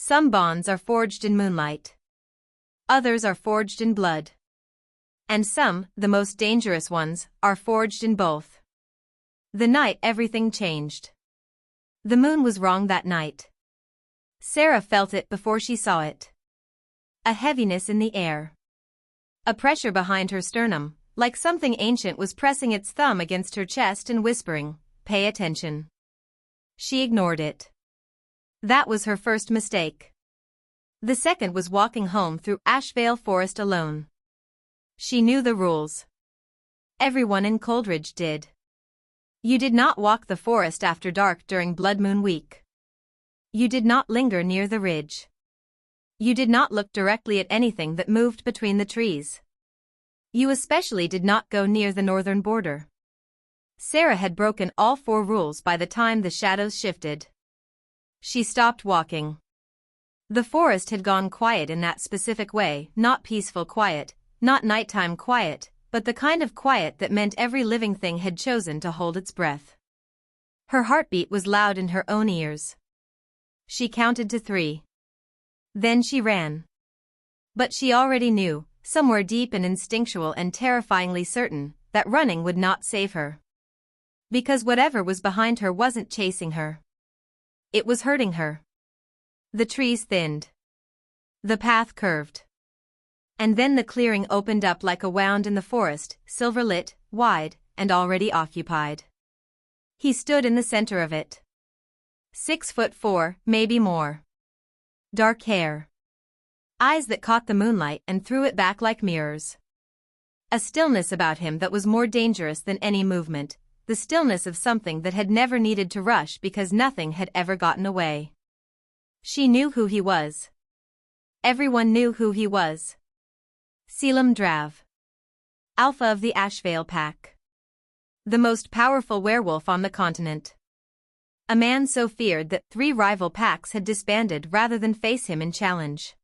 Some bonds are forged in moonlight. Others are forged in blood. And some, the most dangerous ones, are forged in both. The night everything changed. The moon was wrong that night. Sera felt it before she saw it. A heaviness in the air. A pressure behind her sternum, like something ancient was pressing its thumb against her chest and whispering, "Pay attention." She ignored it. That was her first mistake. The second was walking home through Ashvale Forest alone. She knew the rules. Everyone in Coldridge did. You did not walk the forest after dark during Blood Moon Week. You did not linger near the ridge. You did not look directly at anything that moved between the trees. You especially did not go near the northern border. Sera had broken all 4 rules by the time the shadows shifted. She stopped walking. The forest had gone quiet in that specific way, not peaceful quiet, not nighttime quiet, but the kind of quiet that meant every living thing had chosen to hold its breath. Her heartbeat was loud in her own ears. She counted to 3. Then she ran. But she already knew, somewhere deep and instinctual and terrifyingly certain, that running would not save her. Because whatever was behind her wasn't chasing her. It was hurting her. The trees thinned. The path curved. And then the clearing opened up like a wound in the forest, silver-lit, wide, and already occupied. He stood in the center of it. 6'4", maybe more. Dark hair. Eyes that caught the moonlight and threw it back like mirrors. A stillness about him that was more dangerous than any movement, the stillness of something that had never needed to rush because nothing had ever gotten away. She knew who he was. Everyone knew who he was. Caelum Drav. Alpha of the Ashvale Pack. The most powerful werewolf on the continent. A man so feared that 3 rival packs had disbanded rather than face him in challenge.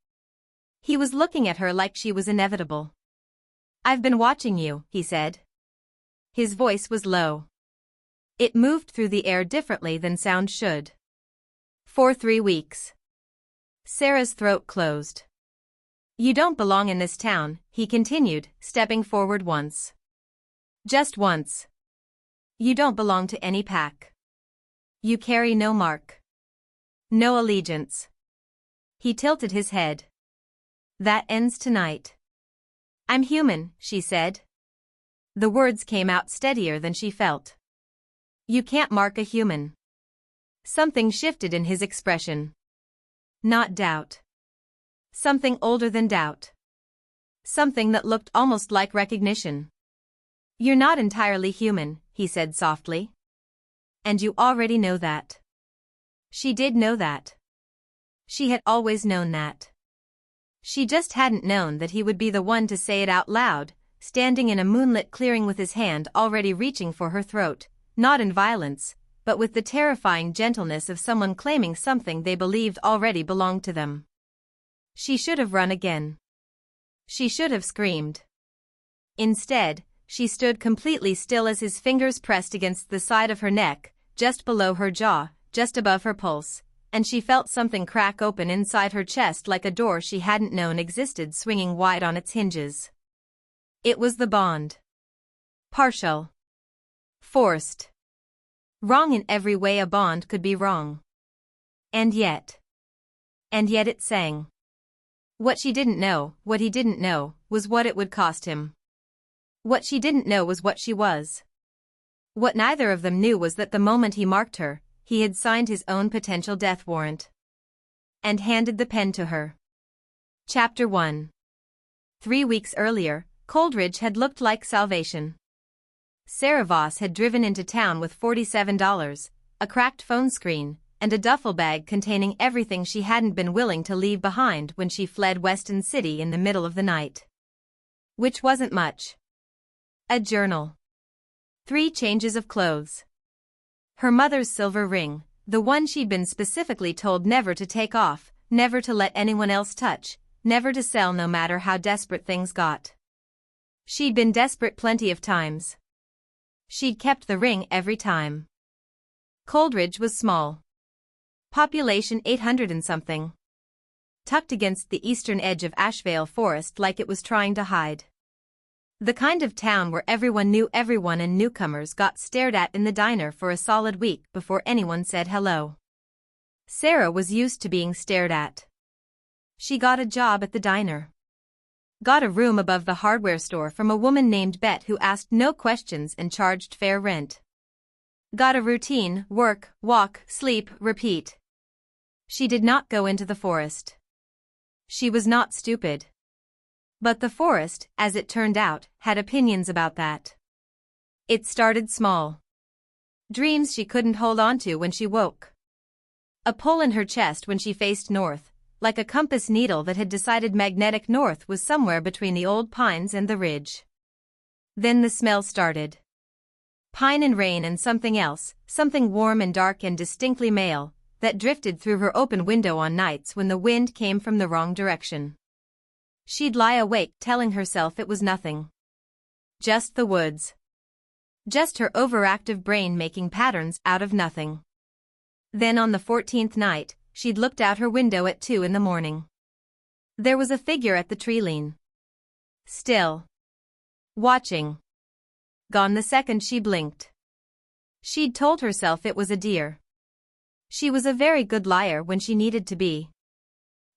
He was looking at her like she was inevitable. "I've been watching you," he said. His voice was low. It moved through the air differently than sound should. "For 3 weeks. Sera's throat closed. "You don't belong in this town," he continued, stepping forward once. "Just once. You don't belong to any pack. You carry no mark. No allegiance." He tilted his head. "That ends tonight." "I'm human," she said. The words came out steadier than she felt. "You can't mark a human." Something shifted in his expression. Not doubt. Something older than doubt. Something that looked almost like recognition. "You're not entirely human," he said softly. "And you already know that." She did know that. She had always known that. She just hadn't known that he would be the one to say it out loud, standing in a moonlit clearing with his hand already reaching for her throat, not in violence, but with the terrifying gentleness of someone claiming something they believed already belonged to them. She should have run again. She should have screamed. Instead, she stood completely still as his fingers pressed against the side of her neck, just below her jaw, just above her pulse, and she felt something crack open inside her chest like a door she hadn't known existed swinging wide on its hinges. It was the bond. Partial. Forced. Wrong in every way a bond could be wrong. And yet it sang. What she didn't know, what he didn't know, was what it would cost him. What she didn't know was what she was. What neither of them knew was that the moment he marked her, he had signed his own potential death warrant. And handed the pen to her. Chapter 1. 3 weeks earlier, Coldridge had looked like salvation. Sera Voss had driven into town with $47, a cracked phone screen, and a duffel bag containing everything she hadn't been willing to leave behind when she fled Weston City in the middle of the night. Which wasn't much. A journal. 3 changes of clothes. Her mother's silver ring, the one she'd been specifically told never to take off, never to let anyone else touch, never to sell no matter how desperate things got. She'd been desperate plenty of times. She'd kept the ring every time. Coldridge was small. Population 800 and something. tucked against the eastern edge of Ashvale Forest like it was trying to hide. The kind of town where everyone knew everyone and newcomers got stared at in the diner for a solid week before anyone said hello. Sera was used to being stared at. She got a job at the diner. Got a room above the hardware store from a woman named Bet who asked no questions and charged fair rent. Got a routine: work, walk, sleep, repeat. She did not go into the forest. She was not stupid. But the forest, as it turned out, had opinions about that. It started small. Dreams she couldn't hold on to when she woke. A pull in her chest when she faced north, like a compass needle that had decided magnetic north was somewhere between the old pines and the ridge. Then the smell started. Pine and rain and something else, something warm and dark and distinctly male, that drifted through her open window on nights when the wind came from the wrong direction. She'd lie awake telling herself it was nothing. Just the woods. Just her overactive brain making patterns out of nothing. Then on the 14th night, she'd looked out her window at 2 in the morning. There was a figure at the tree lean. Still. Watching. Gone the second she blinked. She'd told herself it was a deer. She was a very good liar when she needed to be.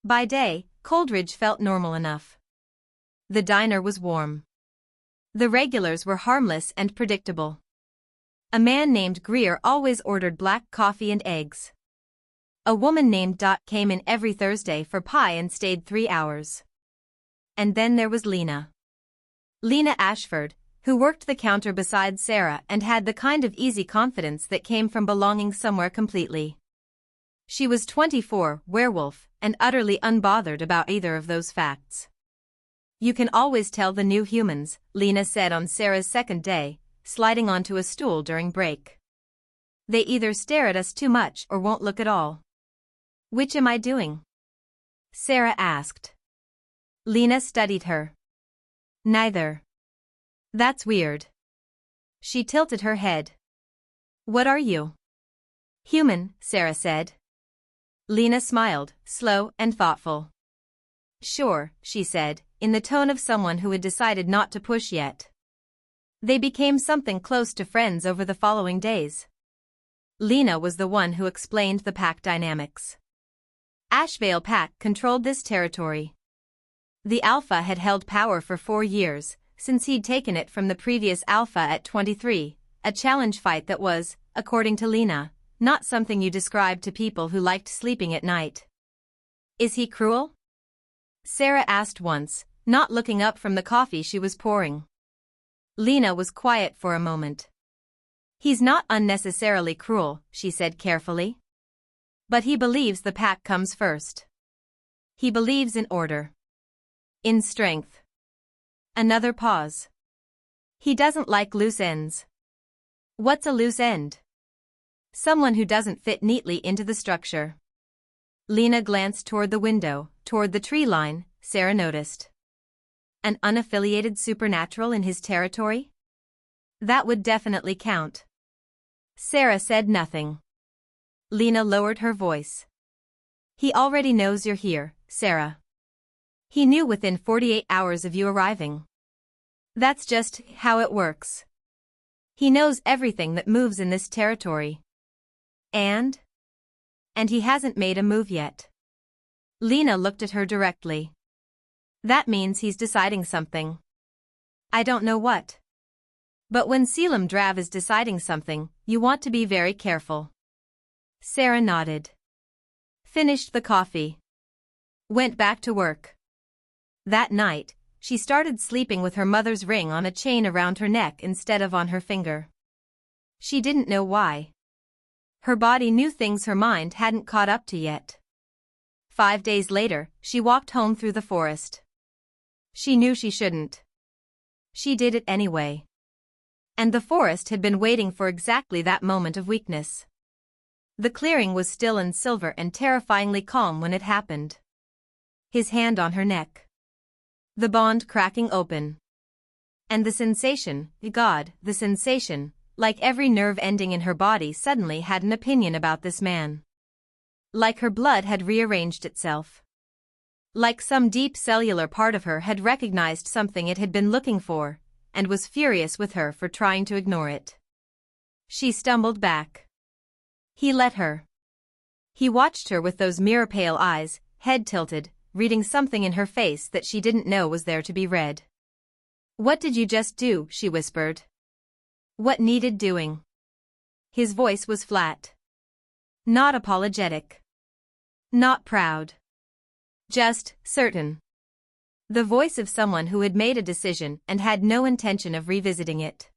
By day, Coldridge felt normal enough. The diner was warm. The regulars were harmless and predictable. A man named Greer always ordered black coffee and eggs. A woman named Dot came in every Thursday for pie and stayed 3 hours. And then there was Lena. Lena Ashford, who worked the counter beside Sera and had the kind of easy confidence that came from belonging somewhere completely. She was 24, werewolf, and utterly unbothered about either of those facts. You can always tell the new humans, Lena said on Sera's second day, sliding onto a stool during break. They either stare at us too much or won't look at all. Which am I doing? Sera asked. Lena studied her. Neither. That's weird. She tilted her head. What are you? Human, Sera said. Lena smiled, slow and thoughtful. Sure, she said, in the tone of someone who had decided not to push yet. They became something close to friends over the following days. Lena was the one who explained the pack dynamics. Ashvale Pack controlled this territory. The Alpha had held power for 4 years, since he'd taken it from the previous Alpha at 23, a challenge fight that was, according to Lena, not something you described to people who liked sleeping at night. Is he cruel? Sera asked once, not looking up from the coffee she was pouring. Lena was quiet for a moment. He's not unnecessarily cruel, she said carefully. But he believes the pack comes first. He believes in order. In strength. Another pause. He doesn't like loose ends. What's a loose end? Someone who doesn't fit neatly into the structure. Lena glanced toward the window, toward the tree line, Sera noticed. An unaffiliated supernatural in his territory? That would definitely count. Sera said nothing. Lena lowered her voice. He already knows you're here, Sera. He knew within 48 hours of you arriving. That's just how it works. He knows everything that moves in this territory. And he hasn't made a move yet. Lena looked at her directly. That means he's deciding something. I don't know what. But when Caelum Drav is deciding something, you want to be very careful. Sera nodded. Finished the coffee. Went back to work. That night, she started sleeping with her mother's ring on a chain around her neck instead of on her finger. She didn't know why. Her body knew things her mind hadn't caught up to yet. 5 days later, she walked home through the forest. She knew she shouldn't. She did it anyway. And the forest had been waiting for exactly that moment of weakness. The clearing was still and silver and terrifyingly calm when it happened. His hand on her neck. The bond cracking open. And the sensation, God, the sensation, like every nerve ending in her body suddenly had an opinion about this man. Like her blood had rearranged itself. Like some deep cellular part of her had recognized something it had been looking for, and was furious with her for trying to ignore it. She stumbled back. He let her. He watched her with those mirror-pale eyes, head tilted, reading something in her face that she didn't know was there to be read. "What did you just do?" she whispered. "What needed doing?" His voice was flat. Not apologetic. Not proud. Just certain. The voice of someone who had made a decision and had no intention of revisiting it.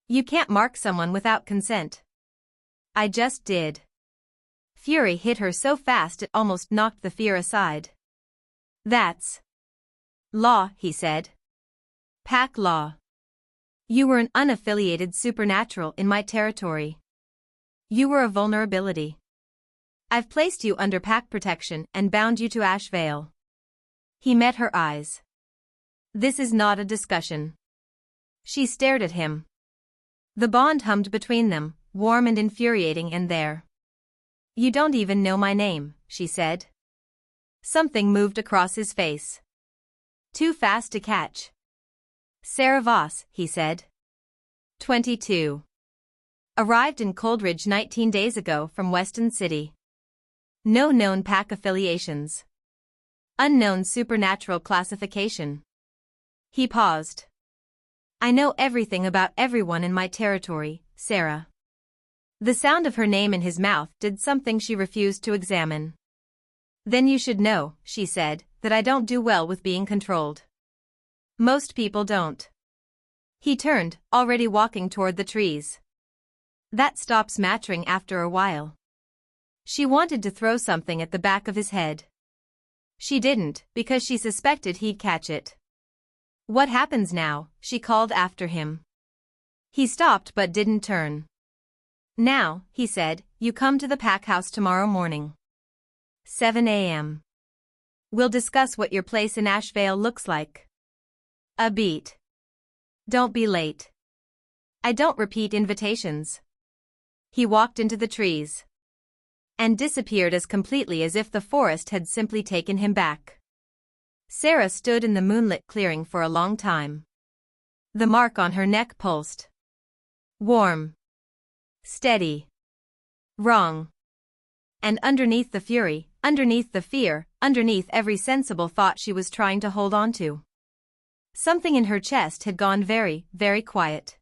"You can't mark someone without consent." "I just did." Fury hit her so fast it almost knocked the fear aside. "That's law," he said. "Pack law. You were an unaffiliated supernatural in my territory. You were a vulnerability. I've placed you under pack protection and bound you to Ash Vale." He met her eyes. "This is not a discussion." She stared at him. The bond hummed between them, warm and infuriating, and there. "You don't even know my name," she said. Something moved across his face. Too fast to catch. "Sera Voss," he said. 22. Arrived in Coldridge 19 days ago from Weston City. No known pack affiliations. Unknown supernatural classification. He paused. "I know everything about everyone in my territory, Sera." The sound of her name in his mouth did something she refused to examine. "Then you should know," she said, "that I don't do well with being controlled. Most people don't." He turned, already walking toward the trees. That stops mattering after a while. She wanted to throw something at the back of his head. She didn't, because she suspected he'd catch it. "What happens now?" she called after him. He stopped but didn't turn. "Now," he said, "you come to the pack house tomorrow morning. 7 a.m. We'll discuss what your place in Ash Vale looks like. A beat. Don't be late. I don't repeat invitations." He walked into the trees. And disappeared as completely as if the forest had simply taken him back. Sera stood in the moonlit clearing for a long time. The mark on her neck pulsed. Warm. Steady. Wrong. And underneath the fury, underneath the fear, underneath every sensible thought she was trying to hold on to, something in her chest had gone very, very quiet.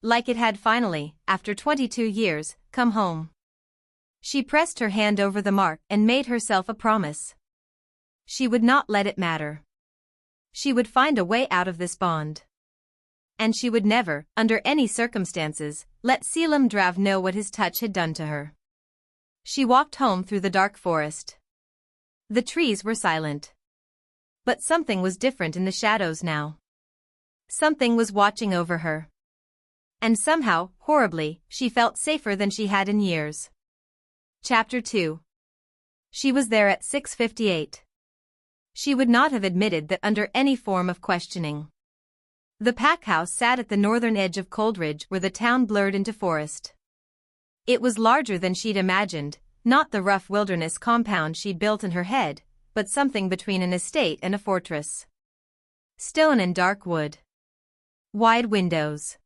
Like it had finally, after 22 years, come home. She pressed her hand over the mark and made herself a promise. She would not let it matter. She would find a way out of this bond. And she would never, under any circumstances, let Caelum Drav know what his touch had done to her. She walked home through the dark forest. The trees were silent. But something was different in the shadows now. Something was watching over her. And somehow, horribly, she felt safer than she had in years. Chapter 2. She was there at 6:58. She would not have admitted that under any form of questioning. The pack house sat at the northern edge of Coldridge where the town blurred into forest. It was larger than she'd imagined, not the rough wilderness compound she'd built in her head, but something between an estate and a fortress. Stone and dark wood. Wide windows.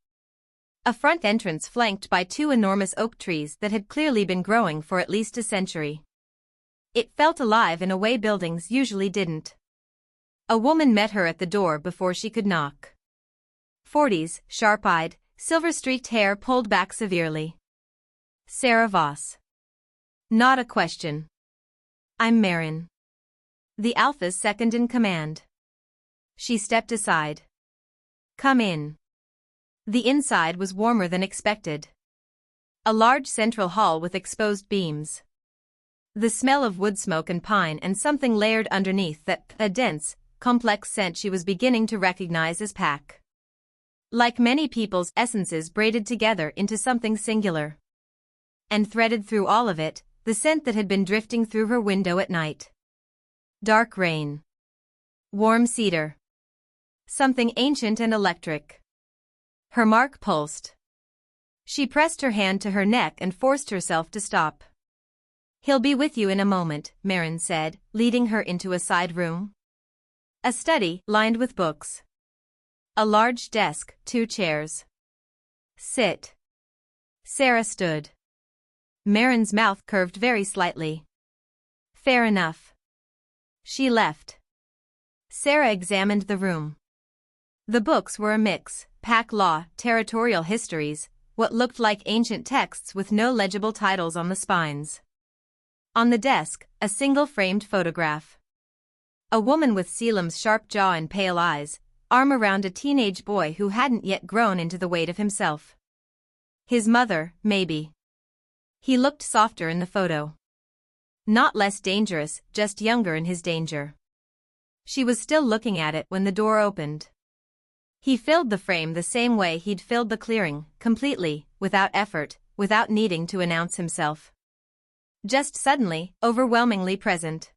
A front entrance flanked by 2 enormous oak trees that had clearly been growing for at least a century. It felt alive in a way buildings usually didn't. A woman met her at the door before she could knock. 40s, sharp-eyed, silver-streaked hair pulled back severely. Sera Voss. Not a question. "I'm Marin. The Alpha's second in command." She stepped aside. "Come in." The inside was warmer than expected. A large central hall with exposed beams. The smell of wood smoke and pine and something layered underneath that, a dense, complex scent she was beginning to recognize as pack. Like many people's essences braided together into something singular. And threaded through all of it, the scent that had been drifting through her window at night. Dark rain. Warm cedar. Something ancient and electric. Her mark pulsed. She pressed her hand to her neck and forced herself to stop. He'll be with you in a moment, Marin said, leading her into a side room. A study, lined with books. A large desk, 2 chairs. Sit. Sera stood. Marin's mouth curved very slightly. Fair enough. She left. Sera examined the room. The books were a mix: pack law, territorial histories, what looked like ancient texts with no legible titles on the spines. On the desk, a single framed photograph. A woman with Caelum's sharp jaw and pale eyes, arm around a teenage boy who hadn't yet grown into the weight of himself. His mother, maybe. He looked softer in the photo. Not less dangerous, just younger in his danger. She was still looking at it when the door opened. He filled the frame the same way he'd filled the clearing, completely, without effort, without needing to announce himself. Just suddenly, overwhelmingly present.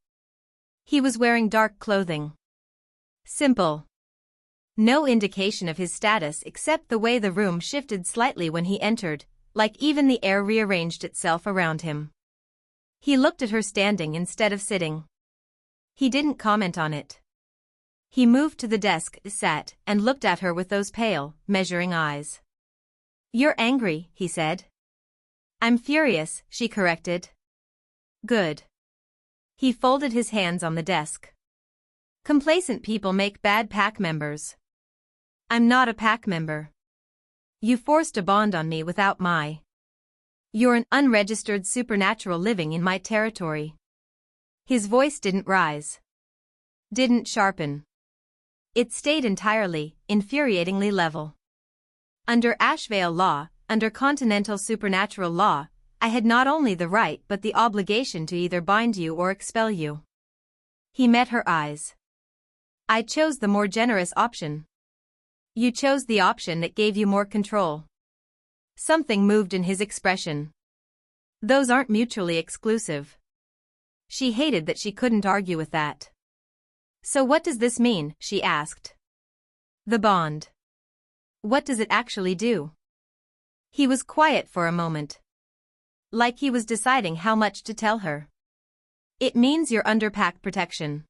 He was wearing dark clothing. Simple. No indication of his status except the way the room shifted slightly when he entered, like even the air rearranged itself around him. He looked at her standing instead of sitting. He didn't comment on it. He moved to the desk, sat, and looked at her with those pale, measuring eyes. "You're angry," he said. "I'm furious," she corrected. "Good." He folded his hands on the desk. "Complacent people make bad pack members. I'm not a pack member. You forced a bond on me without my. You're an unregistered supernatural living in my territory." His voice didn't rise. Didn't sharpen. It stayed entirely, infuriatingly level. Under Ashvale law, under continental supernatural law, I had not only the right but the obligation to either bind you or expel you. He met her eyes. "I chose the more generous option. You chose the option that gave you more control." Something moved in his expression. "Those aren't mutually exclusive." She hated that she couldn't argue with that. "So what does this mean?" she asked. "The bond. What does it actually do?" He was quiet for a moment. Like he was deciding how much to tell her. "It means you're under pack protection.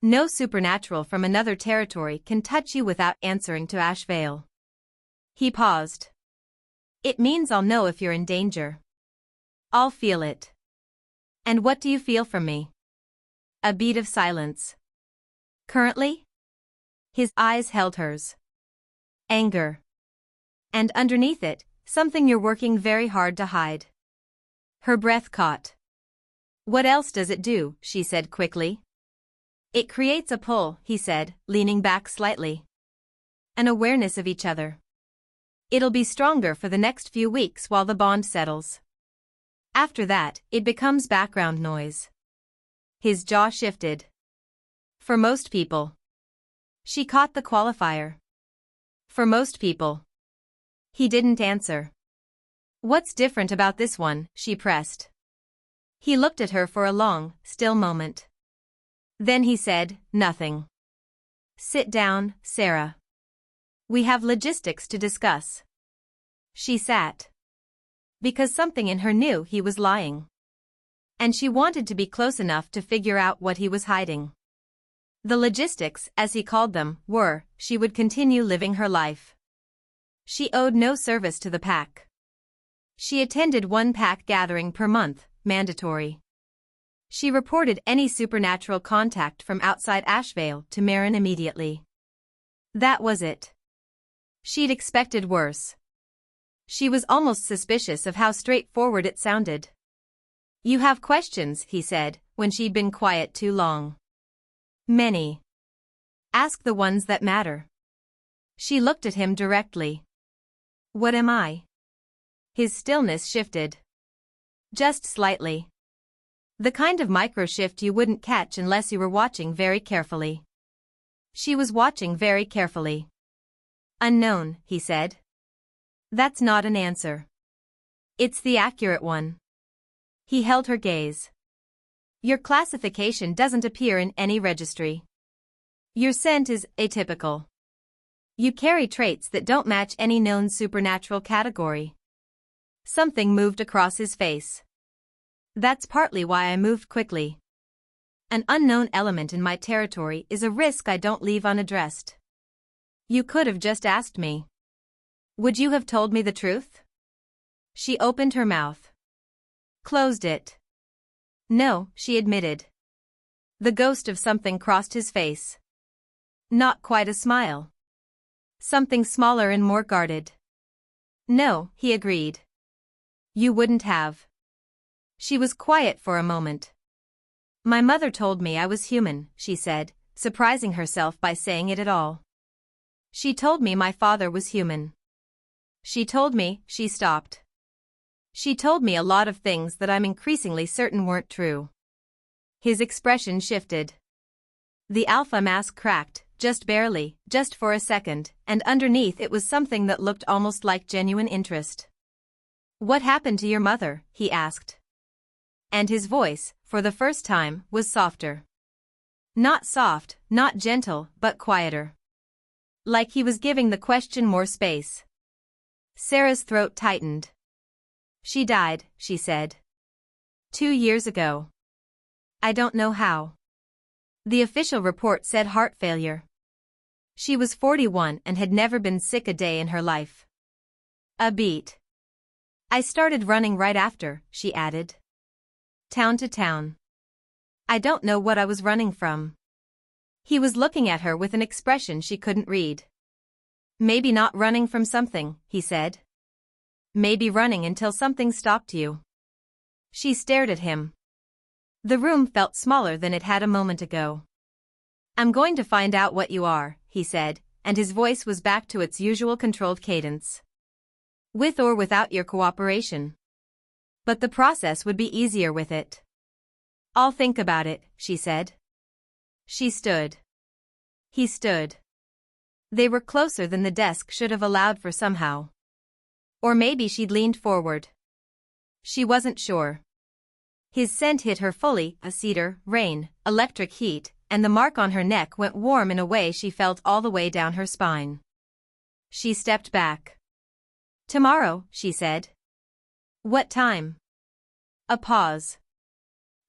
No supernatural from another territory can touch you without answering to Ashvale." He paused. "It means I'll know if you're in danger. I'll feel it." "And what do you feel from me?" A beat of silence. "Currently?" His eyes held hers. "Anger. And underneath it, something you're working very hard to hide." Her breath caught. "What else does it do?" she said quickly. "It creates a pull," he said, leaning back slightly. "An awareness of each other. It'll be stronger for the next few weeks while the bond settles. After that, it becomes background noise." His jaw shifted. "For most people." She caught the qualifier. "For most people." He didn't answer. "What's different about this one?" she pressed. He looked at her for a long, still moment. Then he said, "Nothing. Sit down, Sera. We have logistics to discuss." She sat. Because something in her knew he was lying. And she wanted to be close enough to figure out what he was hiding. The logistics, as he called them, were, she would continue living her life. She owed no service to the pack. She attended one pack gathering per month, mandatory. She reported any supernatural contact from outside Ashvale to Marin immediately. That was it. She'd expected worse. She was almost suspicious of how straightforward it sounded. "You have questions," he said, when she'd been quiet too long. "Many. Ask the ones that matter." She looked at him directly. "What am I?" His stillness shifted. Just slightly. The kind of micro-shift you wouldn't catch unless you were watching very carefully. She was watching very carefully. "Unknown," he said. "That's not an answer. It's the accurate one." He held her gaze. "Your classification doesn't appear in any registry. Your scent is atypical. You carry traits that don't match any known supernatural category." Something moved across his face. That's partly why I moved quickly. An unknown element in my territory is a risk I don't leave unaddressed. You could have just asked me. Would you have told me the truth? She opened her mouth. Closed it. No, she admitted. The ghost of something crossed his face. Not quite a smile. Something smaller and more guarded. No, he agreed. You wouldn't have. She was quiet for a moment. My mother told me I was human, she said, surprising herself by saying it at all. She told me my father was human. She told me, she stopped. She told me a lot of things that I'm increasingly certain weren't true. His expression shifted. The alpha mask cracked, just barely, just for a second, and underneath it was something that looked almost like genuine interest. What happened to your mother? He asked. And his voice, for the first time, was softer. Not soft, not gentle, but quieter. Like he was giving the question more space. Sera's throat tightened. She died, she said. 2 years ago. I don't know how. The official report said heart failure. She was 41 and had never been sick a day in her life. A beat. I started running right after, she added. Town to town. I don't know what I was running from. He was looking at her with an expression she couldn't read. Maybe not running from something, he said. Maybe running until something stopped you. She stared at him. The room felt smaller than it had a moment ago. I'm going to find out what you are, he said, and his voice was back to its usual controlled cadence. With or without your cooperation. But the process would be easier with it. I'll think about it, she said. She stood. He stood. They were closer than the desk should have allowed for somehow. Or maybe she'd leaned forward. She wasn't sure. His scent hit her fully, a cedar, rain, electric heat, and the mark on her neck went warm in a way she felt all the way down her spine. She stepped back. Tomorrow, she said. What time? A pause.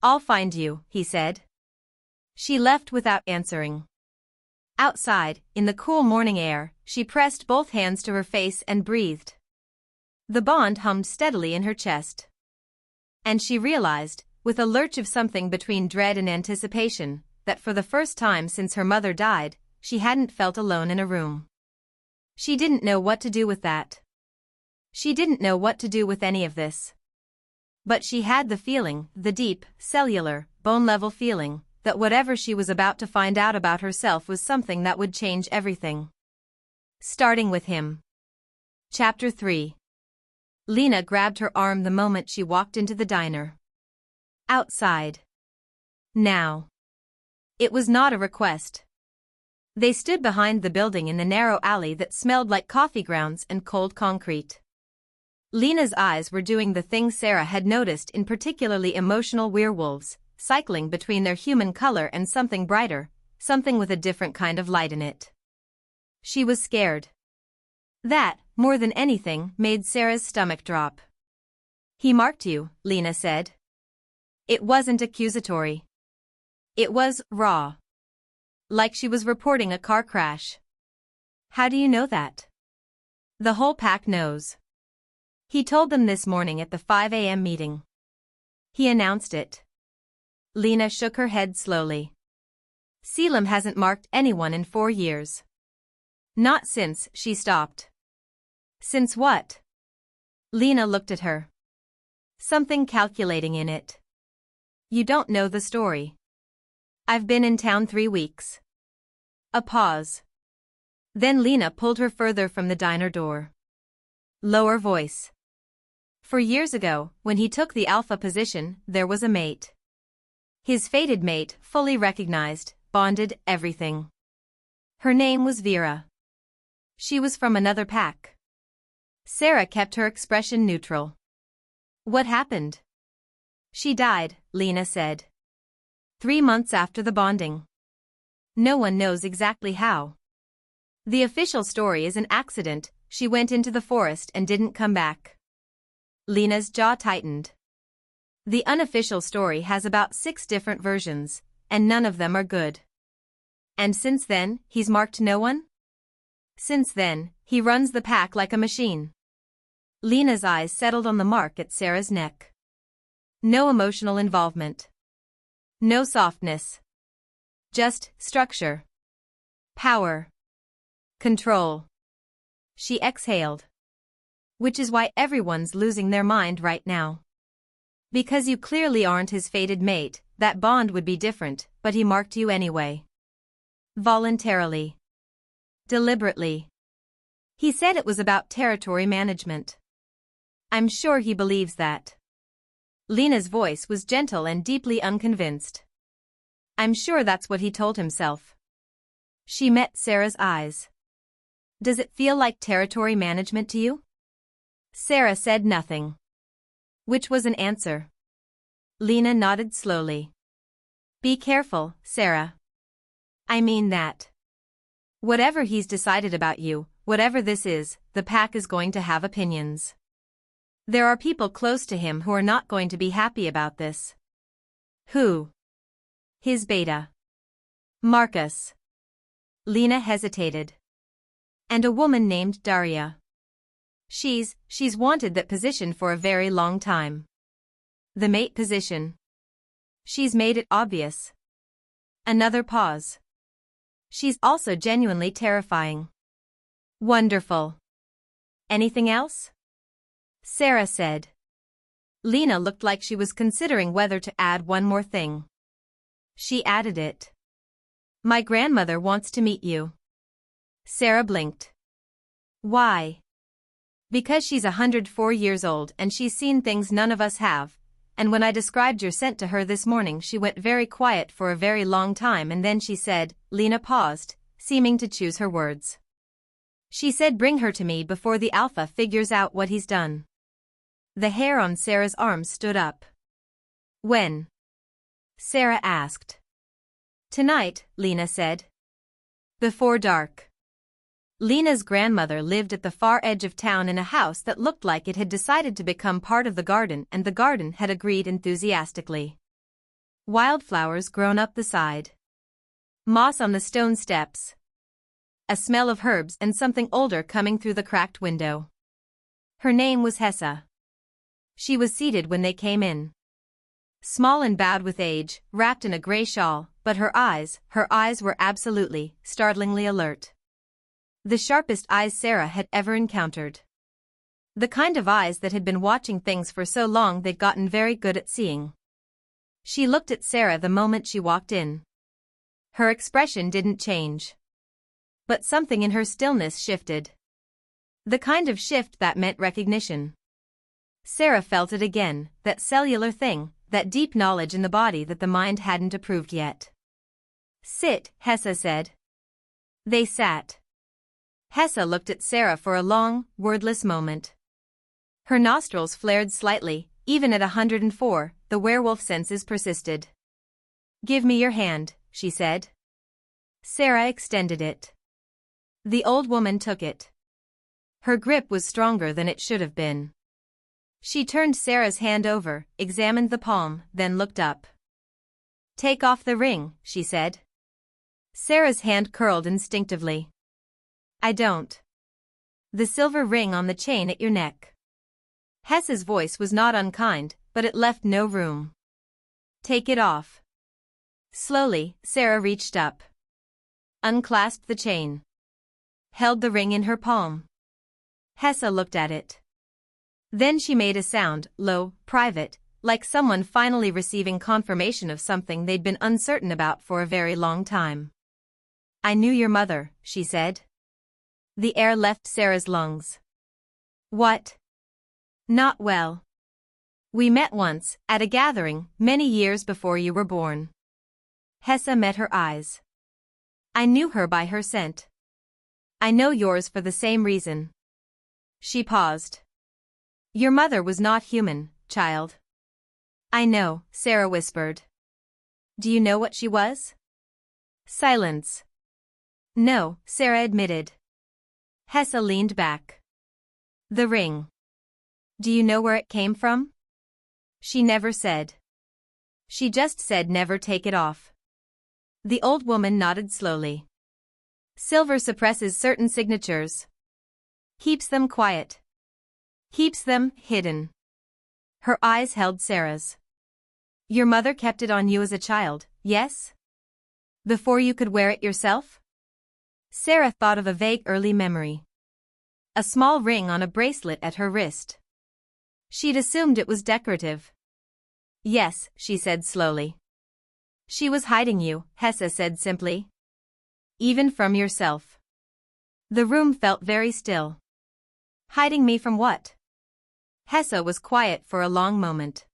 I'll find you, he said. She left without answering. Outside, in the cool morning air, she pressed both hands to her face and breathed. The bond hummed steadily in her chest. And she realized, with a lurch of something between dread and anticipation, that for the first time since her mother died, she hadn't felt alone in a room. She didn't know what to do with that. She didn't know what to do with any of this. But she had the feeling, the deep, cellular, bone-level feeling, that whatever she was about to find out about herself was something that would change everything. Starting with him. Chapter 3. Lena grabbed her arm the moment she walked into the diner. Outside. Now. It was not a request. They stood behind the building in the narrow alley that smelled like coffee grounds and cold concrete. Lena's eyes were doing the thing Sera had noticed in particularly emotional werewolves, cycling between their human color and something brighter, something with a different kind of light in it. She was scared. That, more than anything, made Sera's stomach drop. He marked you, Lena said. It wasn't accusatory. It was raw. Like she was reporting a car crash. How do you know that? The whole pack knows. He told them this morning at the 5 a.m. meeting. He announced it. Lena shook her head slowly. Caelum hasn't marked anyone in 4 years. Not since, she stopped. Since what? Lena looked at her. Something calculating in it. You don't know the story. I've been in town 3 weeks. A pause. Then Lena pulled her further from the diner door. Lower voice. 4 years ago, when he took the alpha position, there was a mate. His fated mate, fully recognized, bonded, everything. Her name was Vera. She was from another pack. Sera kept her expression neutral. What happened? She died, Lena said. 3 months after the bonding. No one knows exactly how. The official story is an accident. She went into the forest and didn't come back. Lena's jaw tightened. The unofficial story has about 6 different versions, and none of them are good. And since then, he's marked no one? Since then, he runs the pack like a machine. Lena's eyes settled on the mark at Sera's neck. No emotional involvement. No softness. Just structure. Power. Control. She exhaled. Which is why everyone's losing their mind right now. Because you clearly aren't his fated mate, that bond would be different, but he marked you anyway. Voluntarily. Deliberately. He said it was about territory management. I'm sure he believes that. Lena's voice was gentle and deeply unconvinced. I'm sure that's what he told himself. She met Sera's eyes. Does it feel like territory management to you? Sera said nothing. Which was an answer. Lena nodded slowly. Be careful, Sera. I mean that. Whatever he's decided about you, whatever this is, the pack is going to have opinions. There are people close to him who are not going to be happy about this. Who? His beta. Marcus. Lena hesitated. And a woman named Daria. She's wanted that position for a very long time. The mate position. She's made it obvious. Another pause. She's also genuinely terrifying. Wonderful. Anything else? Sera said. Lena looked like she was considering whether to add one more thing. She added it. My grandmother wants to meet you. Sera blinked. Why? Because she's 104 years old and she's seen things none of us have, and when I described your scent to her this morning she went very quiet for a very long time and then she said, Lena paused, seeming to choose her words. She said bring her to me before the Alpha figures out what he's done. The hair on Sera's arms stood up. When? Sera asked. Tonight, Lena said. Before dark. Lena's grandmother lived at the far edge of town in a house that looked like it had decided to become part of the garden and the garden had agreed enthusiastically. Wildflowers grown up the side. Moss on the stone steps. A smell of herbs and something older coming through the cracked window. Her name was Hessa. She was seated when they came in. Small and bowed with age, wrapped in a gray shawl, but her eyes were absolutely, startlingly alert. The sharpest eyes Sera had ever encountered. The kind of eyes that had been watching things for so long they'd gotten very good at seeing. She looked at Sera the moment she walked in. Her expression didn't change. But something in her stillness shifted. The kind of shift that meant recognition. Sera felt it again, that cellular thing, that deep knowledge in the body that the mind hadn't approved yet. Sit, Hessa said. They sat. Hessa looked at Sera for a long, wordless moment. Her nostrils flared slightly, even at 104, the werewolf senses persisted. Give me your hand, she said. Sera extended it. The old woman took it. Her grip was stronger than it should have been. She turned Sera's hand over, examined the palm, then looked up. Take off the ring, she said. Sera's hand curled instinctively. I don't. The silver ring on the chain at your neck. Hessa's voice was not unkind, but it left no room. Take it off. Slowly, Sera reached up. Unclasped the chain. Held the ring in her palm. Hessa looked at it. Then she made a sound, low, private, like someone finally receiving confirmation of something they'd been uncertain about for a very long time. I knew your mother, she said. The air left Sera's lungs. What? Not well. We met once, at a gathering, many years before you were born. Hessa met her eyes. I knew her by her scent. I know yours for the same reason. She paused. Your mother was not human, child. I know, Sera whispered. Do you know what she was? Silence. No, Sera admitted. Hessa leaned back. The ring. Do you know where it came from? She never said. She just said never take it off. The old woman nodded slowly. Silver suppresses certain signatures. Keeps them quiet. Keeps them hidden. Her eyes held Sera's. Your mother kept it on you as a child, yes? Before you could wear it yourself? Sera thought of a vague early memory. A small ring on a bracelet at her wrist. She'd assumed it was decorative. Yes, she said slowly. She was hiding you, Hessa said simply. Even from yourself. The room felt very still. Hiding me from what? Hessa was quiet for a long moment.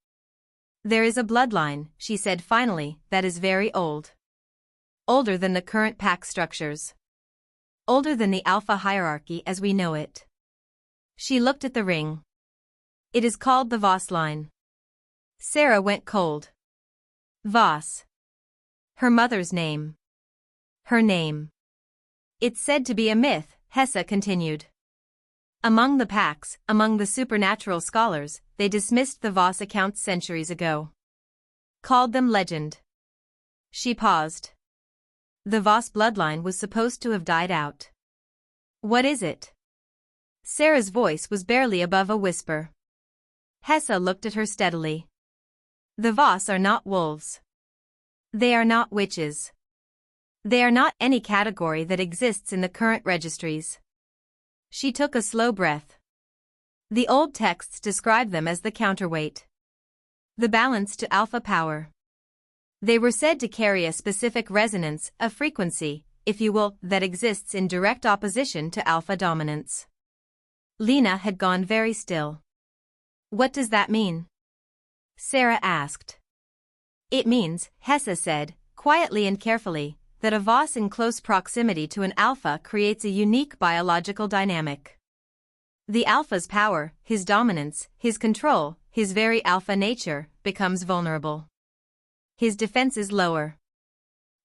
There is a bloodline, she said finally, that is very old. Older than the current pack structures. Older than the Alpha hierarchy as we know it. She looked at the ring. It is called the Voss line. Sera went cold. Voss. Her mother's name. Her name. It's said to be a myth, Hessa continued. Among the packs, among the supernatural scholars, they dismissed the Voss accounts centuries ago. Called them legend. She paused. The Voss bloodline was supposed to have died out. What is it? Sera's voice was barely above a whisper. Hessa looked at her steadily. The Voss are not wolves. They are not witches. They are not any category that exists in the current registries. She took a slow breath. The old texts describe them as the counterweight. The balance to alpha power. They were said to carry a specific resonance, a frequency, if you will, that exists in direct opposition to alpha dominance. Lena had gone very still. What does that mean? Sera asked. It means, Hessa said, quietly and carefully, that a Voss in close proximity to an alpha creates a unique biological dynamic. The alpha's power, his dominance, his control, his very alpha nature, becomes vulnerable. His defenses lower.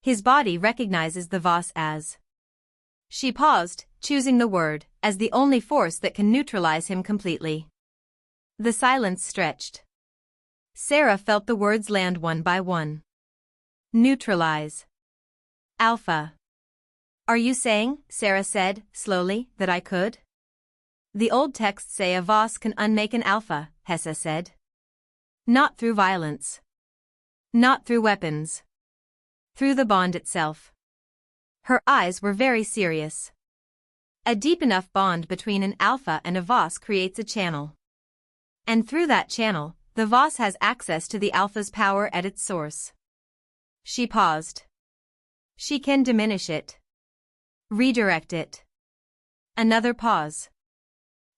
His body recognizes the Voss as. She paused, choosing the word, as the only force that can neutralize him completely. The silence stretched. Sera felt the words land one by one. Neutralize. Alpha. Are you saying, Sera said, slowly, that I could? The old texts say a Voss can unmake an alpha, Hessa said. Not through violence. Not through weapons. Through the bond itself. Her eyes were very serious. A deep enough bond between an alpha and a Voss creates a channel. And through that channel, the Voss has access to the alpha's power at its source. She paused. She can diminish it. Redirect it. Another pause.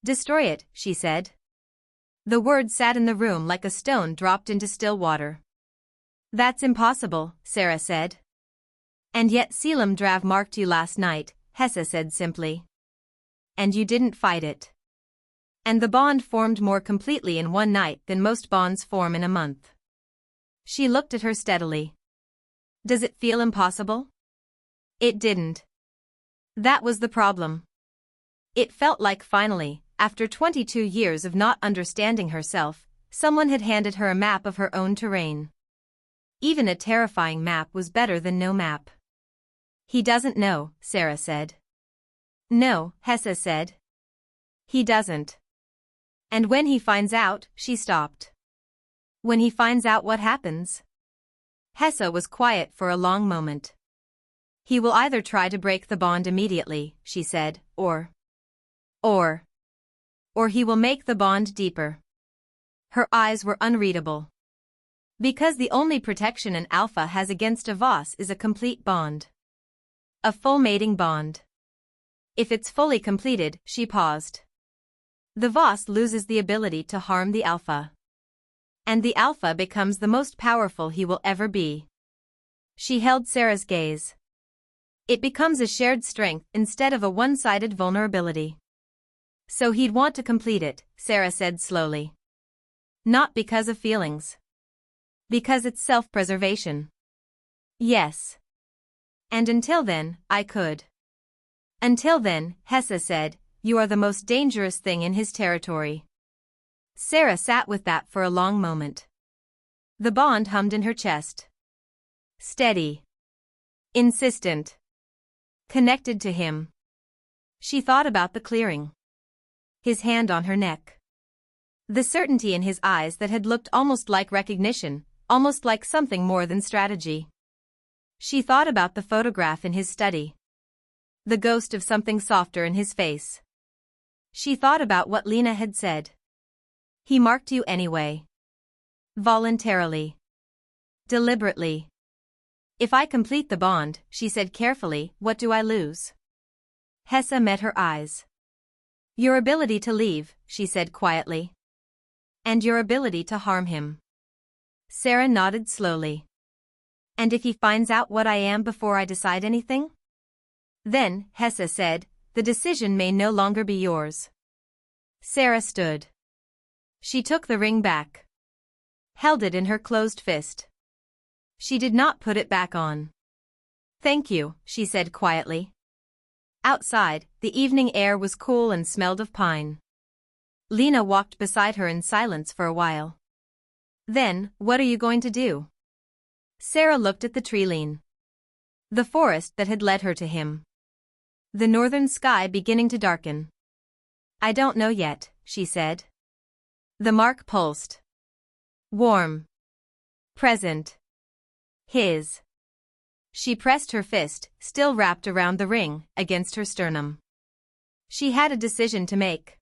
Destroy it, she said. The word sat in the room like a stone dropped into still water. That's impossible, Sera said. And yet Caelum Drav marked you last night, Hessa said simply. And you didn't fight it. And the bond formed more completely in one night than most bonds form in a month. She looked at her steadily. Does it feel impossible? It didn't. That was the problem. It felt like finally, after 22 years of not understanding herself, someone had handed her a map of her own terrain. Even a terrifying map was better than no map. He doesn't know, Sera said. No, Hessa said. He doesn't. And when he finds out, she stopped. When he finds out what happens? Hessa was quiet for a long moment. He will either try to break the bond immediately, she said, or he will make the bond deeper. Her eyes were unreadable. Because the only protection an alpha has against a Voss is a complete bond. A full mating bond. If it's fully completed, she paused. The Voss loses the ability to harm the alpha. And the alpha becomes the most powerful he will ever be. She held Sera's gaze. It becomes a shared strength instead of a one-sided vulnerability. So he'd want to complete it, Sera said slowly. Not because of feelings. Because it's self-preservation. Yes. And until then, I could. Until then, Hessa said, you are the most dangerous thing in his territory. Sera sat with that for a long moment. The bond hummed in her chest. Steady. Insistent. Connected to him. She thought about the clearing. His hand on her neck. The certainty in his eyes that had looked almost like recognition, almost like something more than strategy. She thought about the photograph in his study. The ghost of something softer in his face. She thought about what Lena had said. He marked you anyway. Voluntarily. Deliberately. If I complete the bond, she said carefully, what do I lose? Hessa met her eyes. Your ability to leave, she said quietly. And your ability to harm him. Sera nodded slowly. And if he finds out what I am before I decide anything? Then, Hessa said, the decision may no longer be yours. Sera stood. She took the ring back. Held it in her closed fist. She did not put it back on. Thank you, she said quietly. Outside, the evening air was cool and smelled of pine. Lena walked beside her in silence for a while. Then, what are you going to do? Sera looked at the tree line. The forest that had led her to him. The northern sky beginning to darken. I don't know yet, she said. The mark pulsed. Warm. Present. His. She pressed her fist, still wrapped around the ring, against her sternum. She had a decision to make.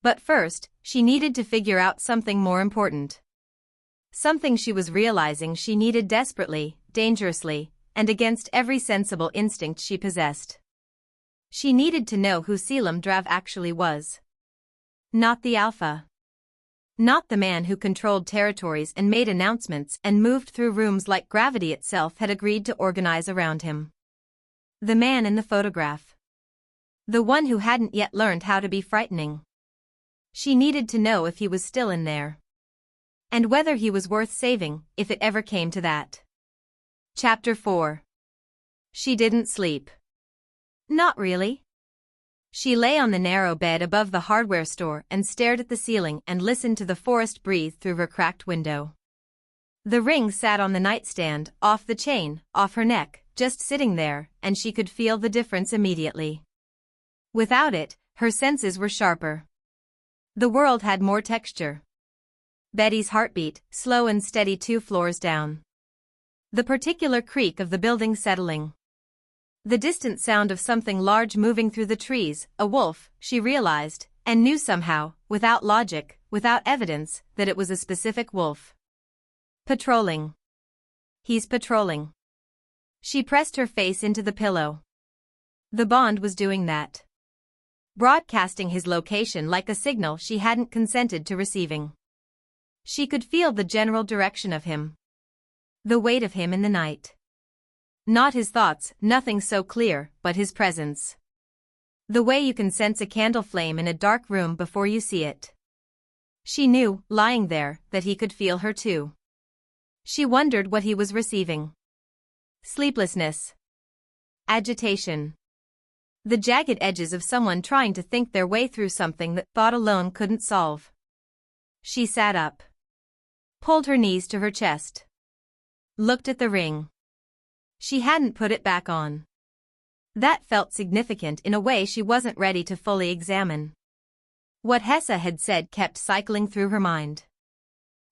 But first, she needed to figure out something more important. Something she was realizing she needed desperately, dangerously, and against every sensible instinct she possessed. She needed to know who Caelum Drav actually was. Not the Alpha. Not the man who controlled territories and made announcements and moved through rooms like gravity itself had agreed to organize around him. The man in the photograph. The one who hadn't yet learned how to be frightening. She needed to know if he was still in there. And whether he was worth saving, if it ever came to that. Chapter 4. She didn't sleep. Not really. She lay on the narrow bed above the hardware store and stared at the ceiling and listened to the forest breathe through her cracked window. The ring sat on the nightstand, off the chain, off her neck, just sitting there, and she could feel the difference immediately. Without it, her senses were sharper. The world had more texture. Betty's heartbeat, slow and steady 2 floors down. The particular creak of the building settling. The distant sound of something large moving through the trees, a wolf, she realized, and knew somehow, without logic, without evidence, that it was a specific wolf. Patrolling. He's patrolling. She pressed her face into the pillow. The bond was doing that. Broadcasting his location like a signal she hadn't consented to receiving. She could feel the general direction of him. The weight of him in the night. Not his thoughts, nothing so clear, but his presence. The way you can sense a candle flame in a dark room before you see it. She knew, lying there, that he could feel her too. She wondered what he was receiving. Sleeplessness. Agitation. The jagged edges of someone trying to think their way through something that thought alone couldn't solve. She sat up. Pulled her knees to her chest. Looked at the ring. She hadn't put it back on. That felt significant in a way she wasn't ready to fully examine. What Hessa had said kept cycling through her mind.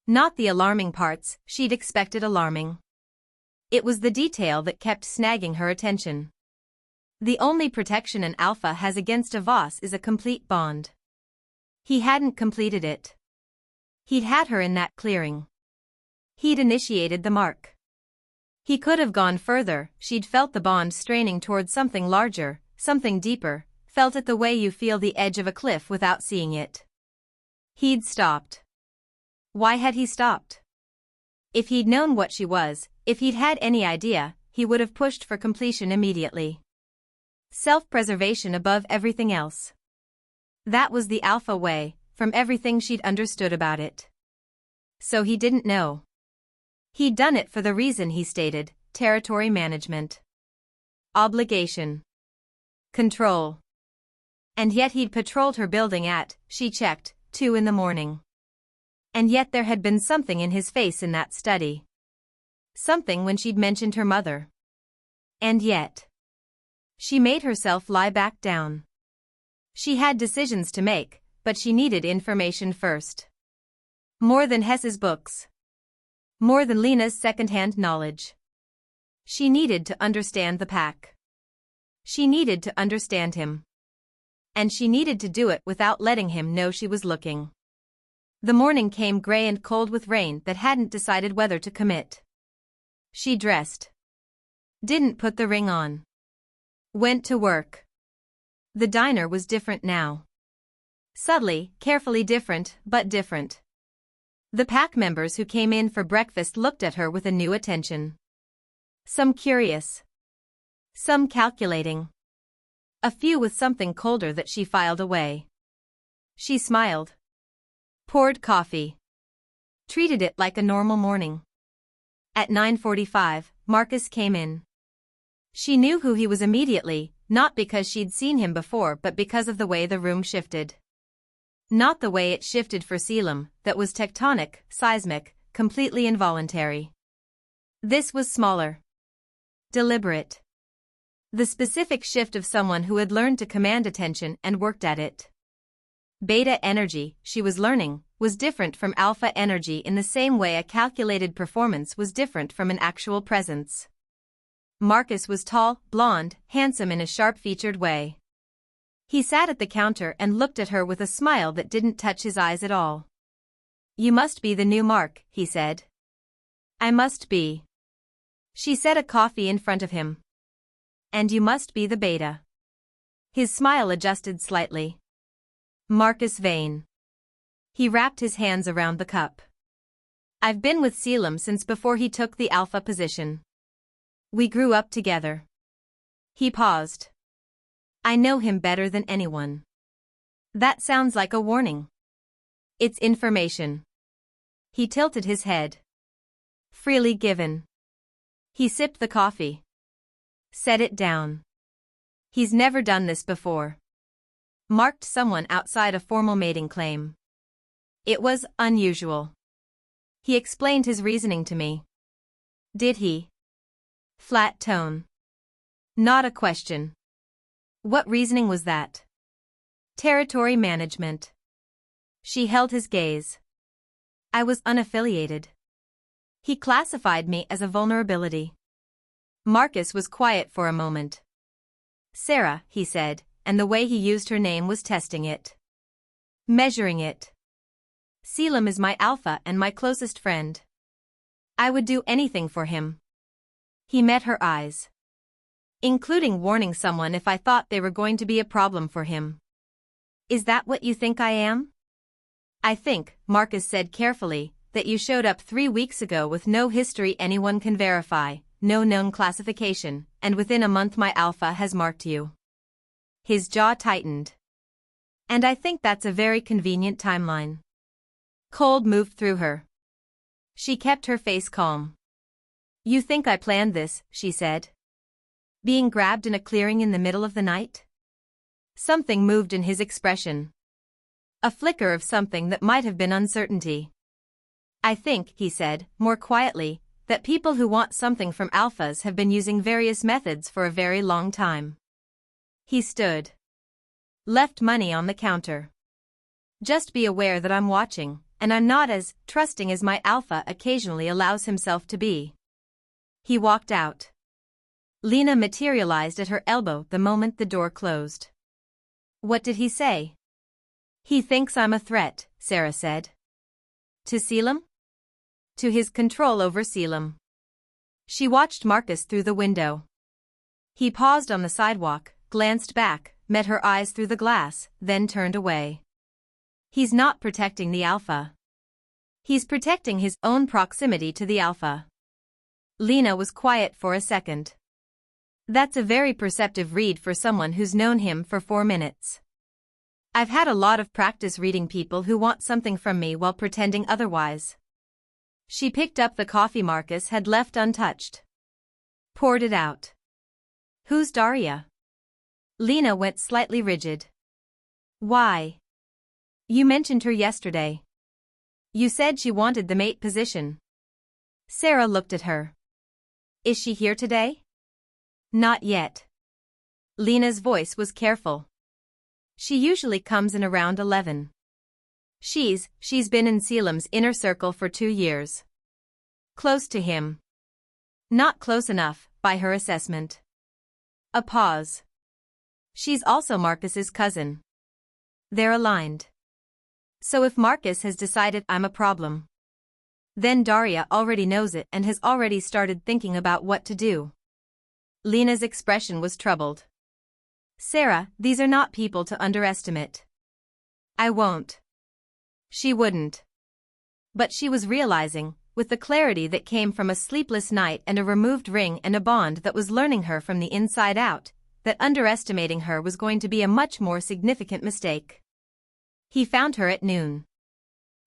Not the alarming parts she'd expected alarming. It was the detail that kept snagging her attention. The only protection an Alpha has against a Voss is a complete bond. He hadn't completed it. He'd had her in that clearing. He'd initiated the mark. He could have gone further, she'd felt the bond straining towards something larger, something deeper, felt it the way you feel the edge of a cliff without seeing it. He'd stopped. Why had he stopped? If he'd known what she was, if he'd had any idea, he would have pushed for completion immediately. Self-preservation above everything else. That was the Alpha way, from everything she'd understood about it. So he didn't know. He'd done it for the reason he stated, territory management. Obligation. Control. And yet he'd patrolled her building at, she checked, 2 in the morning. And yet there had been something in his face in that study. Something when she'd mentioned her mother. And yet. She made herself lie back down. She had decisions to make, but she needed information first. More than Hess's books. More than Lena's second-hand knowledge. She needed to understand the pack. She needed to understand him. And she needed to do it without letting him know she was looking. The morning came gray and cold with rain that hadn't decided whether to commit. She dressed. Didn't put the ring on. Went to work. The diner was different now. Subtly, carefully different, but different. The pack members who came in for breakfast looked at her with a new attention. Some curious. Some calculating. A few with something colder that she filed away. She smiled. Poured coffee. Treated it like a normal morning. At 9:45, Marcus came in. She knew who he was immediately, not because she'd seen him before but because of the way the room shifted. Not the way it shifted for Caelum, that was tectonic, seismic, completely involuntary. This was smaller. Deliberate. The specific shift of someone who had learned to command attention and worked at it. Beta energy, she was learning, was different from alpha energy in the same way a calculated performance was different from an actual presence. Marcus was tall, blonde, handsome in a sharp-featured way. He sat at the counter and looked at her with a smile that didn't touch his eyes at all. "You must be the new Mark," he said. "I must be." She set a coffee in front of him. "And you must be the beta." His smile adjusted slightly. Marcus vain. He wrapped his hands around the cup. "I've been with Caelum since before he took the alpha position. We grew up together." He paused. "I know him better than anyone." That sounds like a warning. It's information. He tilted his head. Freely given. He sipped the coffee. Set it down. He's never done this before. Marked someone outside a formal mating claim. It was unusual. He explained his reasoning to me. Did he? Flat tone. Not a question. What reasoning was that? Territory management. She held his gaze. I was unaffiliated. He classified me as a vulnerability. Marcus was quiet for a moment. Sera, he said, and the way he used her name was testing it. Measuring it. Caelum is my alpha and my closest friend. I would do anything for him. He met her eyes. Including warning someone if I thought they were going to be a problem for him. Is that what you think I am? I think, Marcus said carefully, that you showed up 3 weeks ago with no history anyone can verify, no known classification, and within a month my alpha has marked you. His jaw tightened. And I think that's a very convenient timeline. Cold moved through her. She kept her face calm. You think I planned this, she said. Being grabbed in a clearing in the middle of the night? Something moved in his expression. A flicker of something that might have been uncertainty. I think, he said, more quietly, that people who want something from alphas have been using various methods for a very long time. He stood. Left money on the counter. Just be aware that I'm watching, and I'm not as trusting as my alpha occasionally allows himself to be. He walked out. Lena materialized at her elbow the moment the door closed. What did he say? He thinks I'm a threat, Sera said. To Caelum? To his control over Caelum. She watched Marcus through the window. He paused on the sidewalk, glanced back, met her eyes through the glass, then turned away. He's not protecting the alpha. He's protecting his own proximity to the alpha. Lena was quiet for a second. That's a very perceptive read for someone who's known him for 4 minutes. I've had a lot of practice reading people who want something from me while pretending otherwise. She picked up the coffee Marcus had left untouched. Poured it out. Who's Daria? Lena went slightly rigid. Why? You mentioned her yesterday. You said she wanted the mate position. Sera looked at her. Is she here today? Not yet. Lena's voice was careful. She usually comes in around 11. She's been in Caelum's inner circle for 2 years. Close to him. Not close enough, by her assessment. A pause. She's also Marcus's cousin. They're aligned. So if Marcus has decided I'm a problem, then Daria already knows it and has already started thinking about what to do. Lena's expression was troubled. Sera, these are not people to underestimate. I won't. She wouldn't. But she was realizing, with the clarity that came from a sleepless night and a removed ring and a bond that was learning her from the inside out, that underestimating her was going to be a much more significant mistake. He found her at noon.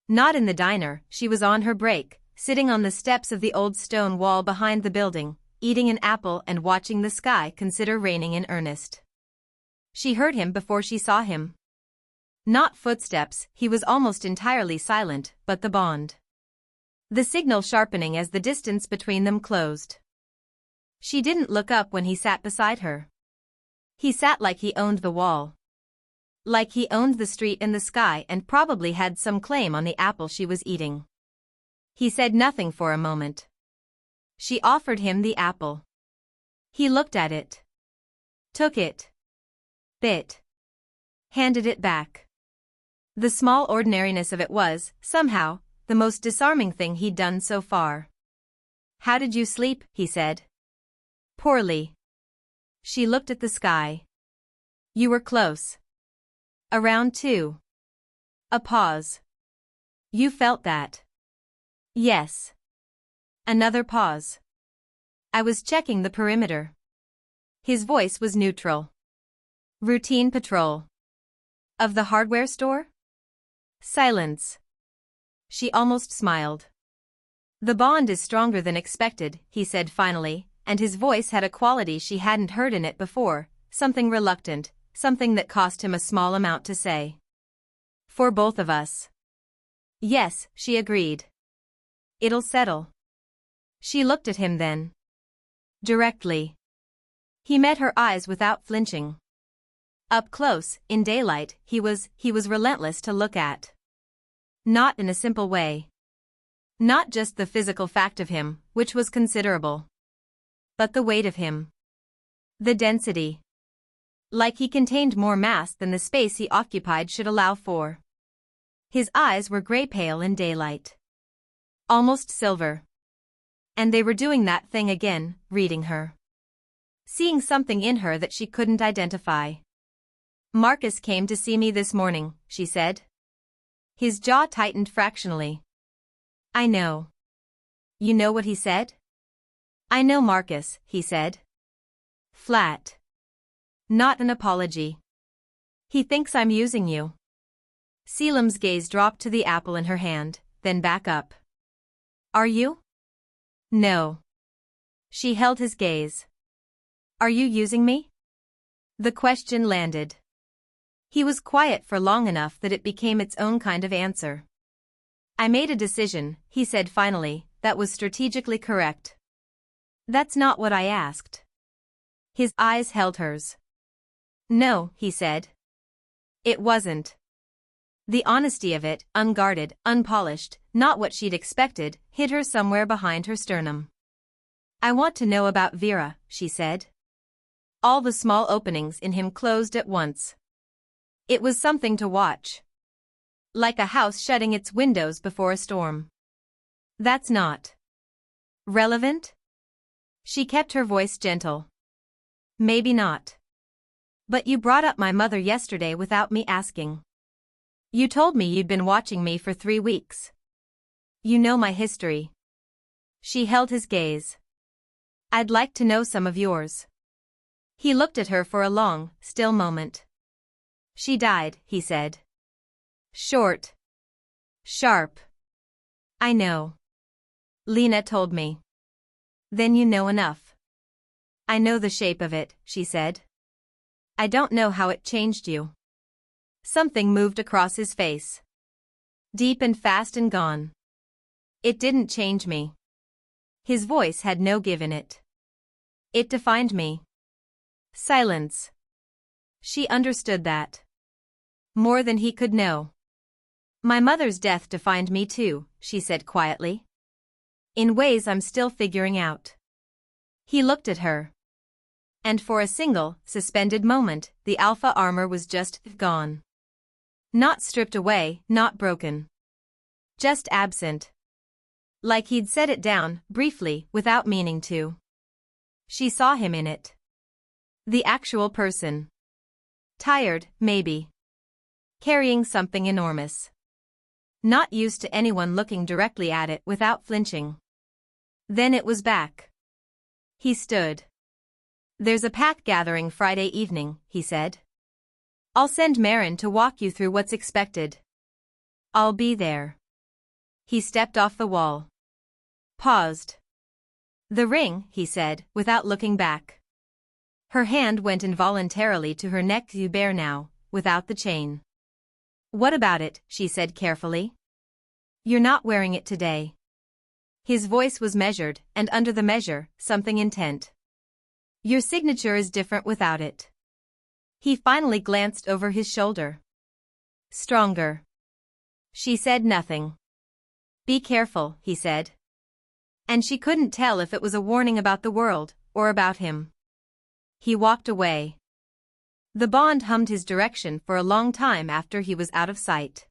Not in the diner, she was on her break, sitting on the steps of the old stone wall behind the building, eating an apple and watching the sky consider raining in earnest. She heard him before she saw him. Not footsteps, he was almost entirely silent, but the bond. The signal sharpening as the distance between them closed. She didn't look up when he sat beside her. He sat like he owned the wall. Like he owned the street and the sky and probably had some claim on the apple she was eating. He said nothing for a moment. She offered him the apple. He looked at it. Took it. Bit. Handed it back. The small ordinariness of it was, somehow, the most disarming thing he'd done so far. How did you sleep? He said. Poorly. She looked at the sky. You were close. Around 2. A pause. You felt that? Yes. Another pause. I was checking the perimeter. His voice was neutral. Routine patrol. Of the hardware store? Silence. She almost smiled. The bond is stronger than expected, he said finally, and his voice had a quality she hadn't heard in it before, something reluctant, something that cost him a small amount to say. For both of us. Yes, she agreed. It'll settle. She looked at him then. Directly. He met her eyes without flinching. Up close, in daylight, he was relentless to look at. Not in a simple way. Not just the physical fact of him, which was considerable. But the weight of him. The density. Like he contained more mass than the space he occupied should allow for. His eyes were gray-pale in daylight. Almost silver. And they were doing that thing again, reading her. Seeing something in her that she couldn't identify. Marcus came to see me this morning, she said. His jaw tightened fractionally. I know. You know what he said? I know Marcus, he said. Flat. Not an apology. He thinks I'm using you. Caelum's gaze dropped to the apple in her hand, then back up. Are you? No. She held his gaze. Are you using me? The question landed. He was quiet for long enough that it became its own kind of answer. I made a decision, he said finally, that was strategically correct. That's not what I asked. His eyes held hers. No, he said. It wasn't. The honesty of it, unguarded, unpolished, not what she'd expected, hid her somewhere behind her sternum. I want to know about Vera, she said. All the small openings in him closed at once. It was something to watch. Like a house shutting its windows before a storm. That's not relevant? She kept her voice gentle. Maybe not. But you brought up my mother yesterday without me asking. You told me you'd been watching me for 3 weeks. You know my history. She held his gaze. I'd like to know some of yours. He looked at her for a long, still moment. She died, he said. Short. Sharp. I know. Lena told me. Then you know enough. I know the shape of it, she said. I don't know how it changed you. Something moved across his face. Deep and fast and gone. It didn't change me. His voice had no give in it. It defined me. Silence. She understood that. More than he could know. My mother's death defined me too, she said quietly. In ways I'm still figuring out. He looked at her. And for a single, suspended moment, the Alpha armor was just gone. Not stripped away, not broken. Just absent. Like he'd set it down, briefly, without meaning to. She saw him in it. The actual person. Tired, maybe. Carrying something enormous. Not used to anyone looking directly at it without flinching. Then it was back. He stood. There's a pack gathering Friday evening, he said. I'll send Marin to walk you through what's expected. I'll be there. He stepped off the wall. Paused. The ring, he said, without looking back. Her hand went involuntarily to her neck. You bear now, without the chain. What about it, she said carefully. You're not wearing it today. His voice was measured, and under the measure, something intent. Your signature is different without it. He finally glanced over his shoulder. Stronger. She said nothing. Be careful, he said. And she couldn't tell if it was a warning about the world, or about him. He walked away. The bond hummed his direction for a long time after he was out of sight.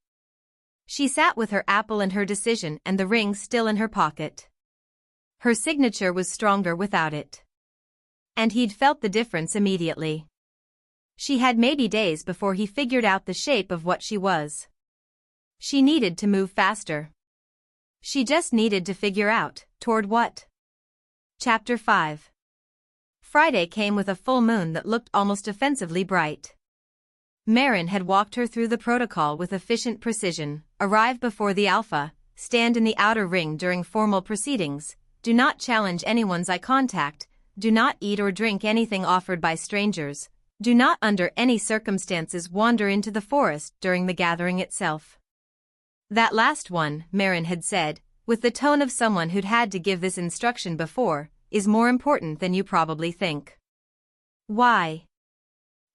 She sat with her apple and her decision and the ring still in her pocket. Her signature was stronger without it. And he'd felt the difference immediately. She had maybe days before he figured out the shape of what she was. She needed to move faster. She just needed to figure out, toward what? Chapter 5. Friday came with a full moon that looked almost offensively bright. Marin had walked her through the protocol with efficient precision, arrive before the Alpha, stand in the outer ring during formal proceedings, do not challenge anyone's eye contact, do not eat or drink anything offered by strangers, do not under any circumstances wander into the forest during the gathering itself. That last one, Marin had said, with the tone of someone who'd had to give this instruction before, is more important than you probably think. Why?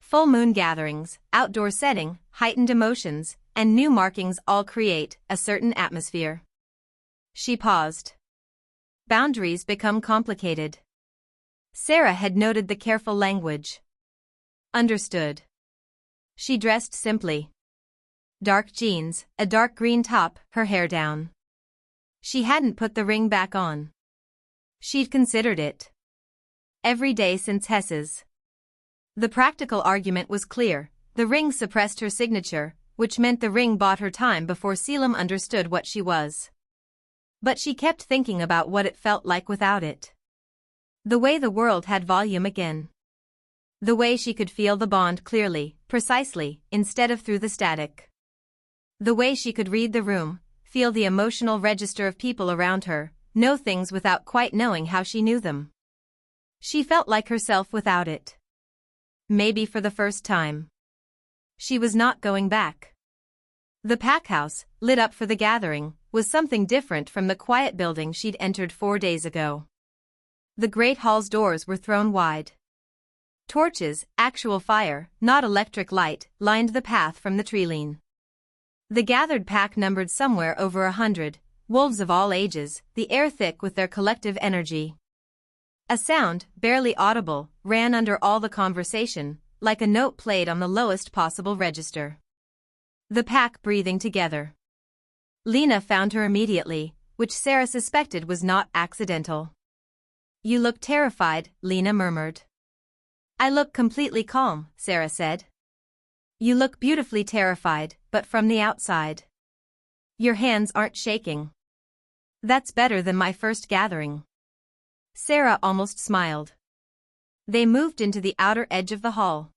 Full moon gatherings, outdoor setting, heightened emotions, and new markings all create a certain atmosphere. She paused. Boundaries become complicated. Sera had noted the careful language. Understood. She dressed simply. Dark jeans, a dark green top, her hair down. She hadn't put the ring back on. She'd considered it. Every day since Hess's. The practical argument was clear. The ring suppressed her signature, which meant the ring bought her time before Caelum understood what she was. But she kept thinking about what it felt like without it. The way the world had volume again. The way she could feel the bond clearly, precisely, instead of through the static. The way she could read the room, feel the emotional register of people around her, know things without quite knowing how she knew them. She felt like herself without it. Maybe for the first time. She was not going back. The pack house, lit up for the gathering, was something different from the quiet building she'd entered 4 days ago. The great hall's doors were thrown wide. Torches, actual fire, not electric light, lined the path from the treeline. The gathered pack numbered somewhere over 100, wolves of all ages, the air thick with their collective energy. A sound, barely audible, ran under all the conversation, like a note played on the lowest possible register. The pack breathing together. Lena found her immediately, which Sera suspected was not accidental. You look terrified, Lena murmured. I look completely calm, Sera said. You look beautifully terrified, but from the outside. Your hands aren't shaking. That's better than my first gathering. Sera almost smiled. They moved into the outer edge of the hall.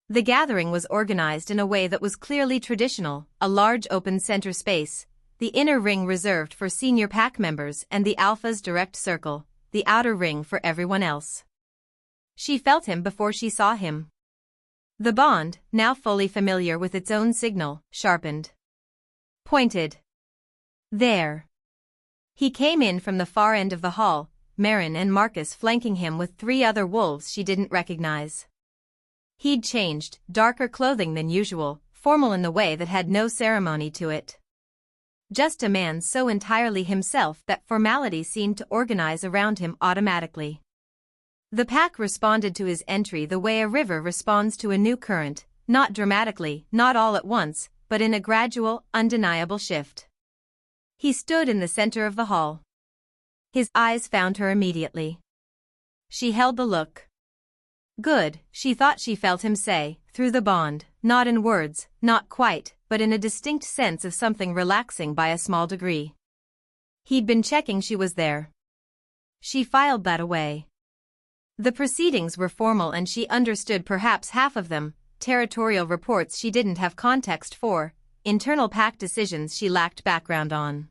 The gathering was organized in a way that was clearly traditional, a large open center space, the inner ring reserved for senior pack members and the Alpha's direct circle, the outer ring for everyone else. She felt him before she saw him. The bond, now fully familiar with its own signal, sharpened. Pointed. There. He came in from the far end of the hall, Marin and Marcus flanking him with 3 other wolves she didn't recognize. He'd changed, darker clothing than usual, formal in the way that had no ceremony to it. Just a man so entirely himself that formality seemed to organize around him automatically. The pack responded to his entry the way a river responds to a new current, not dramatically, not all at once, but in a gradual, undeniable shift. He stood in the center of the hall. His eyes found her immediately. She held the look. Good, she thought she felt him say, through the bond, not in words, not quite, but in a distinct sense of something relaxing by a small degree. He'd been checking she was there. She filed that away. The proceedings were formal and she understood perhaps half of them, territorial reports she didn't have context for, internal pack decisions she lacked background on.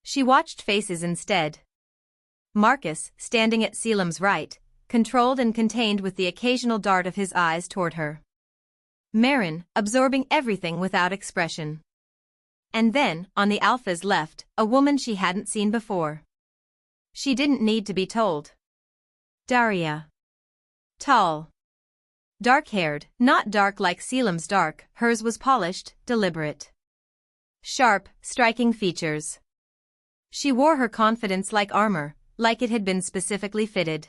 She watched faces instead. Marcus, standing at Caelum's right, controlled and contained with the occasional dart of his eyes toward her. Marin, absorbing everything without expression. And then, on the Alpha's left, a woman she hadn't seen before. She didn't need to be told. Daria. Tall. Dark-haired, not dark like Caelum's dark, hers was polished, deliberate. Sharp, striking features. She wore her confidence like armor, like it had been specifically fitted.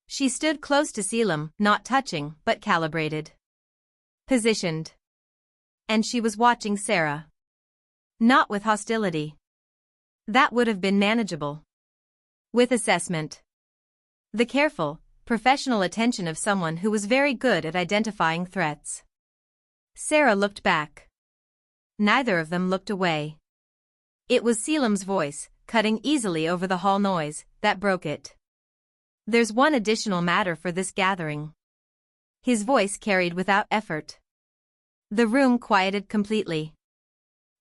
She stood close to Caelum, not touching, but calibrated. Positioned. And she was watching Sera. Not with hostility. That would have been manageable. With assessment. The careful, professional attention of someone who was very good at identifying threats. Sera looked back. Neither of them looked away. It was Caelum's voice, cutting easily over the hall noise, that broke it. There's one additional matter for this gathering. His voice carried without effort. The room quieted completely.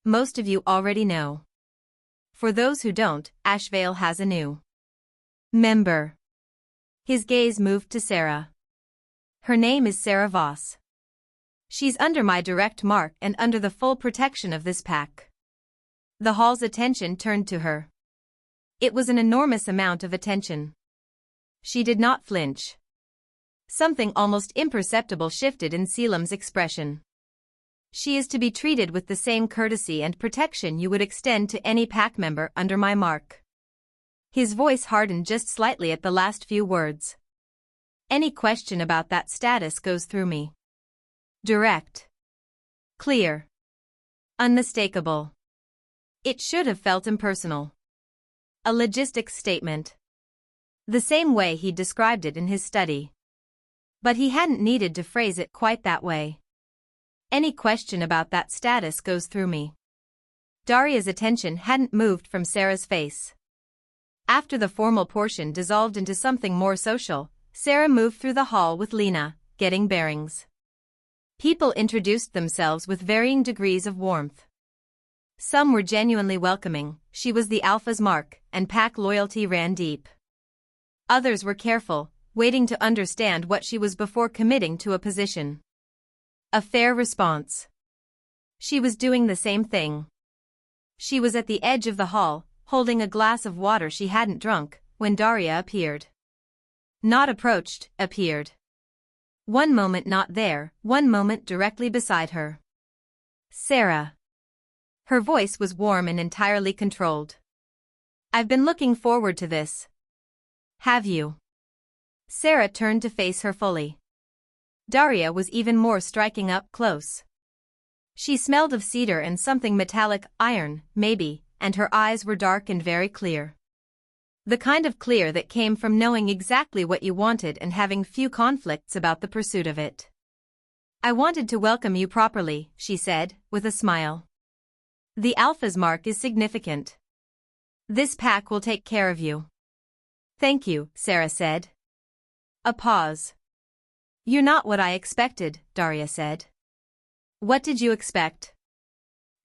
Most of you already know. For those who don't, Ashvale has a new member. His gaze moved to Sera. Her name is Sera Voss. She's under my direct mark and under the full protection of this pack. The hall's attention turned to her. It was an enormous amount of attention. She did not flinch. Something almost imperceptible shifted in Caelum's expression. She is to be treated with the same courtesy and protection you would extend to any pack member under my mark. His voice hardened just slightly at the last few words. Any question about that status goes through me. Direct. Clear. Unmistakable. It should have felt impersonal. A logistics statement. The same way he described it in his study. But he hadn't needed to phrase it quite that way. Any question about that status goes through me. Daria's attention hadn't moved from Sera's face. After the formal portion dissolved into something more social, Sera moved through the hall with Lena, getting bearings. People introduced themselves with varying degrees of warmth. Some were genuinely welcoming, she was the Alpha's mark, and pack loyalty ran deep. Others were careful, waiting to understand what she was before committing to a position. A fair response. She was doing the same thing. She was at the edge of the hall, holding a glass of water she hadn't drunk, when Daria appeared. Not approached, appeared. One moment not there, one moment directly beside her. Sera. Her voice was warm and entirely controlled. I've been looking forward to this. Have you? Sera turned to face her fully. Daria was even more striking up close. She smelled of cedar and something metallic, iron, maybe, and her eyes were dark and very clear. The kind of clear that came from knowing exactly what you wanted and having few conflicts about the pursuit of it. I wanted to welcome you properly, she said, with a smile. The Alpha's mark is significant. This pack will take care of you. Thank you, Sera said. A pause. You're not what I expected, Daria said. What did you expect?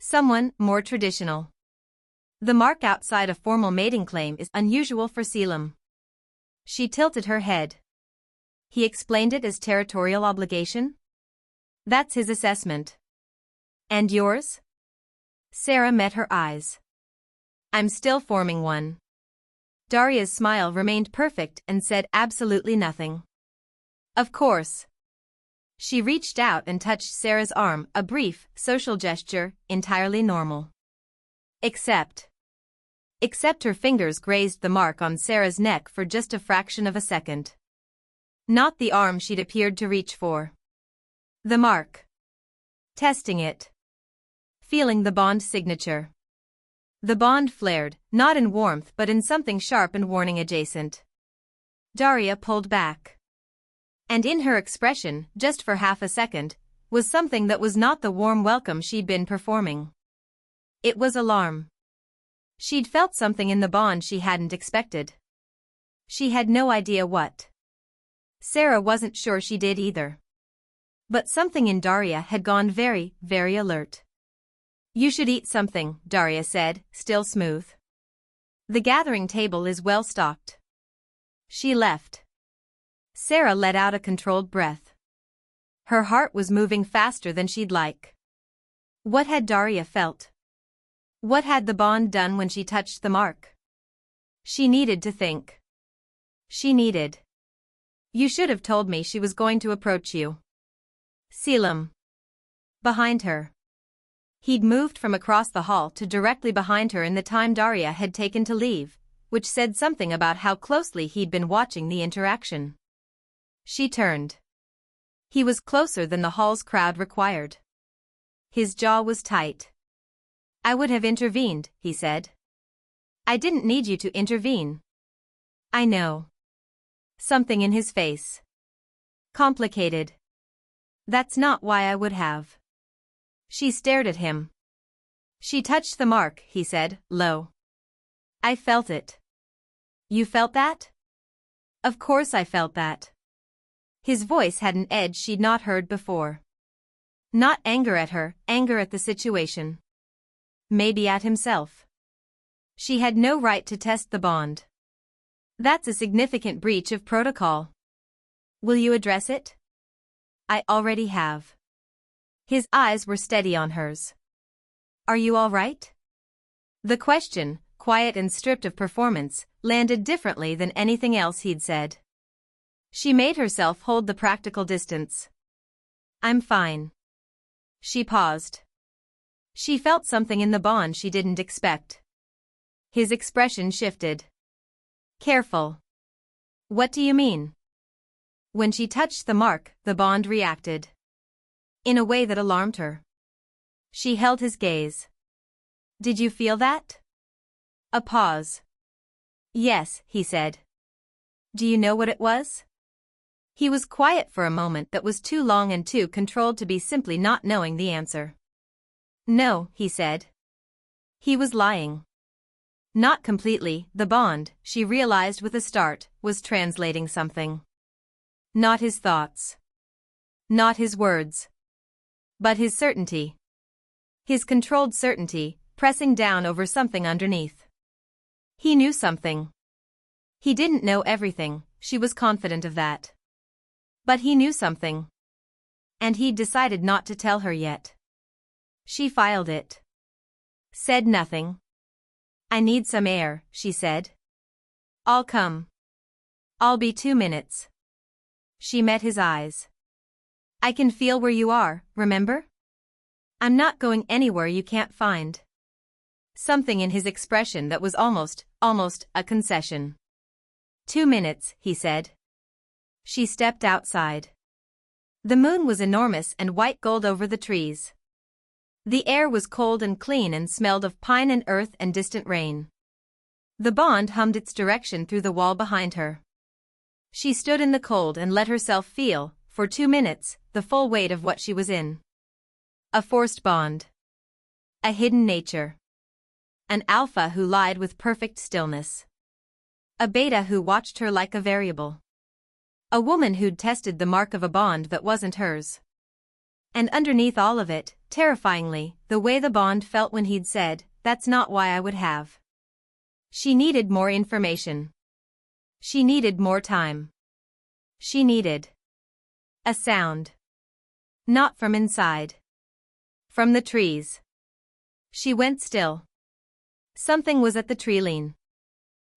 Someone more traditional. The mark outside a formal mating claim is unusual for Caelum. She tilted her head. He explained it as territorial obligation? That's his assessment. And yours? Sera met her eyes. I'm still forming one. Daria's smile remained perfect and said absolutely nothing. Of course. She reached out and touched Sera's arm, a brief, social gesture, entirely normal. Except her fingers grazed the mark on Sera's neck for just a fraction of a second. Not the arm she'd appeared to reach for. The mark. Testing it. Feeling the bond signature. The bond flared, not in warmth but in something sharp and warning adjacent. Daria pulled back. And in her expression, just for half a second, was something that was not the warm welcome she'd been performing. It was alarm. She'd felt something in the bond she hadn't expected. She had no idea what. Sera wasn't sure she did either. But something in Daria had gone very, very alert. You should eat something, Daria said, still smooth. The gathering table is well stocked. She left. Sera let out a controlled breath. Her heart was moving faster than she'd like. What had Daria felt? What had the bond done when she touched the mark? She needed to think. She needed. You should have told me she was going to approach you. Caelum. Behind her. He'd moved from across the hall to directly behind her in the time Daria had taken to leave, which said something about how closely he'd been watching the interaction. She turned. He was closer than the hall's crowd required. His jaw was tight. I would have intervened, he said. I didn't need you to intervene. I know. Something in his face. Complicated. That's not why I would have. She stared at him. She touched the mark, he said, low. I felt it. You felt that? Of course I felt that. His voice had an edge she'd not heard before. Not anger at her, anger at the situation. Maybe at himself. She had no right to test the bond. That's a significant breach of protocol. Will you address it? I already have. His eyes were steady on hers. Are you all right? The question, quiet and stripped of performance, landed differently than anything else he'd said. She made herself hold the practical distance. I'm fine. She paused. She felt something in the bond she didn't expect. His expression shifted. Careful. What do you mean? When she touched the mark, the bond reacted. In a way that alarmed her. She held his gaze. Did you feel that? A pause. Yes, he said. Do you know what it was? He was quiet for a moment that was too long and too controlled to be simply not knowing the answer. No, he said. He was lying. Not completely, the bond, she realized with a start, was translating something. Not his thoughts. Not his words. But his certainty. His controlled certainty, pressing down over something underneath. He knew something. He didn't know everything, she was confident of that. But he knew something. And he'd decided not to tell her yet. She filed it. Said nothing. I need some air, she said. I'll come. I'll be 2 minutes. She met his eyes. I can feel where you are, remember? I'm not going anywhere you can't find. Something in his expression that was almost a concession. 2 minutes, he said. She stepped outside. The moon was enormous and white gold over the trees. The air was cold and clean and smelled of pine and earth and distant rain. The bond hummed its direction through the wall behind her. She stood in the cold and let herself feel, for 2 minutes, the full weight of what she was in. A forced bond. A hidden nature. An alpha who lied with perfect stillness. A beta who watched her like a variable. A woman who'd tested the mark of a bond that wasn't hers. And underneath all of it, terrifyingly, the way the bond felt when he'd said, "That's not why I would have." She needed more information. She needed more time. She needed a sound. Not from inside. From the trees. She went still. Something was at the tree lean.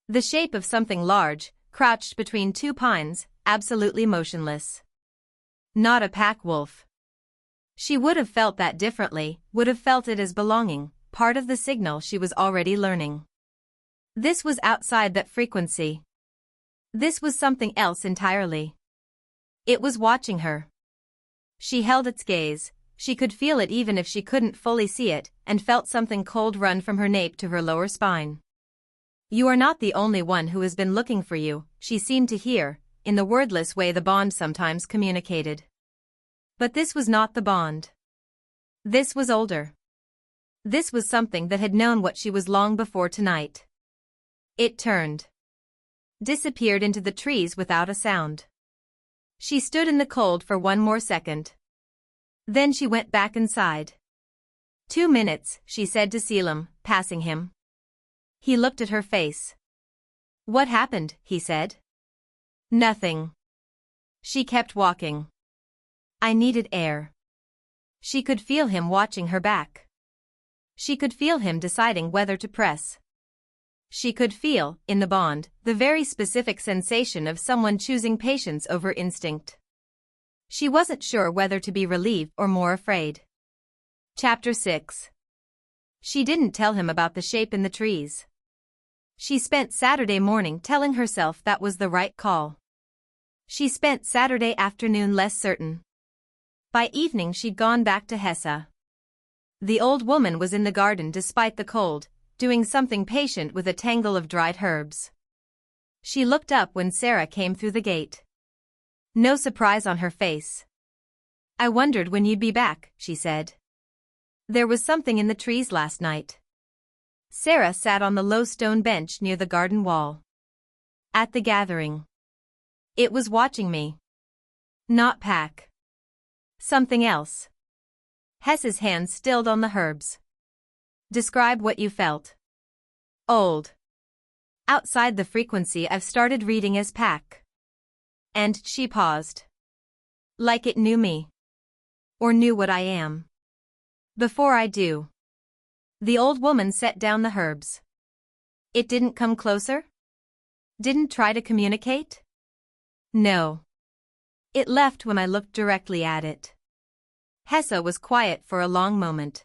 The shape of something large, crouched between two pines, absolutely motionless. Not a pack wolf. She would have felt that differently, would have felt it as belonging, part of the signal she was already learning. This was outside that frequency. This was something else entirely. It was watching her. She held its gaze, she could feel it even if she couldn't fully see it, and felt something cold run from her nape to her lower spine. You are not the only one who has been looking for you, she seemed to hear, in the wordless way the bond sometimes communicated. But this was not the bond. This was older. This was something that had known what she was long before tonight. It turned. Disappeared into the trees without a sound. She stood in the cold for one more second. Then she went back inside. 2 minutes, she said to Caelum, passing him. He looked at her face. What happened, he said. Nothing. She kept walking. I needed air. She could feel him watching her back. She could feel him deciding whether to press. She could feel, in the bond, the very specific sensation of someone choosing patience over instinct. She wasn't sure whether to be relieved or more afraid. Chapter 6. She didn't tell him about the shape in the trees. She spent Saturday morning telling herself that was the right call. She spent Saturday afternoon less certain. By evening she'd gone back to Hesse. The old woman was in the garden despite the cold, doing something patient with a tangle of dried herbs. She looked up when Sera came through the gate. No surprise on her face. I wondered when you'd be back, she said. There was something in the trees last night. Sera sat on the low stone bench near the garden wall. At the gathering. It was watching me. Not Pack. Something else. Hesse's hands stilled on the herbs. Describe what you felt. Old. Outside the frequency I've started reading as Pack. And she paused. Like it knew me. Or knew what I am. Before I do. The old woman set down the herbs. It didn't come closer? Didn't try to communicate? No. It left when I looked directly at it. Hesse was quiet for a long moment.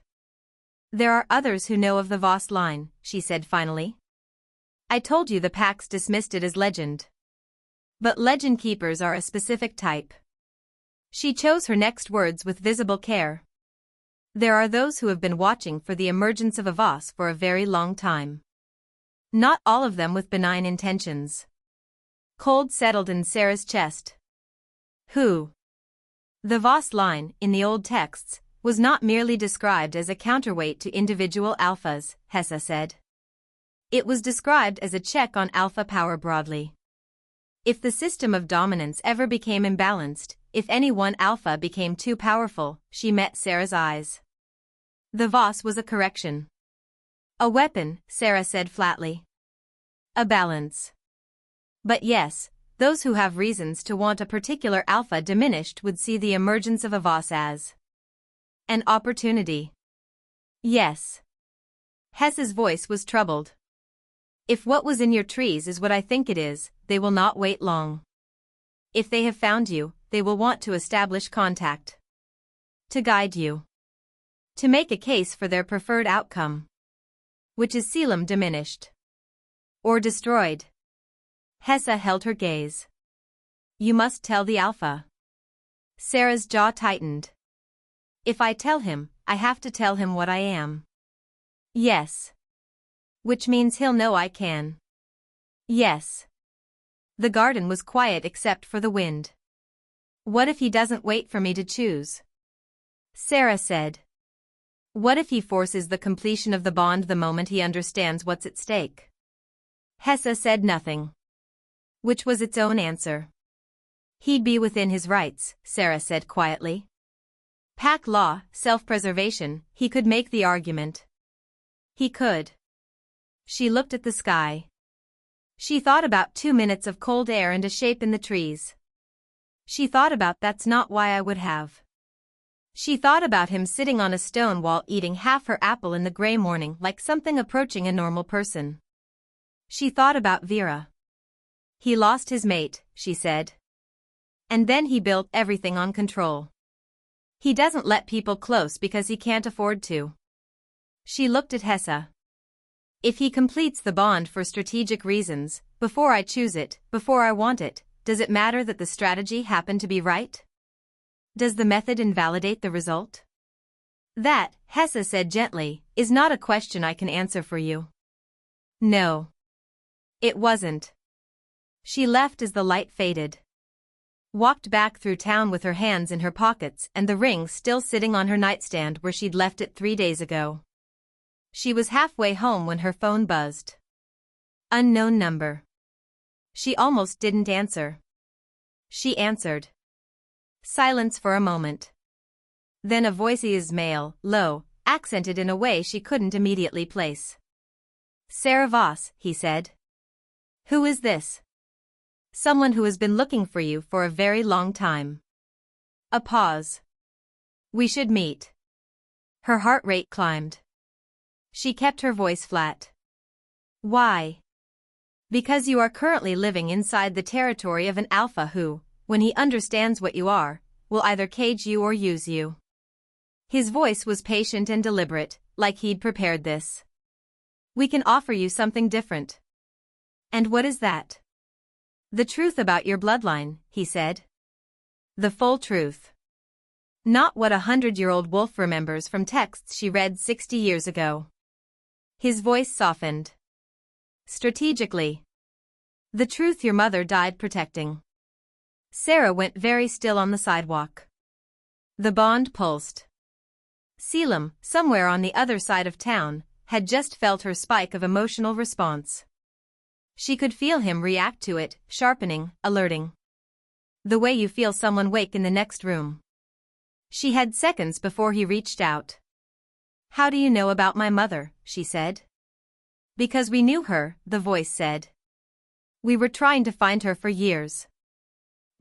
There are others who know of the Voss line, she said finally. I told you the Packs dismissed it as legend. But legend keepers are a specific type. She chose her next words with visible care. There are those who have been watching for the emergence of a Voss for a very long time. Not all of them with benign intentions. Cold settled in Sera's chest. Who? The Voss line, in the old texts, was not merely described as a counterweight to individual alphas, Hesse said. It was described as a check on alpha power broadly. If the system of dominance ever became imbalanced, if any one alpha became too powerful, she met Sera's eyes. The Voss was a correction. A weapon, Sera said flatly. A balance. But yes, those who have reasons to want a particular alpha diminished would see the emergence of a Voss as an opportunity. Yes. Hesse's voice was troubled. If what was in your trees is what I think it is, they will not wait long. If they have found you, they will want to establish contact. To guide you. To make a case for their preferred outcome. Which is Caelum diminished. Or destroyed. Hesse held her gaze. You must tell the alpha. Sera's jaw tightened. If I tell him, I have to tell him what I am. Yes. Which means he'll know I can. Yes. The garden was quiet except for the wind. What if he doesn't wait for me to choose? Sera said. What if he forces the completion of the bond the moment he understands what's at stake? Hesse said nothing. Which was its own answer. He'd be within his rights, Sera said quietly. Pack law, self-preservation, he could make the argument. He could. She looked at the sky. She thought about 2 minutes of cold air and a shape in the trees. She thought about that's not why I would have. She thought about him sitting on a stone wall eating half her apple in the gray morning like something approaching a normal person. She thought about Vera. He lost his mate, she said. And then he built everything on control. He doesn't let people close because he can't afford to. She looked at Hessa. If he completes the bond for strategic reasons, before I choose it, before I want it, does it matter that the strategy happened to be right? Does the method invalidate the result? That, Hessa said gently, is not a question I can answer for you. No. It wasn't. She left as the light faded. Walked back through town with her hands in her pockets and the ring still sitting on her nightstand where she'd left it 3 days ago. She was halfway home when her phone buzzed. Unknown number. She almost didn't answer. She answered. Silence for a moment. Then a voice's male, low, accented in a way she couldn't immediately place. Sera Voss, he said. Who is this? Someone who has been looking for you for a very long time. A pause. We should meet. Her heart rate climbed. She kept her voice flat. Why? Because you are currently living inside the territory of an alpha who, when he understands what you are, will either cage you or use you. His voice was patient and deliberate, like he'd prepared this. We can offer you something different. And what is that? The truth about your bloodline, he said. The full truth. Not what 100-year-old wolf remembers from texts she read 60 years ago. His voice softened. Strategically. The truth your mother died protecting. Sera went very still on the sidewalk. The bond pulsed. Caelum, somewhere on the other side of town, had just felt her spike of emotional response. She could feel him react to it, sharpening, alerting. The way you feel someone wake in the next room. She had seconds before he reached out. How do you know about my mother, she said. Because we knew her, the voice said. We were trying to find her for years.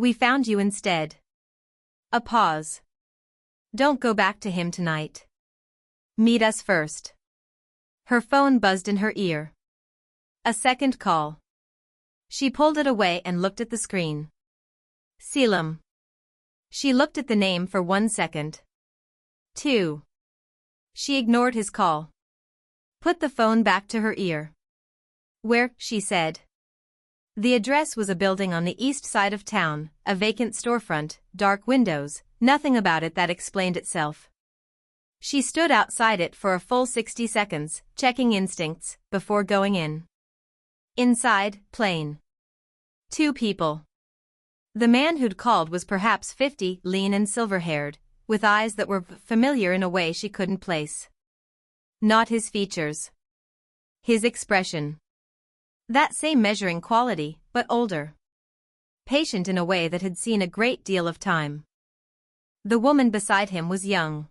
We found you instead. A pause. Don't go back to him tonight. Meet us first. Her phone buzzed in her ear. A second call. She pulled it away and looked at the screen. Caelum. She looked at the name for 1 second. 2. She ignored his call. Put the phone back to her ear. Where, she said. The address was a building on the east side of town, a vacant storefront, dark windows, nothing about it that explained itself. She stood outside it for a full 60 seconds, checking instincts, before going in. Inside, plain. 2 people. The man who'd called was perhaps 50, lean and silver-haired, with eyes that were familiar in a way she couldn't place. Not his features. His expression. That same measuring quality, but older. Patient in a way that had seen a great deal of time. The woman beside him was young.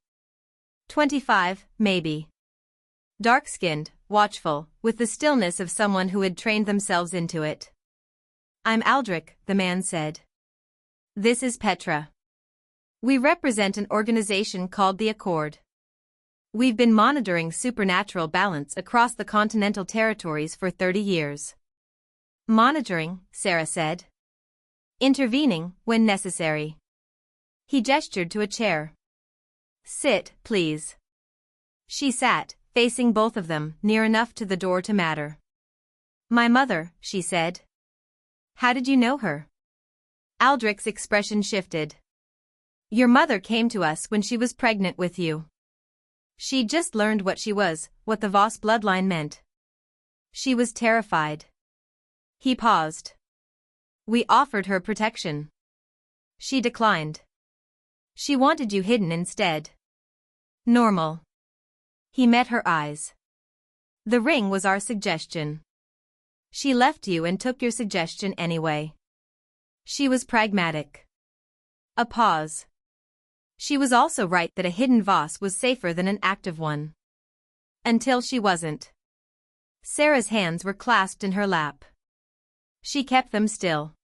25, maybe. Dark-skinned, watchful, with the stillness of someone who had trained themselves into it. I'm Aldrich, the man said. This is Petra. We represent an organization called the Accord. We've been monitoring supernatural balance across the continental territories for 30 years. Monitoring, Sera said. Intervening, when necessary. He gestured to a chair. Sit, please. She sat, facing both of them, near enough to the door to matter. My mother, she said. How did you know her? Aldrich's expression shifted. Your mother came to us when she was pregnant with you. She'd just learned what she was, what the Voss bloodline meant. She was terrified. He paused. We offered her protection. She declined. She wanted you hidden instead. Normal. He met her eyes. The ring was our suggestion. She left you and took your suggestion anyway. She was pragmatic. A pause. She was also right that a hidden Voss was safer than an active one. Until she wasn't. Sera's hands were clasped in her lap. She kept them still.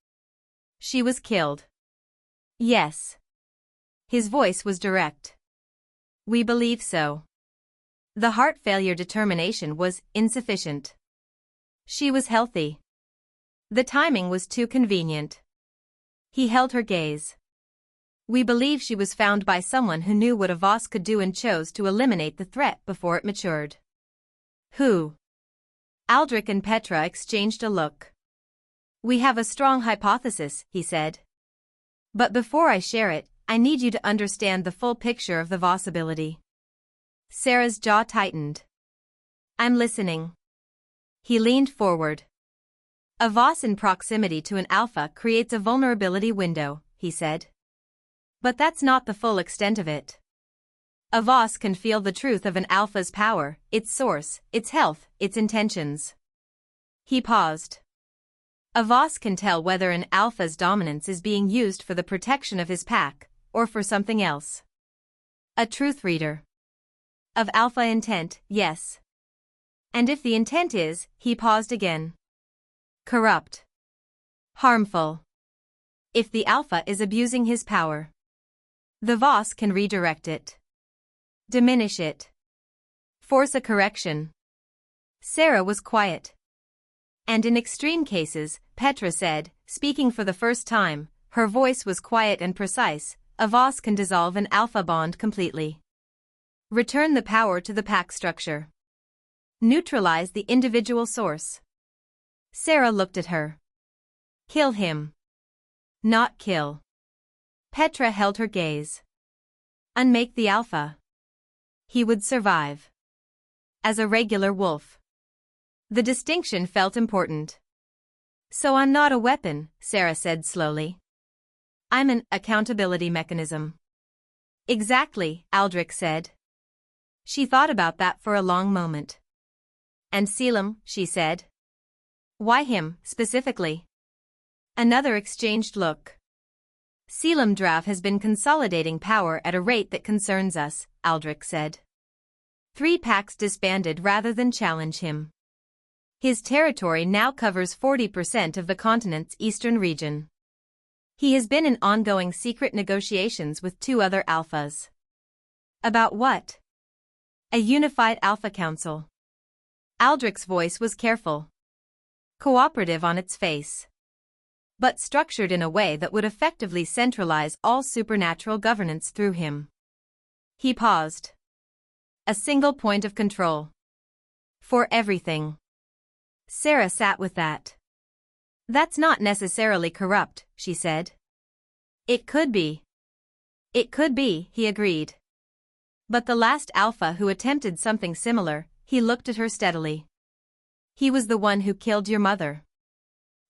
She was killed. Yes. His voice was direct. We believe so. The heart failure determination was insufficient. She was healthy. The timing was too convenient. He held her gaze. We believe she was found by someone who knew what a Voss could do and chose to eliminate the threat before it matured. Who? Aldrich and Petra exchanged a look. We have a strong hypothesis, he said. But before I share it, I need you to understand the full picture of the Voss ability. Sera's jaw tightened. I'm listening. He leaned forward. A Voss in proximity to an alpha creates a vulnerability window, he said. But that's not the full extent of it. A Voss can feel the truth of an alpha's power, its source, its health, its intentions. He paused. A Voss can tell whether an alpha's dominance is being used for the protection of his pack, or for something else. A truth reader. Of alpha intent, yes. And if the intent is, he paused again. Corrupt. Harmful. If the alpha is abusing his power, the Voss can redirect it. Diminish it. Force a correction. Sera was quiet. And in extreme cases, Petra said, speaking for the first time, her voice was quiet and precise, a Voss can dissolve an alpha bond completely. Return the power to the pack structure. Neutralize the individual source. Sera looked at her. Kill him. Not kill. Petra held her gaze. Unmake the alpha. He would survive. As a regular wolf. The distinction felt important. So I'm not a weapon, Sera said slowly. I'm an accountability mechanism. Exactly, Aldrich said. She thought about that for a long moment. And Caelum, she said. Why him, specifically? Another exchanged look. Caelum Drav has been consolidating power at a rate that concerns us, Aldrich said. 3 packs disbanded rather than challenge him. His territory now covers 40% of the continent's eastern region. He has been in ongoing secret negotiations with 2 other alphas. About what? A unified alpha council. Aldrich's voice was careful. Cooperative on its face. But structured in a way that would effectively centralize all supernatural governance through him. He paused. A single point of control. For everything. Sera sat with that. That's not necessarily corrupt, she said. It could be. It could be, he agreed. But the last alpha who attempted something similar, he looked at her steadily. He was the one who killed your mother.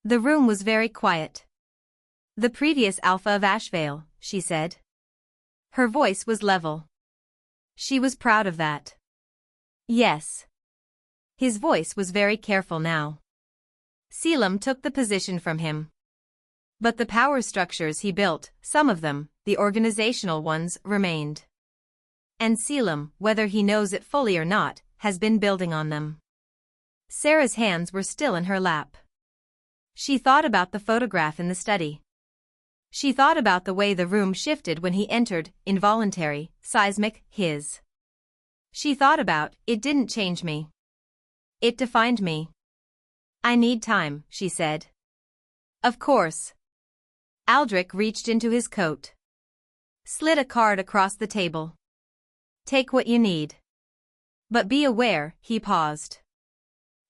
The room was very quiet. The previous alpha of Ashvale, she said. Her voice was level. She was proud of that. Yes. His voice was very careful now. Caelum took the position from him. But the power structures he built, some of them, the organizational ones, remained. And Caelum, whether he knows it fully or not, has been building on them. Sera's hands were still in her lap. She thought about the photograph in the study. She thought about the way the room shifted when he entered, involuntary, seismic, his. She thought about, it didn't change me. It defined me. I need time, she said. Of course. Aldrich reached into his coat. Slid a card across the table. Take what you need. But be aware, he paused.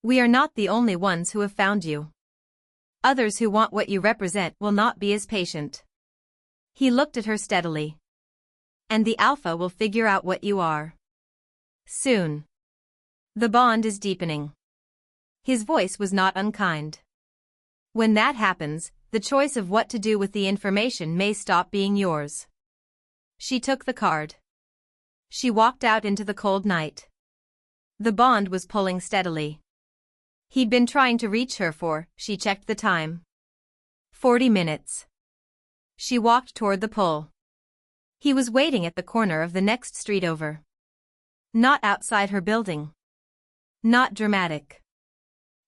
We are not the only ones who have found you. Others who want what you represent will not be as patient. He looked at her steadily. And the Alpha will figure out what you are. Soon. The bond is deepening. His voice was not unkind. When that happens, the choice of what to do with the information may stop being yours. She took the card. She walked out into the cold night. The bond was pulling steadily. He'd been trying to reach her for, she checked the time. 40 minutes. She walked toward the pull. He was waiting at the corner of the next street over. Not outside her building. Not dramatic.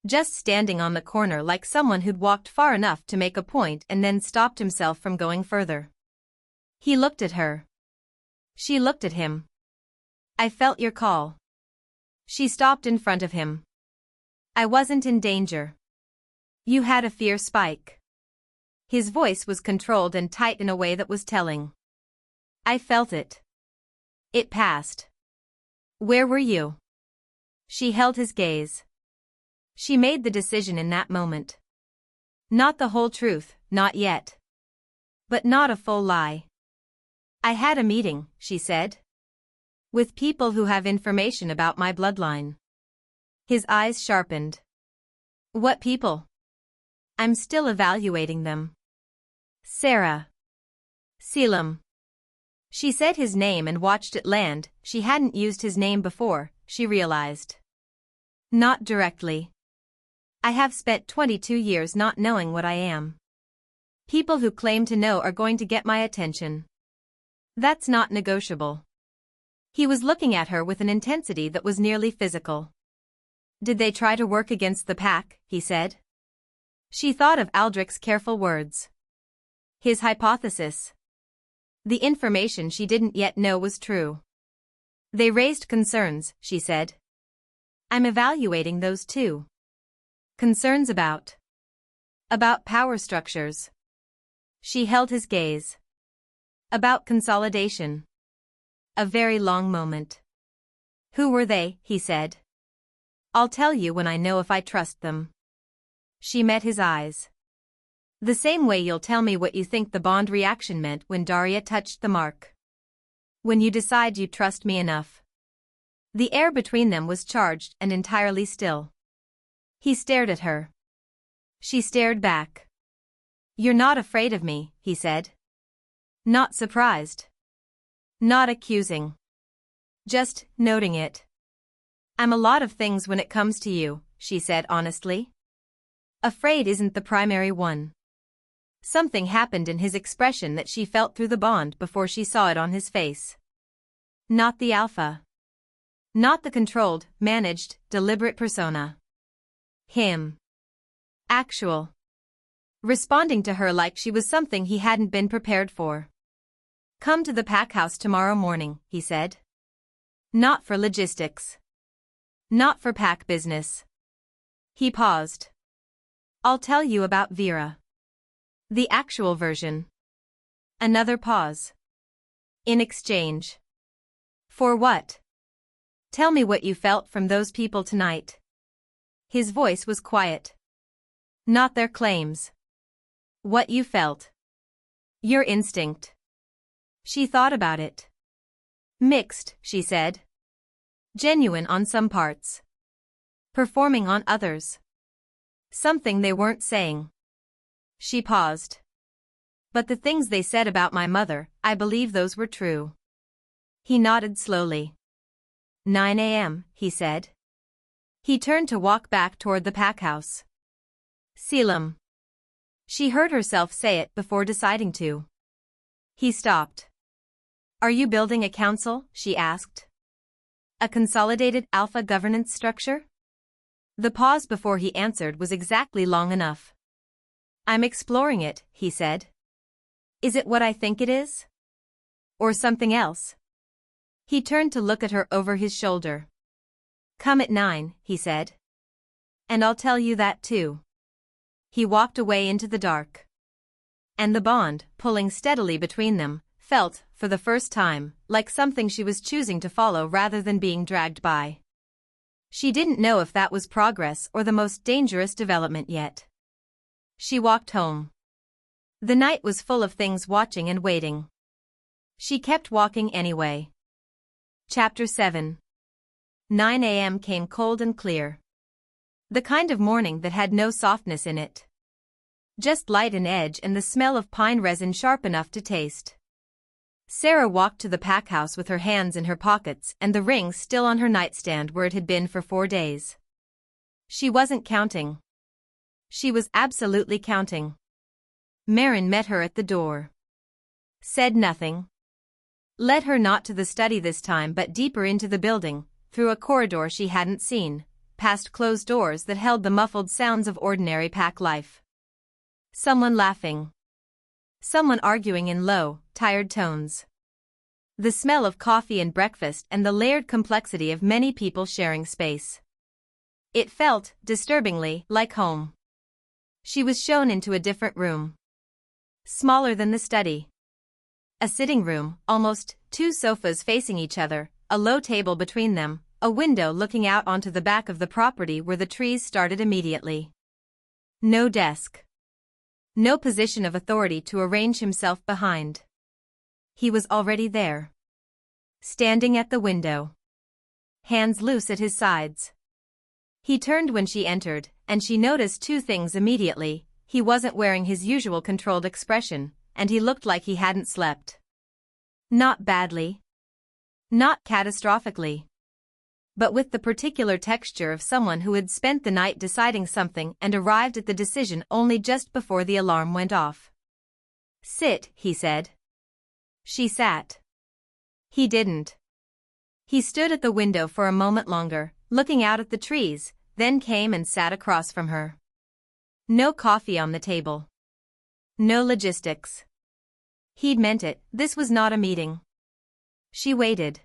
Just standing on the corner like someone who'd walked far enough to make a point and then stopped himself from going further. He looked at her. She looked at him. I felt your call. She stopped in front of him. I wasn't in danger. You had a fear spike. His voice was controlled and tight in a way that was telling. I felt it. It passed. Where were you? She held his gaze. She made the decision in that moment. Not the whole truth, not yet. But not a full lie. I had a meeting, she said. With people who have information about my bloodline. His eyes sharpened. What people? I'm still evaluating them. Sera Caelum. She said his name and watched it land. She hadn't used his name before, she realized. Not directly. I have spent 22 years not knowing what I am. People who claim to know are going to get my attention. That's not negotiable. He was looking at her with an intensity that was nearly physical. Did they try to work against the pack, he said. She thought of Aldrich's careful words. His hypothesis. The information she didn't yet know was true. They raised concerns, she said. I'm evaluating those too. Concerns about power structures. She held his gaze. About consolidation. A very long moment. Who were they, he said. I'll tell you when I know if I trust them. She met his eyes. The same way you'll tell me what you think the bond reaction meant when Daria touched the mark. When you decide you trust me enough. The air between them was charged and entirely still. He stared at her. She stared back. You're not afraid of me, he said. Not surprised. Not accusing. Just noting it. I'm a lot of things when it comes to you, she said honestly. Afraid isn't the primary one. Something happened in his expression that she felt through the bond before she saw it on his face. Not the alpha. Not the controlled, managed, deliberate persona. Him. Actual. Responding to her like she was something he hadn't been prepared for. Come to the pack house tomorrow morning, he said. Not for logistics. Not for pack business. He paused. I'll tell you about Vera. The actual version. Another pause. In exchange. For what? Tell me what you felt from those people tonight. His voice was quiet. Not their claims. What you felt. Your instinct. She thought about it. Mixed, she said. Genuine on some parts. Performing on others. Something they weren't saying. She paused. But the things they said about my mother, I believe those were true. He nodded slowly. 9 a.m., he said. He turned to walk back toward the pack house. Caelum. She heard herself say it before deciding to. He stopped. Are you building a council? She asked. A consolidated alpha governance structure? The pause before he answered was exactly long enough. I'm exploring it, he said. Is it what I think it is? Or something else? He turned to look at her over his shoulder. Come at 9, he said. And I'll tell you that too. He walked away into the dark. And the bond, pulling steadily between them, felt, for the first time, like something she was choosing to follow rather than being dragged by. She didn't know if that was progress or the most dangerous development yet. She walked home. The night was full of things watching and waiting. She kept walking anyway. Chapter 7. 9 a.m. came cold and clear. The kind of morning that had no softness in it. Just light and edge and the smell of pine resin sharp enough to taste. Sera walked to the pack house with her hands in her pockets and the ring still on her nightstand where it had been for 4 days. She wasn't counting. She was absolutely counting. Marin met her at the door. Said nothing. Led her not to the study this time but deeper into the building, through a corridor she hadn't seen, past closed doors that held the muffled sounds of ordinary pack life. Someone laughing. Someone arguing in low, tired tones. The smell of coffee and breakfast and the layered complexity of many people sharing space. It felt, disturbingly, like home. She was shown into a different room. Smaller than the study. A sitting room, almost, 2 sofas facing each other, a low table between them, a window looking out onto the back of the property where the trees started immediately. No desk. No position of authority to arrange himself behind. He was already there. Standing at the window. Hands loose at his sides. He turned when she entered, and she noticed 2 things immediately. He wasn't wearing his usual controlled expression, and he looked like he hadn't slept. Not badly. Not catastrophically. But with the particular texture of someone who had spent the night deciding something and arrived at the decision only just before the alarm went off. "Sit," he said. She sat. He didn't. He stood at the window for a moment longer, looking out at the trees, then came and sat across from her. No coffee on the table. No logistics. He'd meant it, this was not a meeting. She waited.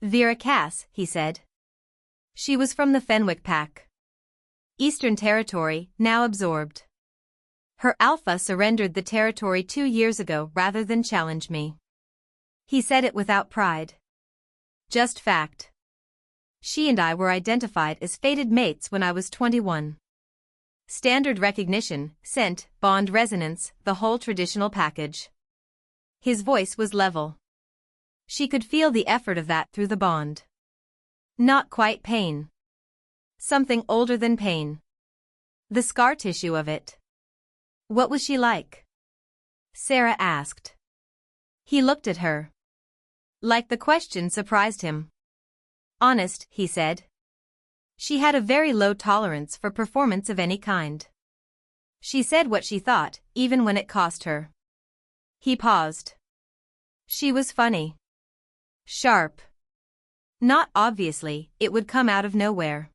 "Vera Cass," he said. She was from the Fenwick Pack. Eastern Territory, now absorbed. Her Alpha surrendered the territory 2 years ago rather than challenge me. He said it without pride. Just fact. She and I were identified as fated mates when I was 21. Standard recognition, scent, bond resonance, the whole traditional package. His voice was level. She could feel the effort of that through the bond. Not quite pain. Something older than pain. The scar tissue of it. What was she like? Sera asked. He looked at her. Like the question surprised him. Honest, he said. She had a very low tolerance for performance of any kind. She said what she thought, even when it cost her. He paused. She was funny. Sharp. Not obviously, it would come out of nowhere.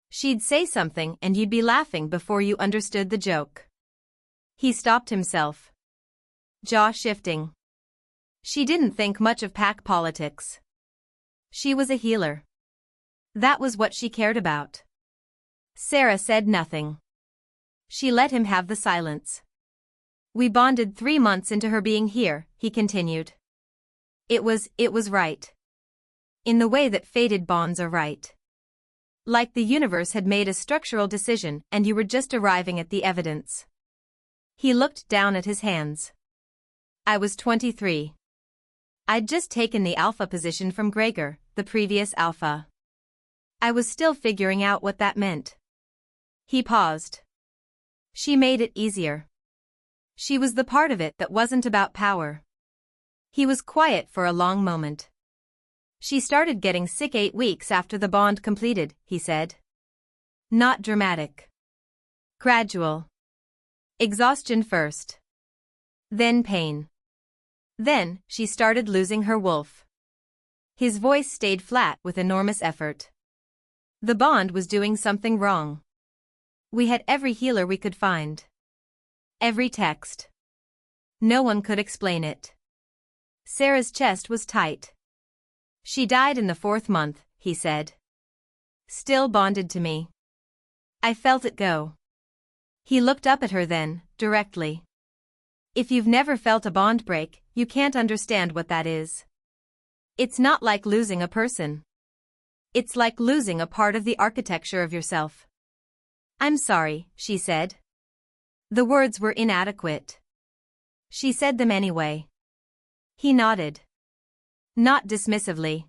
She'd say something and you'd be laughing before you understood the joke. He stopped himself. Jaw shifting. She didn't think much of pack politics. She was a healer. That was what she cared about. Sera said nothing. She let him have the silence. We bonded 3 months into her being here, he continued. It was right. In the way that fated bonds are right. Like the universe had made a structural decision and you were just arriving at the evidence. He looked down at his hands. I was 23. I'd just taken the Alpha position from Gregor, the previous Alpha. I was still figuring out what that meant. He paused. She made it easier. She was the part of it that wasn't about power. He was quiet for a long moment. She started getting sick 8 weeks after the bond completed, he said. Not dramatic. Gradual. Exhaustion first. Then pain. Then, she started losing her wolf. His voice stayed flat with enormous effort. The bond was doing something wrong. We had every healer we could find. Every text. No one could explain it. Sera's chest was tight. She died in the 4th month, he said. Still bonded to me. I felt it go. He looked up at her then, directly. If you've never felt a bond break, you can't understand what that is. It's not like losing a person. It's like losing a part of the architecture of yourself. I'm sorry, she said. The words were inadequate. She said them anyway. He nodded. Not dismissively.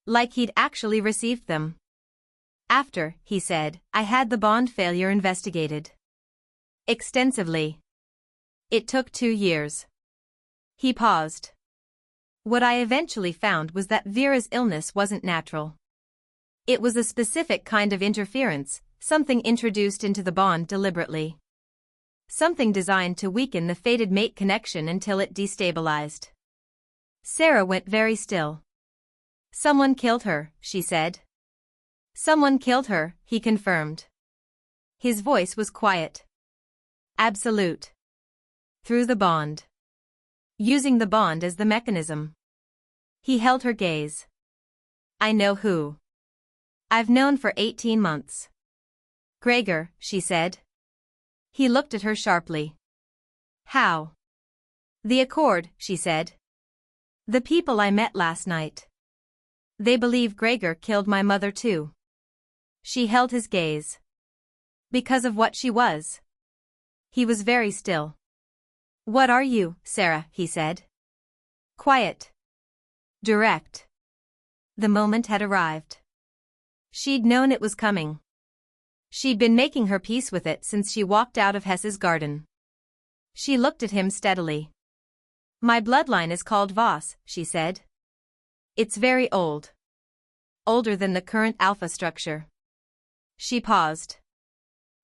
Like he'd actually received them. After, he said, I had the bond failure investigated. Extensively. It took 2 years. He paused. What I eventually found was that Vera's illness wasn't natural. It was a specific kind of interference, something introduced into the bond deliberately. Something designed to weaken the fated mate connection until it destabilized. Sera went very still. Someone killed her, she said. Someone killed her, he confirmed. His voice was quiet. Absolute. Through the bond. Using the bond as the mechanism. He held her gaze. I know who. I've known for 18 months. Gregor, she said. He looked at her sharply. How? The Accord, she said. The people I met last night. They believe Gregor killed my mother too. She held his gaze. Because of what she was. He was very still. What are you, Sera, he said. Quiet. Direct. The moment had arrived. She'd known it was coming. She'd been making her peace with it since she walked out of Hesse's garden. She looked at him steadily. My bloodline is called Voss, she said. It's very old. Older than the current Alpha structure. She paused.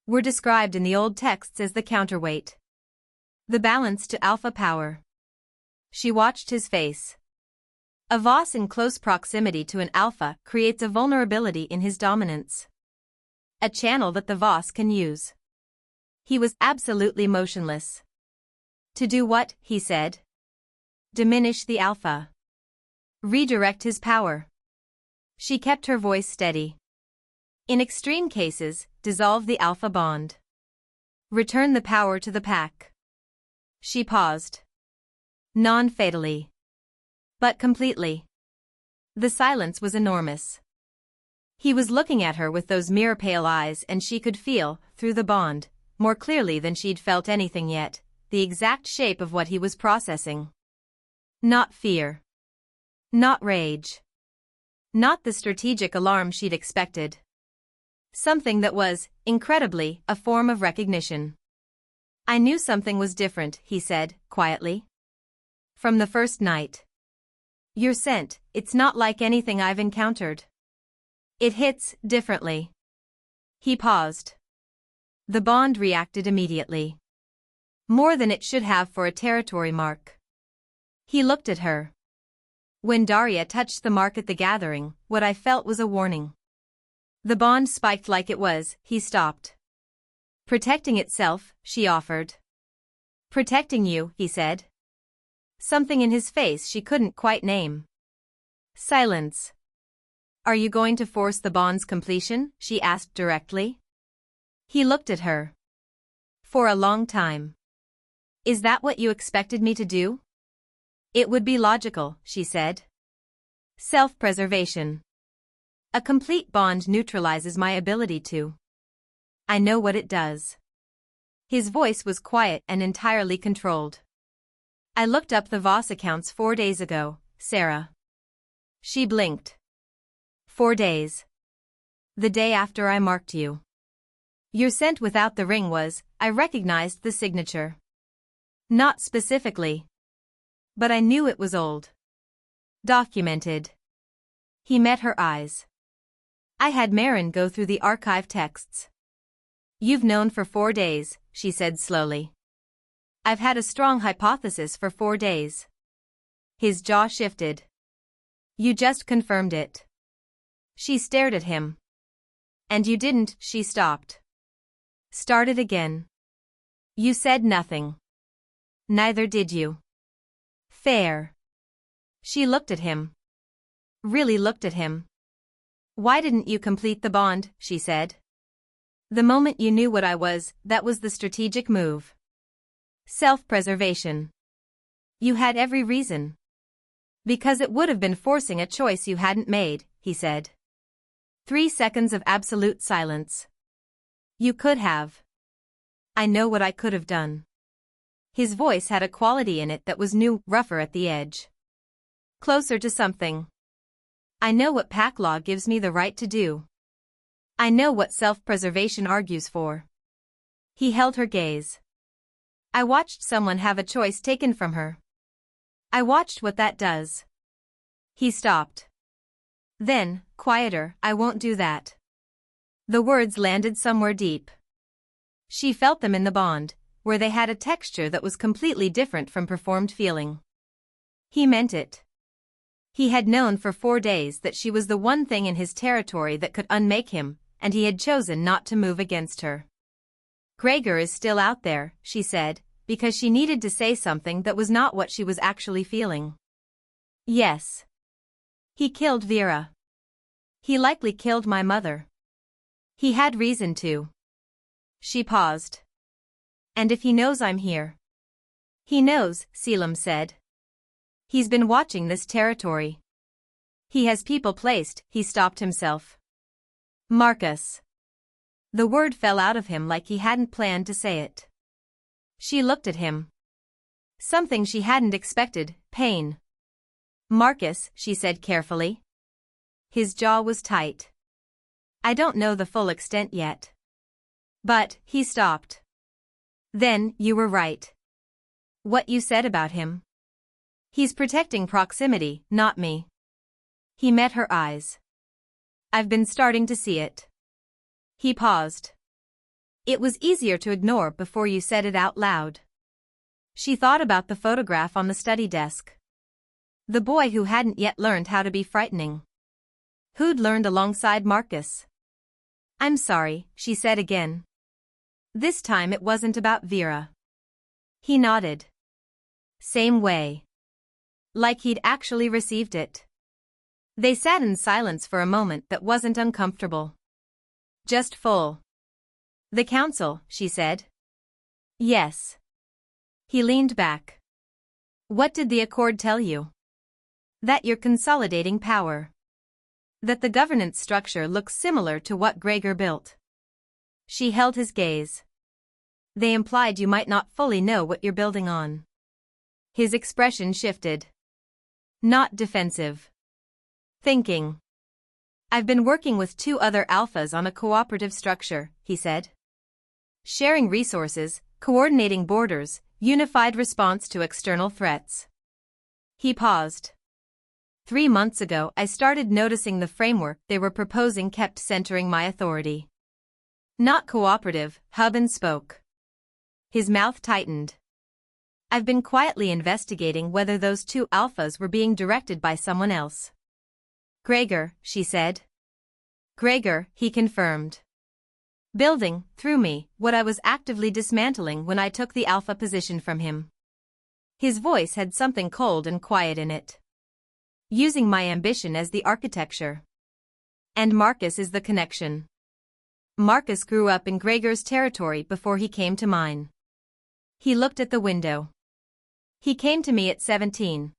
We're described in the old texts as the counterweight. The balance to Alpha power. She watched his face. A Voss in close proximity to an Alpha creates a vulnerability in his dominance. A channel that the Voss can use. He was absolutely motionless. To do what, he said? Diminish the Alpha. Redirect his power. She kept her voice steady. In extreme cases, dissolve the Alpha bond. Return the power to the pack. She paused. Non-fatally. But completely. The silence was enormous. He was looking at her with those mirror-pale eyes and she could feel, through the bond, more clearly than she'd felt anything yet, the exact shape of what he was processing. Not fear. Not rage. Not the strategic alarm she'd expected. Something that was, incredibly, a form of recognition. I knew something was different, he said, quietly. From the first night. Your scent, it's not like anything I've encountered. It hits differently. He paused. The bond reacted immediately. More than it should have for a territory mark. He looked at her. When Daria touched the mark at the gathering, what I felt was a warning. The bond spiked like it was, he stopped. Protecting itself, she offered. Protecting you, he said. Something in his face she couldn't quite name. Silence. Are you going to force the bond's completion? She asked directly. He looked at her. For a long time. Is that what you expected me to do? It would be logical, she said. Self-preservation. A complete bond neutralizes my ability to. I know what it does. His voice was quiet and entirely controlled. I looked up the Voss accounts 4 days ago, Sera. She blinked. 4 days. The day after I marked you. Your scent without the ring was, I recognized the signature. Not specifically. But I knew it was old. Documented. He met her eyes. I had Marin go through the archive texts. You've known for 4 days, she said slowly. I've had a strong hypothesis for 4 days. His jaw shifted. You just confirmed it. She stared at him. And you didn't, she stopped. Started again. You said nothing. Neither did you. Fair. She looked at him. Really looked at him. Why didn't you complete the bond, she said. The moment you knew what I was, that was the strategic move. Self-preservation. You had every reason. Because it would have been forcing a choice you hadn't made, he said. 3 seconds of absolute silence. You could have. I know what I could have done. His voice had a quality in it that was new, rougher at the edge. Closer to something. I know what pack law gives me the right to do. I know what self-preservation argues for. He held her gaze. I watched someone have a choice taken from her. I watched what that does. He stopped. Then, quieter, I won't do that. The words landed somewhere deep. She felt them in the bond, where they had a texture that was completely different from performed feeling. He meant it. He had known for 4 days that she was the one thing in his territory that could unmake him, and he had chosen not to move against her. Gregor is still out there, she said, because she needed to say something that was not what she was actually feeling. Yes. He killed Vera. He likely killed my mother. He had reason to. She paused. And if he knows I'm here? He knows, Caelum said. He's been watching this territory. He has people placed. He stopped himself. Marcus. The word fell out of him like he hadn't planned to say it. She looked at him. Something she hadn't expected, pain. Marcus, she said carefully. His jaw was tight. I don't know the full extent yet. But, he stopped. Then, you were right. What you said about him. He's protecting proximity, not me. He met her eyes. I've been starting to see it. He paused. It was easier to ignore before you said it out loud. She thought about the photograph on the study desk. The boy who hadn't yet learned how to be frightening. Who'd learned alongside Marcus. I'm sorry, she said again. This time it wasn't about Vera. He nodded. Same way. Like he'd actually received it. They sat in silence for a moment that wasn't uncomfortable. Just full. The council, she said. Yes. He leaned back. What did the Accord tell you? That you're consolidating power. That the governance structure looks similar to what Gregor built. She held his gaze. They implied you might not fully know what you're building on. His expression shifted. Not defensive. Thinking. I've been working with 2 other alphas on a cooperative structure, he said. Sharing resources, coordinating borders, unified response to external threats. He paused. 3 months ago I started noticing the framework they were proposing kept centering my authority. Not cooperative, hub and spoke. His mouth tightened. I've been quietly investigating whether those 2 alphas were being directed by someone else. Gregor, she said. Gregor, he confirmed. Building, through me, what I was actively dismantling when I took the alpha position from him. His voice had something cold and quiet in it. Using my ambition as the architecture. And Marcus is the connection. Marcus grew up in Gregor's territory before he came to mine. He looked at the window. He came to me at 17.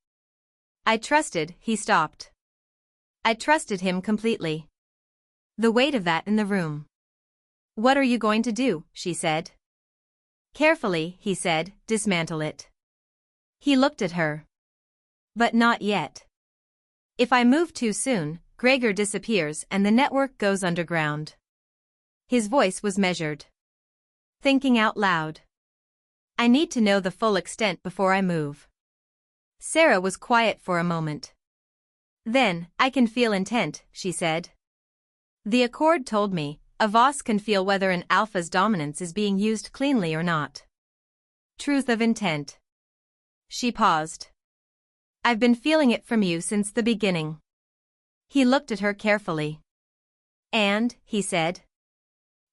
I trusted, he stopped. I trusted him completely. The weight of that in the room. What are you going to do, she said. Carefully, he said, dismantle it. He looked at her. But not yet. If I move too soon, Gregor disappears and the network goes underground. His voice was measured. Thinking out loud. I need to know the full extent before I move. Sera was quiet for a moment. Then, I can feel intent, she said. The Accord told me, a Voss can feel whether an alpha's dominance is being used cleanly or not. Truth of intent. She paused. I've been feeling it from you since the beginning. He looked at her carefully. And, he said.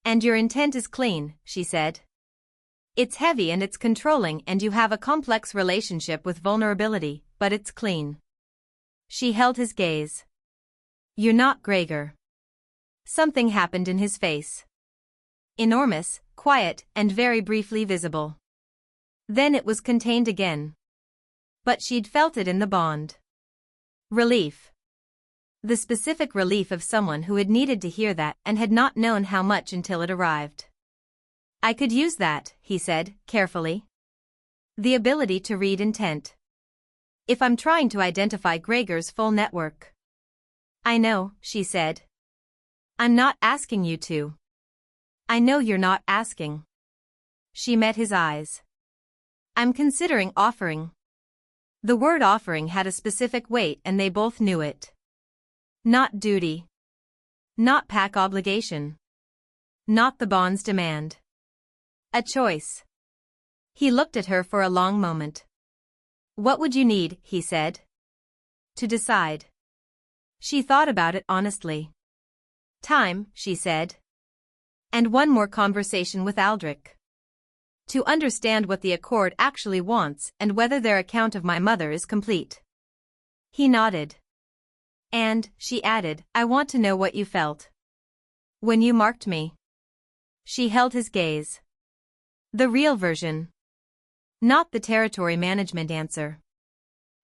And your intent is clean, she said. It's heavy and it's controlling and you have a complex relationship with vulnerability, but it's clean. She held his gaze. You're not Gregor. Something happened in his face. Enormous, quiet, and very briefly visible. Then it was contained again. But she'd felt it in the bond. Relief. The specific relief of someone who had needed to hear that and had not known how much until it arrived. I could use that, he said, carefully. The ability to read intent. If I'm trying to identify Gregor's full network. I know, she said. I'm not asking you to. I know you're not asking. She met his eyes. I'm considering offering. The word offering had a specific weight and they both knew it. Not duty. Not pack obligation. Not the bond's demand. A choice. He looked at her for a long moment. What would you need, he said. To decide. She thought about it honestly. Time, she said. And one more conversation with Aldrich. To understand what the Accord actually wants and whether their account of my mother is complete. He nodded. And, she added, I want to know what you felt when you marked me. She held his gaze. The real version. Not the territory management answer.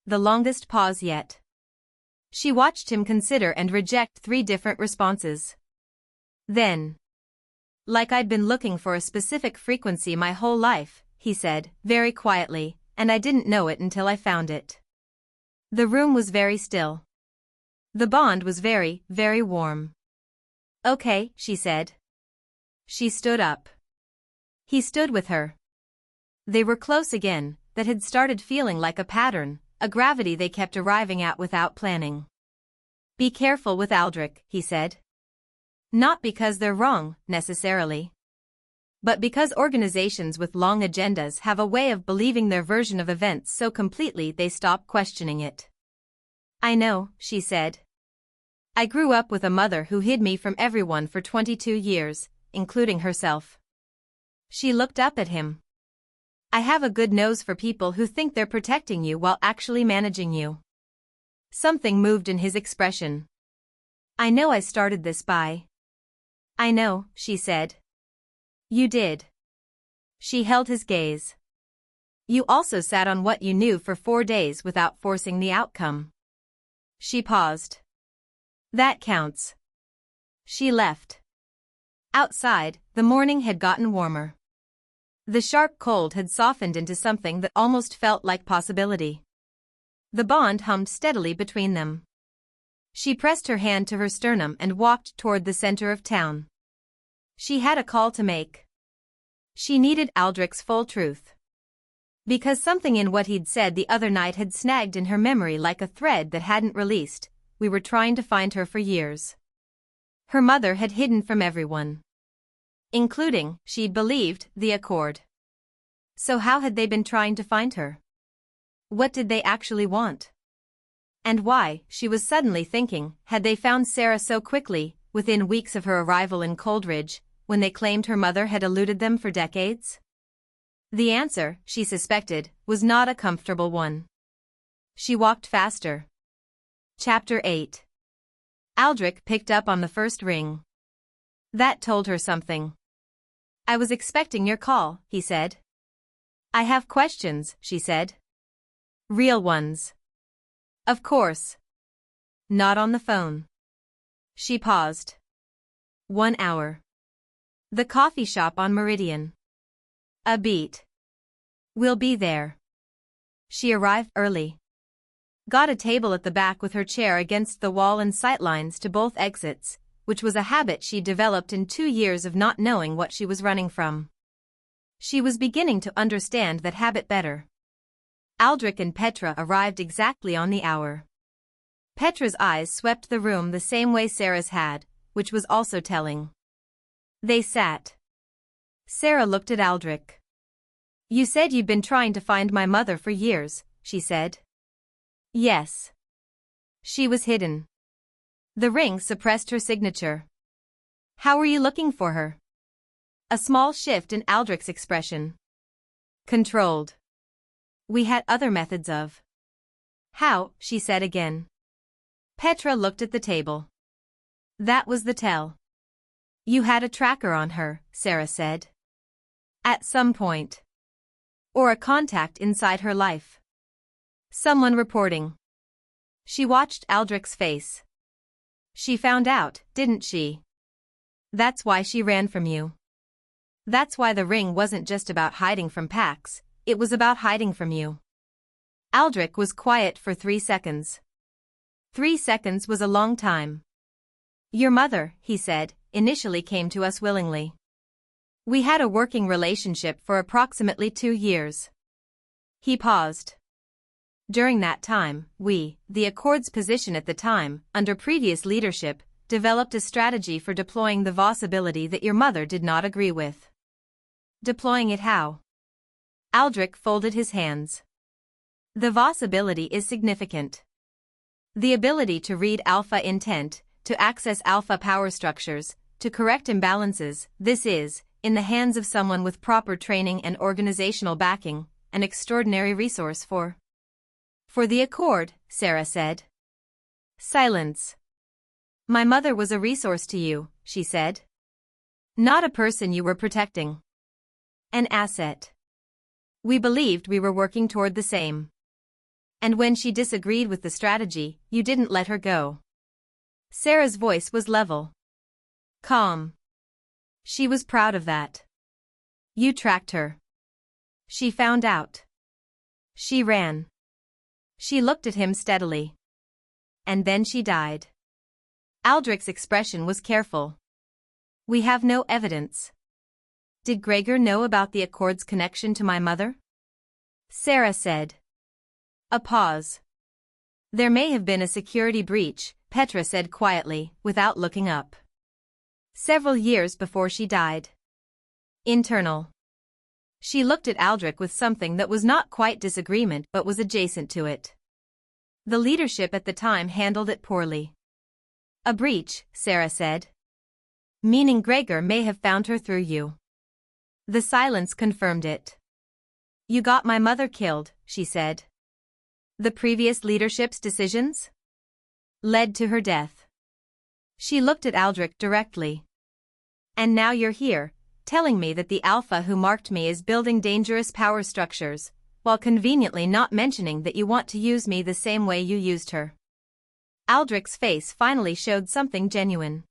The longest pause yet. She watched him consider and reject 3 different responses. Then, like I'd been looking for a specific frequency my whole life, he said, very quietly, and I didn't know it until I found it. The room was very still. The bond was very, very warm. Okay, she said. She stood up. He stood with her. They were close again, that had started feeling like a pattern, a gravity they kept arriving at without planning. Be careful with Aldrich, he said. Not because they're wrong, necessarily. But because organizations with long agendas have a way of believing their version of events so completely they stop questioning it. I know, she said. I grew up with a mother who hid me from everyone for 22 years, including herself. She looked up at him. I have a good nose for people who think they're protecting you while actually managing you. Something moved in his expression. I know I started this by. I know, she said. You did. She held his gaze. You also sat on what you knew for 4 days without forcing the outcome. She paused. That counts. She left. Outside, the morning had gotten warmer. The sharp cold had softened into something that almost felt like possibility. The bond hummed steadily between them. She pressed her hand to her sternum and walked toward the center of town. She had a call to make. She needed Aldrich's full truth. Because something in what he'd said the other night had snagged in her memory like a thread that hadn't released. We were trying to find her for years. Her mother had hidden from everyone. Including, she believed, the Accord. So how had they been trying to find her? What did they actually want? And why, she was suddenly thinking, had they found Sera so quickly, within weeks of her arrival in Coldridge, when they claimed her mother had eluded them for decades? The answer, she suspected, was not a comfortable one. She walked faster. Chapter 8. Aldrich picked up on the first ring. That told her something. I was expecting your call, he said. I have questions, she said. Real ones. Of course. Not on the phone. She paused. 1 hour. The coffee shop on Meridian. A beat. We'll be there. She arrived early. Got a table at the back with her chair against the wall and sightlines to both exits, which was a habit she developed in 2 years of not knowing what she was running from. She was beginning to understand that habit better. Aldrich and Petra arrived exactly on the hour. Petra's eyes swept the room the same way Sera's had, which was also telling. They sat. Sera looked at Aldrich. You said you'd been trying to find my mother for years, she said. Yes. She was hidden. The ring suppressed her signature. How were you looking for her? A small shift in Aldrich's expression. Controlled. We had other methods of. How, she said again. Petra looked at the table. That was the tell. You had a tracker on her, Sera said. At some point. Or a contact inside her life. Someone reporting. She watched Aldrich's face. She found out, didn't she? That's why she ran from you. That's why the ring wasn't just about hiding from Pax, it was about hiding from you. Aldrich was quiet for 3 seconds. 3 seconds was a long time. Your mother, he said, initially came to us willingly. We had a working relationship for approximately 2 years. He paused. During that time, we, the Accord's position at the time, under previous leadership, developed a strategy for deploying the Voss ability that your mother did not agree with. Deploying it how? Aldrich folded his hands. The Voss ability is significant. The ability to read alpha intent, to access alpha power structures, to correct imbalances, this is, in the hands of someone with proper training and organizational backing, an extraordinary resource for the Accord, Sera said. Silence. My mother was a resource to you, she said. Not a person you were protecting. An asset. We believed we were working toward the same. And when she disagreed with the strategy, you didn't let her go. Sera's voice was level. Calm. She was proud of that. You tracked her. She found out. She ran. She looked at him steadily. And then she died. Aldrich's expression was careful. We have no evidence. Did Gregor know about the Accord's connection to my mother? Sera said. A pause. There may have been a security breach, Petra said quietly, without looking up. Several years before she died. Internal. She looked at Aldrich with something that was not quite disagreement but was adjacent to it. The leadership at the time handled it poorly. A breach, Sera said. Meaning Gregor may have found her through you. The silence confirmed it. You got my mother killed, she said. The previous leadership's decisions led to her death. She looked at Aldrich directly. And now you're here, telling me that the Alpha who marked me is building dangerous power structures, while conveniently not mentioning that you want to use me the same way you used her. Aldrich's face finally showed something genuine.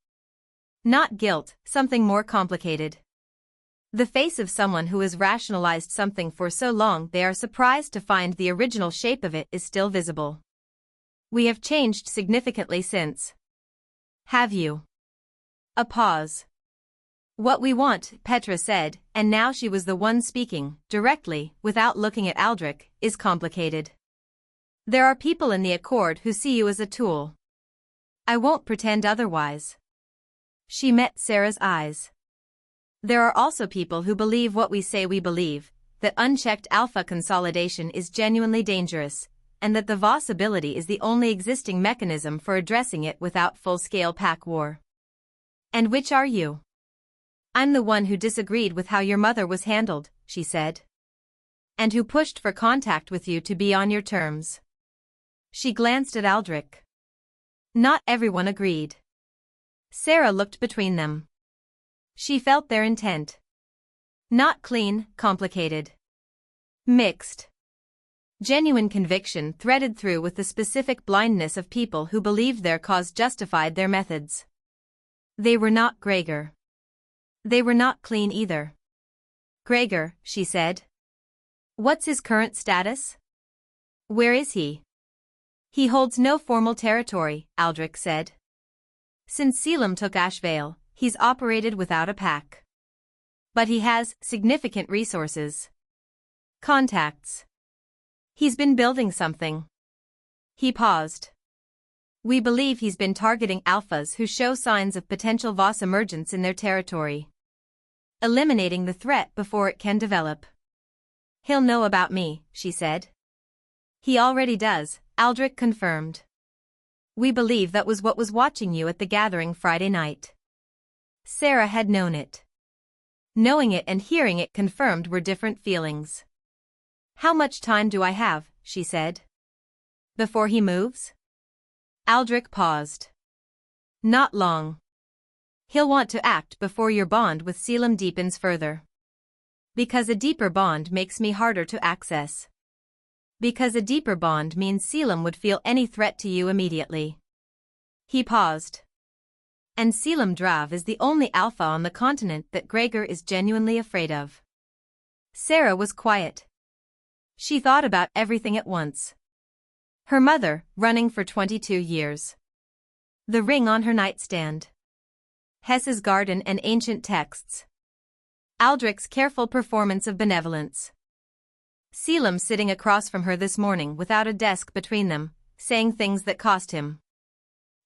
Not guilt, something more complicated. The face of someone who has rationalized something for so long they are surprised to find the original shape of it is still visible. We have changed significantly since. Have you? A pause. What we want, Petra said, and now she was the one speaking, directly, without looking at Aldrich, is complicated. There are people in the Accord who see you as a tool. I won't pretend otherwise. She met Sera's eyes. There are also people who believe what we say we believe, that unchecked alpha consolidation is genuinely dangerous, and that the Voss ability is the only existing mechanism for addressing it without full-scale pack war. And which are you? I'm the one who disagreed with how your mother was handled, she said. And who pushed for contact with you to be on your terms. She glanced at Aldrich. Not everyone agreed. Sera looked between them. She felt their intent. Not clean, complicated. Mixed. Genuine conviction threaded through with the specific blindness of people who believed their cause justified their methods. They were not Gregor. They were not clean either. Gregor, she said. What's his current status? Where is he? He holds no formal territory, Aldrich said. Since Caelum took Ashvale, he's operated without a pack. But he has significant resources. Contacts. He's been building something. He paused. We believe he's been targeting alphas who show signs of potential Voss emergence in their territory. Eliminating the threat before it can develop. He'll know about me, she said. He already does, Aldrich confirmed. We believe that was what was watching you at the gathering Friday night. Sera had known it. Knowing it and hearing it confirmed were different feelings. How much time do I have, she said. Before he moves? Aldrich paused. Not long. He'll want to act before your bond with Caelum deepens further. Because a deeper bond makes me harder to access. Because a deeper bond means Caelum would feel any threat to you immediately. He paused. And Caelum Drav is the only alpha on the continent that Gregor is genuinely afraid of. Sera was quiet. She thought about everything at once. Her mother, running for 22 years. The ring on her nightstand. Hess's garden and ancient texts. Aldrich's careful performance of benevolence. Caelum sitting across from her this morning without a desk between them, saying things that cost him.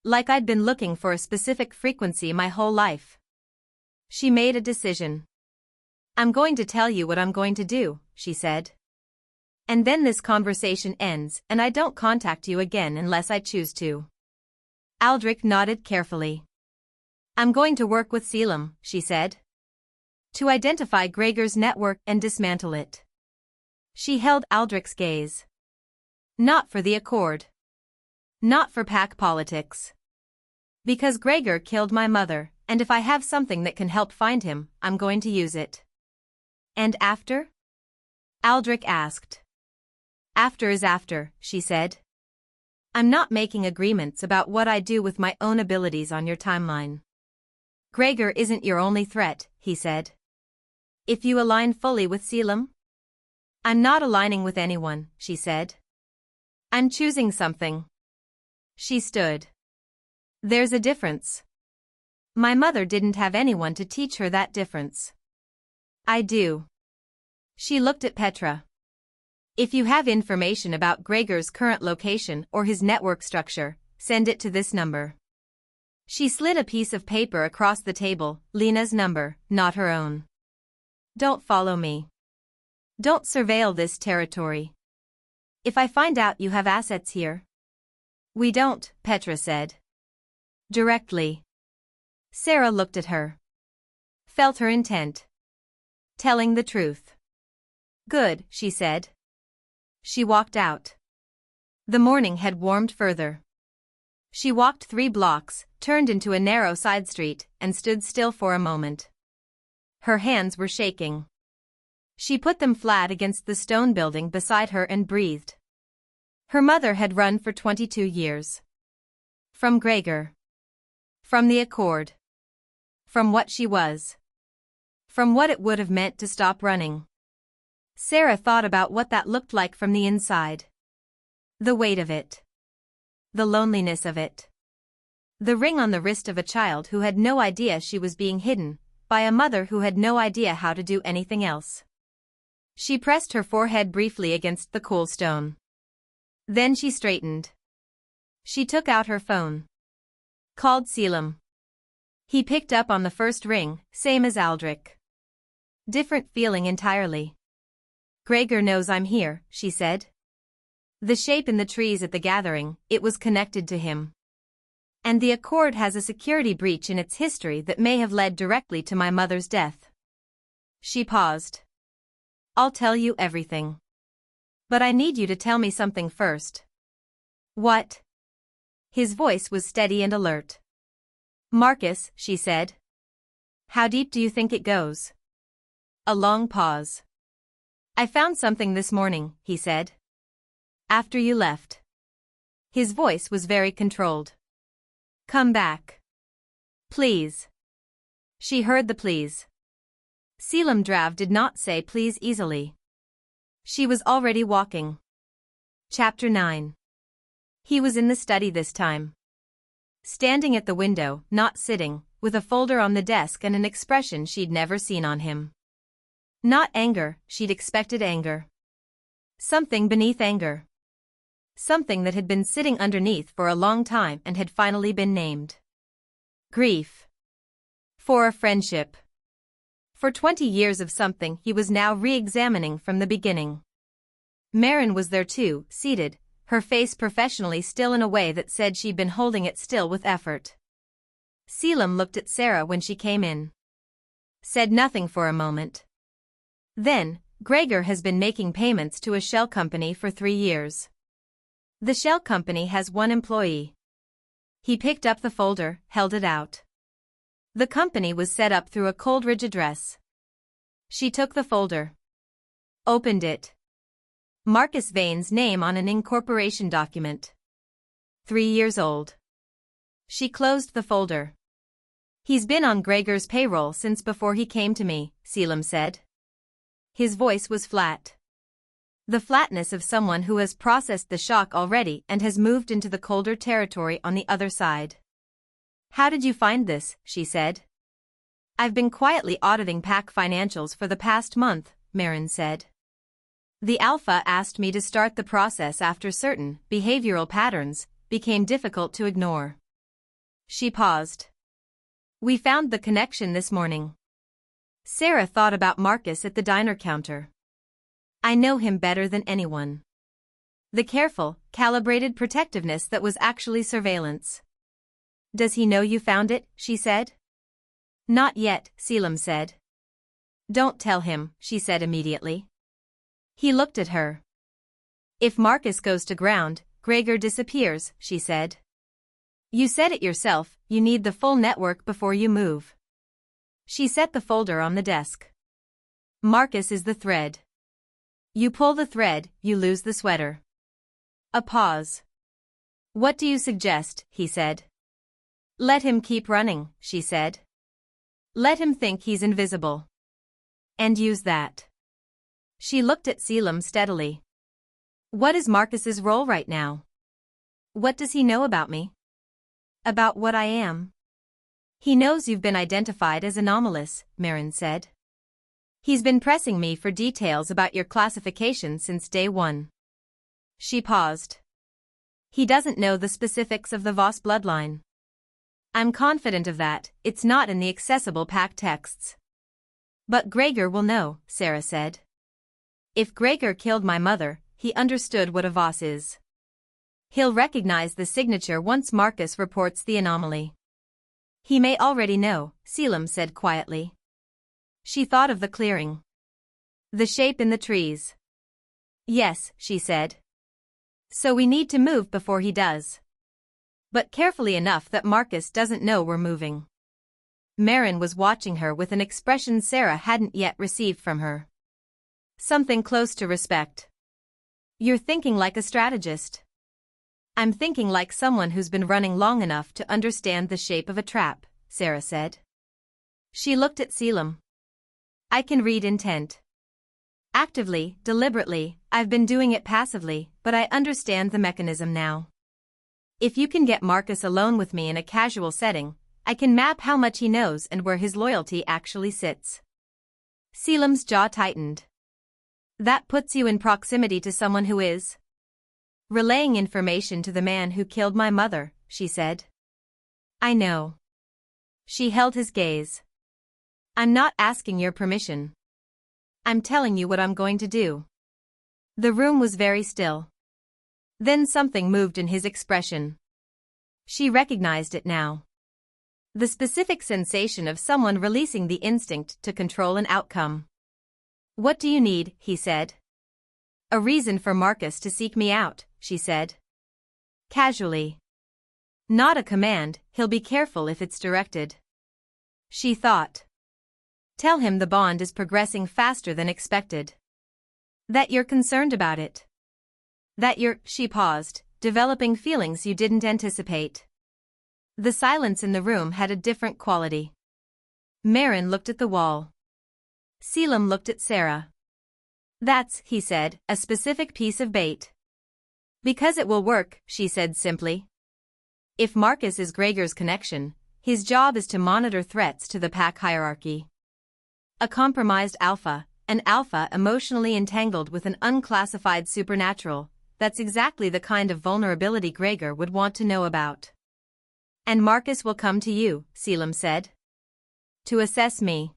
Like I'd been looking for a specific frequency my whole life. She made a decision. I'm going to tell you what I'm going to do, she said. And then this conversation ends and I don't contact you again unless I choose to. Aldrich nodded carefully. I'm going to work with Caelum, she said. To identify Gregor's network and dismantle it. She held Aldrich's gaze. Not for the Accord. Not for pack politics. Because Gregor killed my mother, and if I have something that can help find him, I'm going to use it. And after? Aldrich asked. After is after, she said. I'm not making agreements about what I do with my own abilities on your timeline. Gregor isn't your only threat, he said. If you align fully with Caelum? I'm not aligning with anyone, she said. I'm choosing something. She stood. There's a difference. My mother didn't have anyone to teach her that difference. I do. She looked at Petra. If you have information about Gregor's current location or his network structure, send it to this number. She slid a piece of paper across the table, Lena's number, not her own. Don't follow me. Don't surveil this territory. If I find out you have assets here. We don't, Petra said. Directly. Sera looked at her. Felt her intent. Telling the truth. Good, she said. She walked out. The morning had warmed further. She walked 3 blocks, turned into a narrow side street, and stood still for a moment. Her hands were shaking. She put them flat against the stone building beside her and breathed. Her mother had run for 22 years. From Gregor. From the Accord. From what she was. From what it would have meant to stop running. Sera thought about what that looked like from the inside. The weight of it. The loneliness of it. The ring on the wrist of a child who had no idea she was being hidden, by a mother who had no idea how to do anything else. She pressed her forehead briefly against the cool stone. Then she straightened. She took out her phone. Called Caelum. He picked up on the first ring, same as Aldrich. Different feeling entirely. Gregor knows I'm here, she said. The shape in the trees at the gathering, it was connected to him. And the Accord has a security breach in its history that may have led directly to my mother's death. She paused. I'll tell you everything. But I need you to tell me something first. What? His voice was steady and alert. Marcus, she said. How deep do you think it goes? A long pause. I found something this morning, he said. After you left. His voice was very controlled. Come back. Please. She heard the please. Caelum Drav did not say please easily. She was already walking. Chapter 9. He was in the study this time. Standing at the window, not sitting, with a folder on the desk and an expression she'd never seen on him. Not anger, she'd expected anger. Something beneath anger. Something that had been sitting underneath for a long time and had finally been named. Grief. For a friendship. For 20 years of something he was now re-examining from the beginning. Marin was there too, seated, her face professionally still in a way that said she'd been holding it still with effort. Caelum looked at Sera when she came in. Said nothing for a moment. Then, Gregor has been making payments to a shell company for 3 years. The shell company has 1 employee. He picked up the folder, held it out. The company was set up through a Coldridge address. She took the folder. Opened it. Marcus Vane's name on an incorporation document. 3 years old. She closed the folder. He's been on Gregor's payroll since before he came to me, Caelum said. His voice was flat. The flatness of someone who has processed the shock already and has moved into the colder territory on the other side. How did you find this? She said. I've been quietly auditing PAC financials for the past month, Marin said. The Alpha asked me to start the process after certain behavioral patterns became difficult to ignore. She paused. We found the connection this morning. Sera thought about Marcus at the diner counter. I know him better than anyone. The careful, calibrated protectiveness that was actually surveillance. Does he know you found it? She said. Not yet, Caelum said. Don't tell him, she said immediately. He looked at her. If Marcus goes to ground, Gregor disappears, she said. You said it yourself, you need the full network before you move. She set the folder on the desk. Marcus is the thread. You pull the thread, you lose the sweater. A pause. What do you suggest, he said. Let him keep running, she said. Let him think he's invisible. And use that. She looked at Caelum steadily. What is Marcus's role right now? What does he know about me? About what I am? He knows you've been identified as anomalous, Marin said. He's been pressing me for details about your classification since day one. She paused. He doesn't know the specifics of the Voss bloodline. I'm confident of that, it's not in the accessible pack texts. But Gregor will know, Sera said. If Gregor killed my mother, he understood what a Voss is. He'll recognize the signature once Marcus reports the anomaly. He may already know, Caelum said quietly. She thought of the clearing. The shape in the trees. Yes, she said. So we need to move before he does. But carefully enough that Marcus doesn't know we're moving. Marin was watching her with an expression Sera hadn't yet received from her. Something close to respect. You're thinking like a strategist. I'm thinking like someone who's been running long enough to understand the shape of a trap, Sera said. She looked at Caelum. I can read intent. Actively, deliberately, I've been doing it passively, but I understand the mechanism now. If you can get Marcus alone with me in a casual setting, I can map how much he knows and where his loyalty actually sits. Caelum's jaw tightened. That puts you in proximity to someone who is relaying information to the man who killed my mother, she said. I know. She held his gaze. I'm not asking your permission. I'm telling you what I'm going to do. The room was very still. Then something moved in his expression. She recognized it now. The specific sensation of someone releasing the instinct to control an outcome. What do you need, he said. A reason for Marcus to seek me out, she said. Casually. Not a command, he'll be careful if it's directed. She thought. Tell him the bond is progressing faster than expected. That you're concerned about it. That she paused, developing feelings you didn't anticipate. The silence in the room had a different quality. Marin looked at the wall. Caelum looked at Sera. That's, he said, a specific piece of bait. Because it will work, she said simply. If Marcus is Gregor's connection, his job is to monitor threats to the pack hierarchy. A compromised alpha, an alpha emotionally entangled with an unclassified supernatural, that's exactly the kind of vulnerability Gregor would want to know about. And Marcus will come to you, Caelum said. To assess me.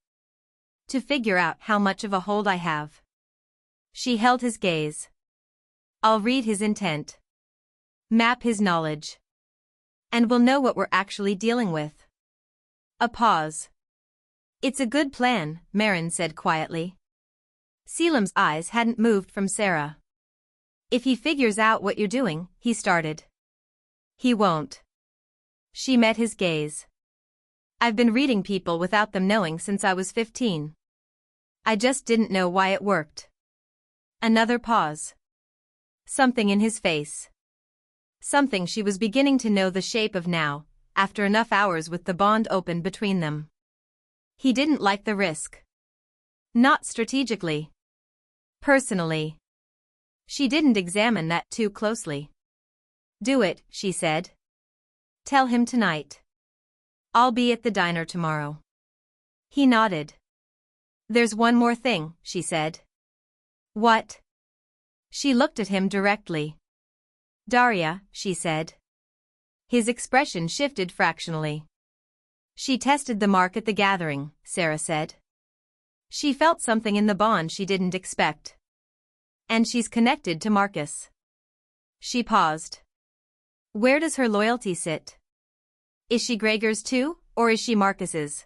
To figure out how much of a hold I have. She held his gaze. I'll read his intent. Map his knowledge. And we'll know what we're actually dealing with. A pause. It's a good plan, Marin said quietly. Caelum's eyes hadn't moved from Sera. If he figures out what you're doing, he started. He won't. She met his gaze. I've been reading people without them knowing since I was 15. I just didn't know why it worked. Another pause. Something in his face. Something she was beginning to know the shape of now, after enough hours with the bond open between them. He didn't like the risk. Not strategically. Personally. She didn't examine that too closely. Do it, she said. Tell him tonight. I'll be at the diner tomorrow. He nodded. There's one more thing, she said. What? She looked at him directly. Daria, she said. His expression shifted fractionally. She tested the mark at the gathering, Sera said. She felt something in the bond she didn't expect. And she's connected to Marcus. She paused. Where does her loyalty sit? Is she Gregor's too, or is she Marcus's?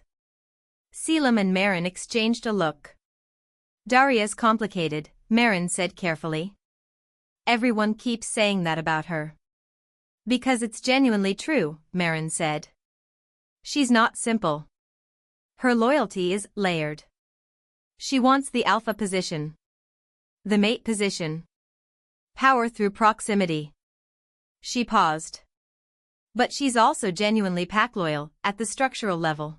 Caelum and Marin exchanged a look. Daria's complicated, Marin said carefully. Everyone keeps saying that about her. Because it's genuinely true, Marin said. She's not simple. Her loyalty is layered. She wants the alpha position. The mate position. Power through proximity. She paused. But she's also genuinely pack loyal, at the structural level.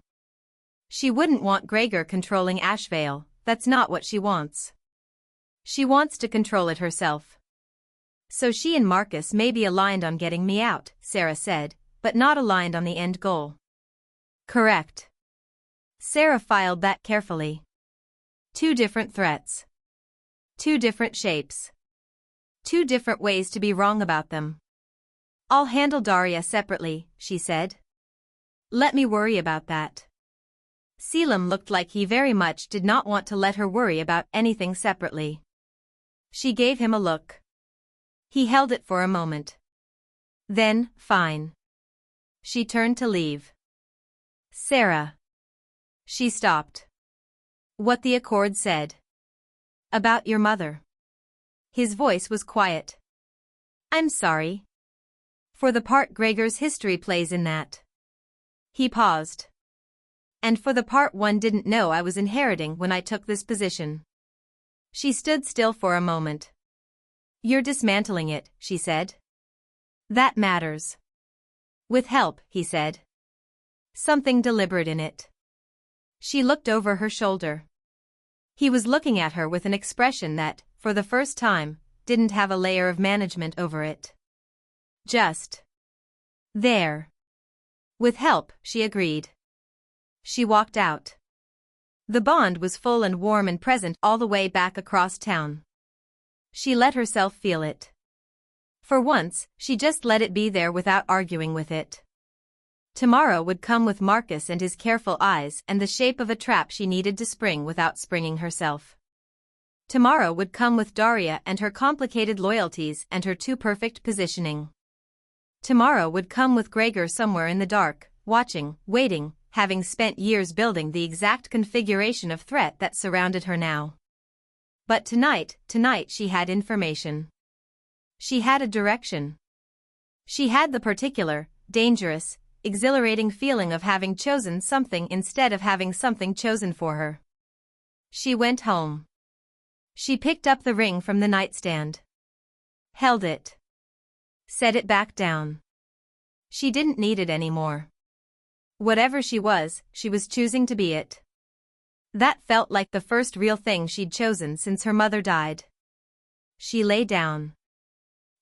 She wouldn't want Gregor controlling Ashvale, that's not what she wants. She wants to control it herself. So she and Marcus may be aligned on getting me out, Sera said, but not aligned on the end goal. Correct. Sera filed that carefully. 2 different threats. 2 different shapes. 2 different ways to be wrong about them. I'll handle Daria separately, she said. Let me worry about that. Caelum looked like he very much did not want to let her worry about anything separately. She gave him a look. He held it for a moment. Then, fine. She turned to leave. Sera. She stopped. What the Accord said. About your mother. His voice was quiet. I'm sorry. For the part Gregor's history plays in that. He paused. And for the part one didn't know I was inheriting when I took this position. She stood still for a moment. You're dismantling it, she said. That matters. With help, he said. Something deliberate in it. She looked over her shoulder. He was looking at her with an expression that, for the first time, didn't have a layer of management over it. Just. There. With help, she agreed. She walked out. The bond was full and warm and present all the way back across town. She let herself feel it. For once, she just let it be there without arguing with it. Tomorrow would come with Marcus and his careful eyes and the shape of a trap she needed to spring without springing herself. Tomorrow would come with Daria and her complicated loyalties and her too perfect positioning. Tomorrow would come with Gregor somewhere in the dark, watching, waiting, having spent years building the exact configuration of threat that surrounded her now. But tonight she had information. She had a direction. She had the particular, dangerous, exhilarating feeling of having chosen something instead of having something chosen for her. She went home. She picked up the ring from the nightstand. Held it. Set it back down. She didn't need it anymore. Whatever she was choosing to be it. That felt like the first real thing she'd chosen since her mother died. She lay down.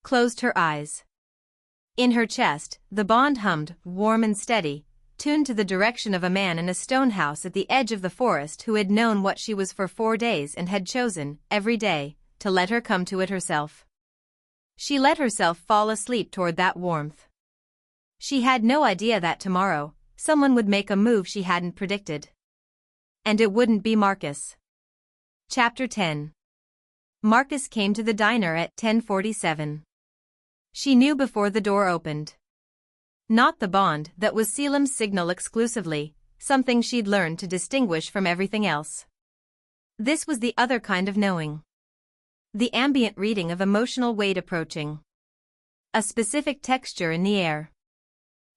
Closed her eyes. In her chest, the bond hummed, warm and steady, tuned to the direction of a man in a stone house at the edge of the forest who had known what she was for 4 days and had chosen, every day, to let her come to it herself. She let herself fall asleep toward that warmth. She had no idea that tomorrow, someone would make a move she hadn't predicted. And it wouldn't be Marcus. Chapter 10. Marcus came to the diner at 10:47. She knew before the door opened. Not the bond that was Caelum's signal exclusively, something she'd learned to distinguish from everything else. This was the other kind of knowing. The ambient reading of emotional weight approaching. A specific texture in the air.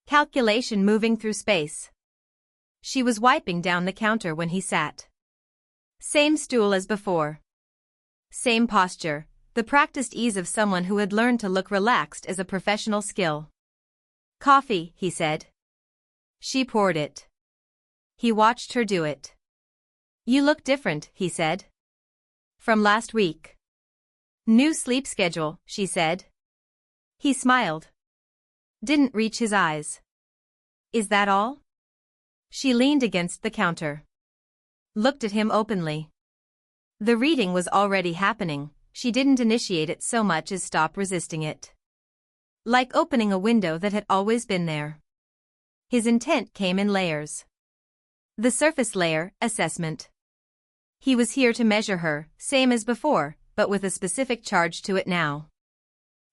Calculation moving through space. She was wiping down the counter when he sat. Same stool as before. Same posture, the practiced ease of someone who had learned to look relaxed as a professional skill. Coffee, he said. She poured it. He watched her do it. You look different, he said. From last week. New sleep schedule, she said. He smiled. Didn't reach his eyes. Is that all? She leaned against the counter. Looked at him openly. The reading was already happening, she didn't initiate it so much as stop resisting it. Like opening a window that had always been there. His intent came in layers. The surface layer, assessment. He was here to measure her, same as before, but with a specific charge to it now.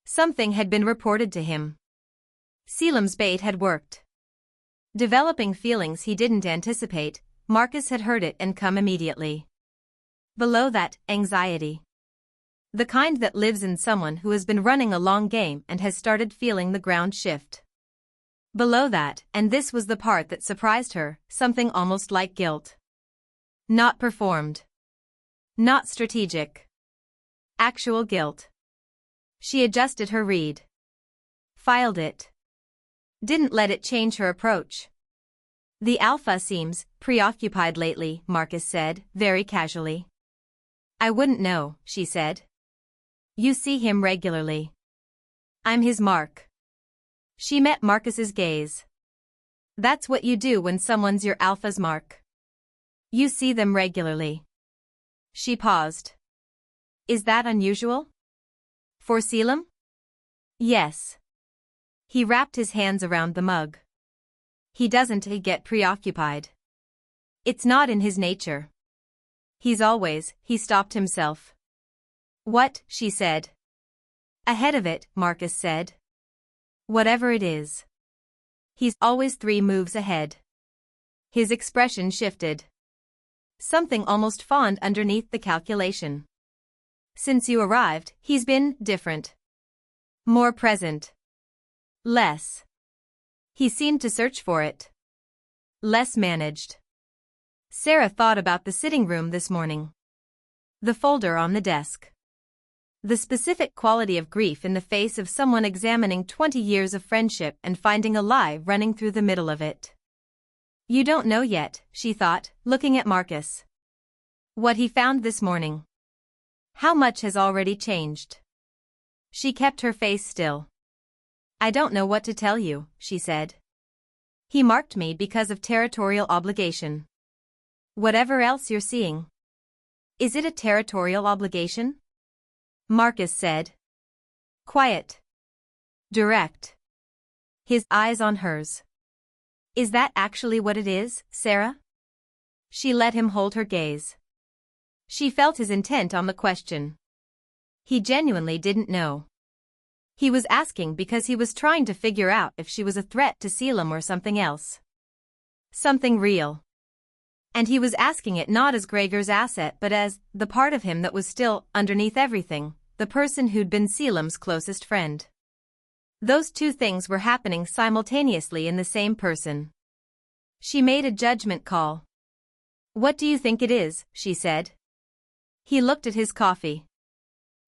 Something had been reported to him. Caelum's bait had worked. Developing feelings he didn't anticipate, Marcus had heard it and come immediately. Below that, anxiety. The kind that lives in someone who has been running a long game and has started feeling the ground shift. Below that, and this was the part that surprised her, something almost like guilt. Not performed. Not strategic. Actual guilt. She adjusted her read. Filed it. Didn't let it change her approach. The Alpha seems preoccupied lately, Marcus said, very casually. I wouldn't know, she said. You see him regularly. I'm his mark. She met Marcus's gaze. That's what you do when someone's your Alpha's mark. You see them regularly. She paused. Is that unusual? For Caelum? Yes. He wrapped his hands around the mug. He doesn't get preoccupied. It's not in his nature. He stopped himself. What, she said. Ahead of it, Marcus said. Whatever it is. He's always 3 moves ahead. His expression shifted. Something almost fond underneath the calculation. Since you arrived, he's been different. More present. Less. He seemed to search for it. Less managed. Sera thought about the sitting room this morning. The folder on the desk. The specific quality of grief in the face of someone examining 20 years of friendship and finding a lie running through the middle of it. You don't know yet, she thought, looking at Marcus. What he found this morning. How much has already changed? She kept her face still. I don't know what to tell you, she said. He marked me because of territorial obligation. Whatever else you're seeing. Is it a territorial obligation? Marcus said. Quiet. Direct. His eyes on hers. Is that actually what it is, Sera? She let him hold her gaze. She felt his intent on the question. He genuinely didn't know. He was asking because he was trying to figure out if she was a threat to Caelum or something else. Something real. And he was asking it not as Gregor's asset but as the part of him that was still, underneath everything, the person who'd been Caelum's closest friend. Those 2 things were happening simultaneously in the same person. She made a judgment call. What do you think it is, she said. He looked at his coffee.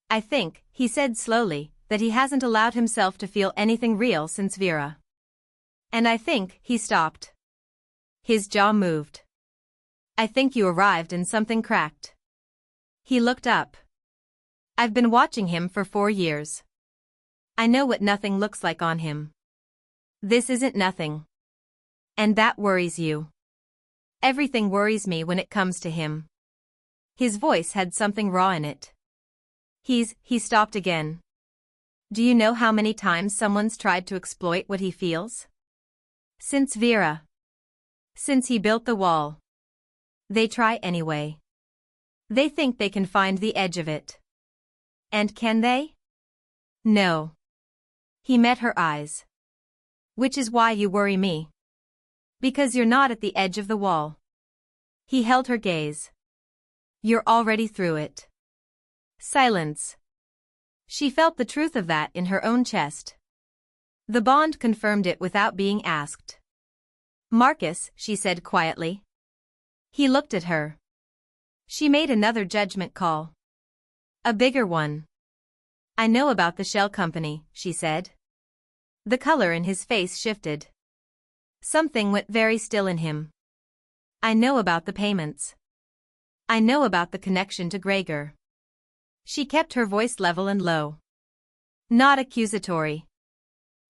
I think, he said slowly, that he hasn't allowed himself to feel anything real since Vera. And I think, he stopped. His jaw moved. I think you arrived and something cracked. He looked up. I've been watching him for 4 years. I know what nothing looks like on him. This isn't nothing. And that worries you. Everything worries me when it comes to him. His voice had something raw in it. He stopped again. Do you know how many times someone's tried to exploit what he feels? Since Vera. Since he built the wall. They try anyway. They think they can find the edge of it. And can they? No. He met her eyes. Which is why you worry me. Because you're not at the edge of the wall. He held her gaze. You're already through it. Silence. She felt the truth of that in her own chest. The bond confirmed it without being asked. Marcus, she said quietly. He looked at her. She made another judgment call. A bigger one. I know about the shell company, she said. The color in his face shifted. Something went very still in him. I know about the payments. I know about the connection to Gregor. She kept her voice level and low. Not accusatory.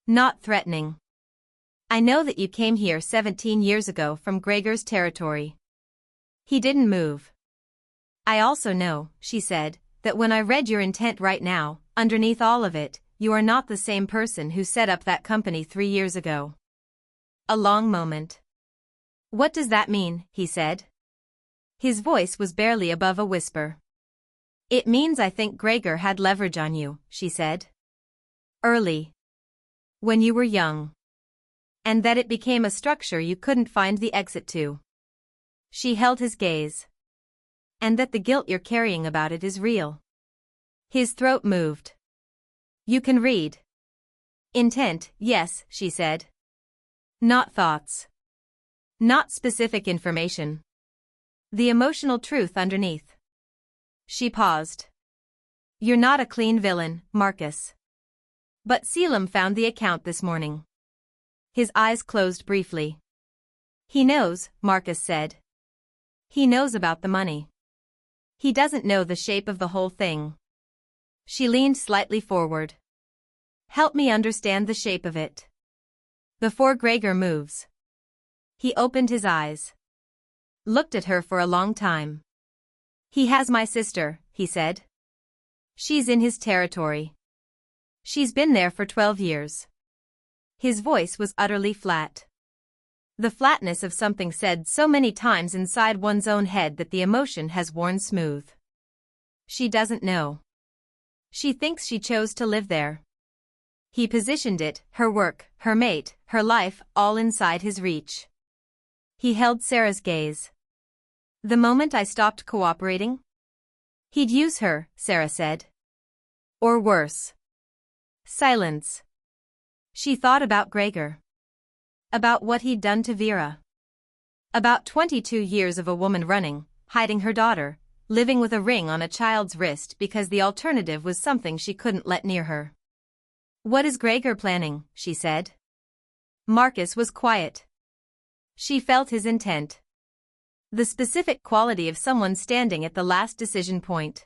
Not threatening. I know that you came here 17 years ago from Gregor's territory. He didn't move. I also know, she said, that when I read your intent right now, underneath all of it, you are not the same person who set up that company 3 years ago. A long moment. What does that mean, he said. His voice was barely above a whisper. It means I think Gregor had leverage on you, she said. Early. When you were young. And that it became a structure you couldn't find the exit to. She held his gaze. And that the guilt you're carrying about it is real. His throat moved. You can read. Intent, yes, she said. Not thoughts. Not specific information. The emotional truth underneath. She paused. You're not a clean villain, Marcus. But Caelum found the account this morning. His eyes closed briefly. He knows, Marcus said. He knows about the money. He doesn't know the shape of the whole thing. She leaned slightly forward. Help me understand the shape of it. Before Gregor moves. He opened his eyes. Looked at her for a long time. He has my sister, he said. She's in his territory. She's been there for 12 years. His voice was utterly flat. The flatness of something said so many times inside one's own head that the emotion has worn smooth. She doesn't know. She thinks she chose to live there. He positioned it, her work, her mate, her life, all inside his reach. He held Sera's gaze. The moment I stopped cooperating? He'd use her, Sera said. Or worse. Silence. She thought about Gregor. About what he'd done to Vera. About 22 years of a woman running, hiding her daughter, living with a ring on a child's wrist because the alternative was something she couldn't let near her. What is Gregor planning? She said. Marcus was quiet. She felt his intent. The specific quality of someone standing at the last decision point.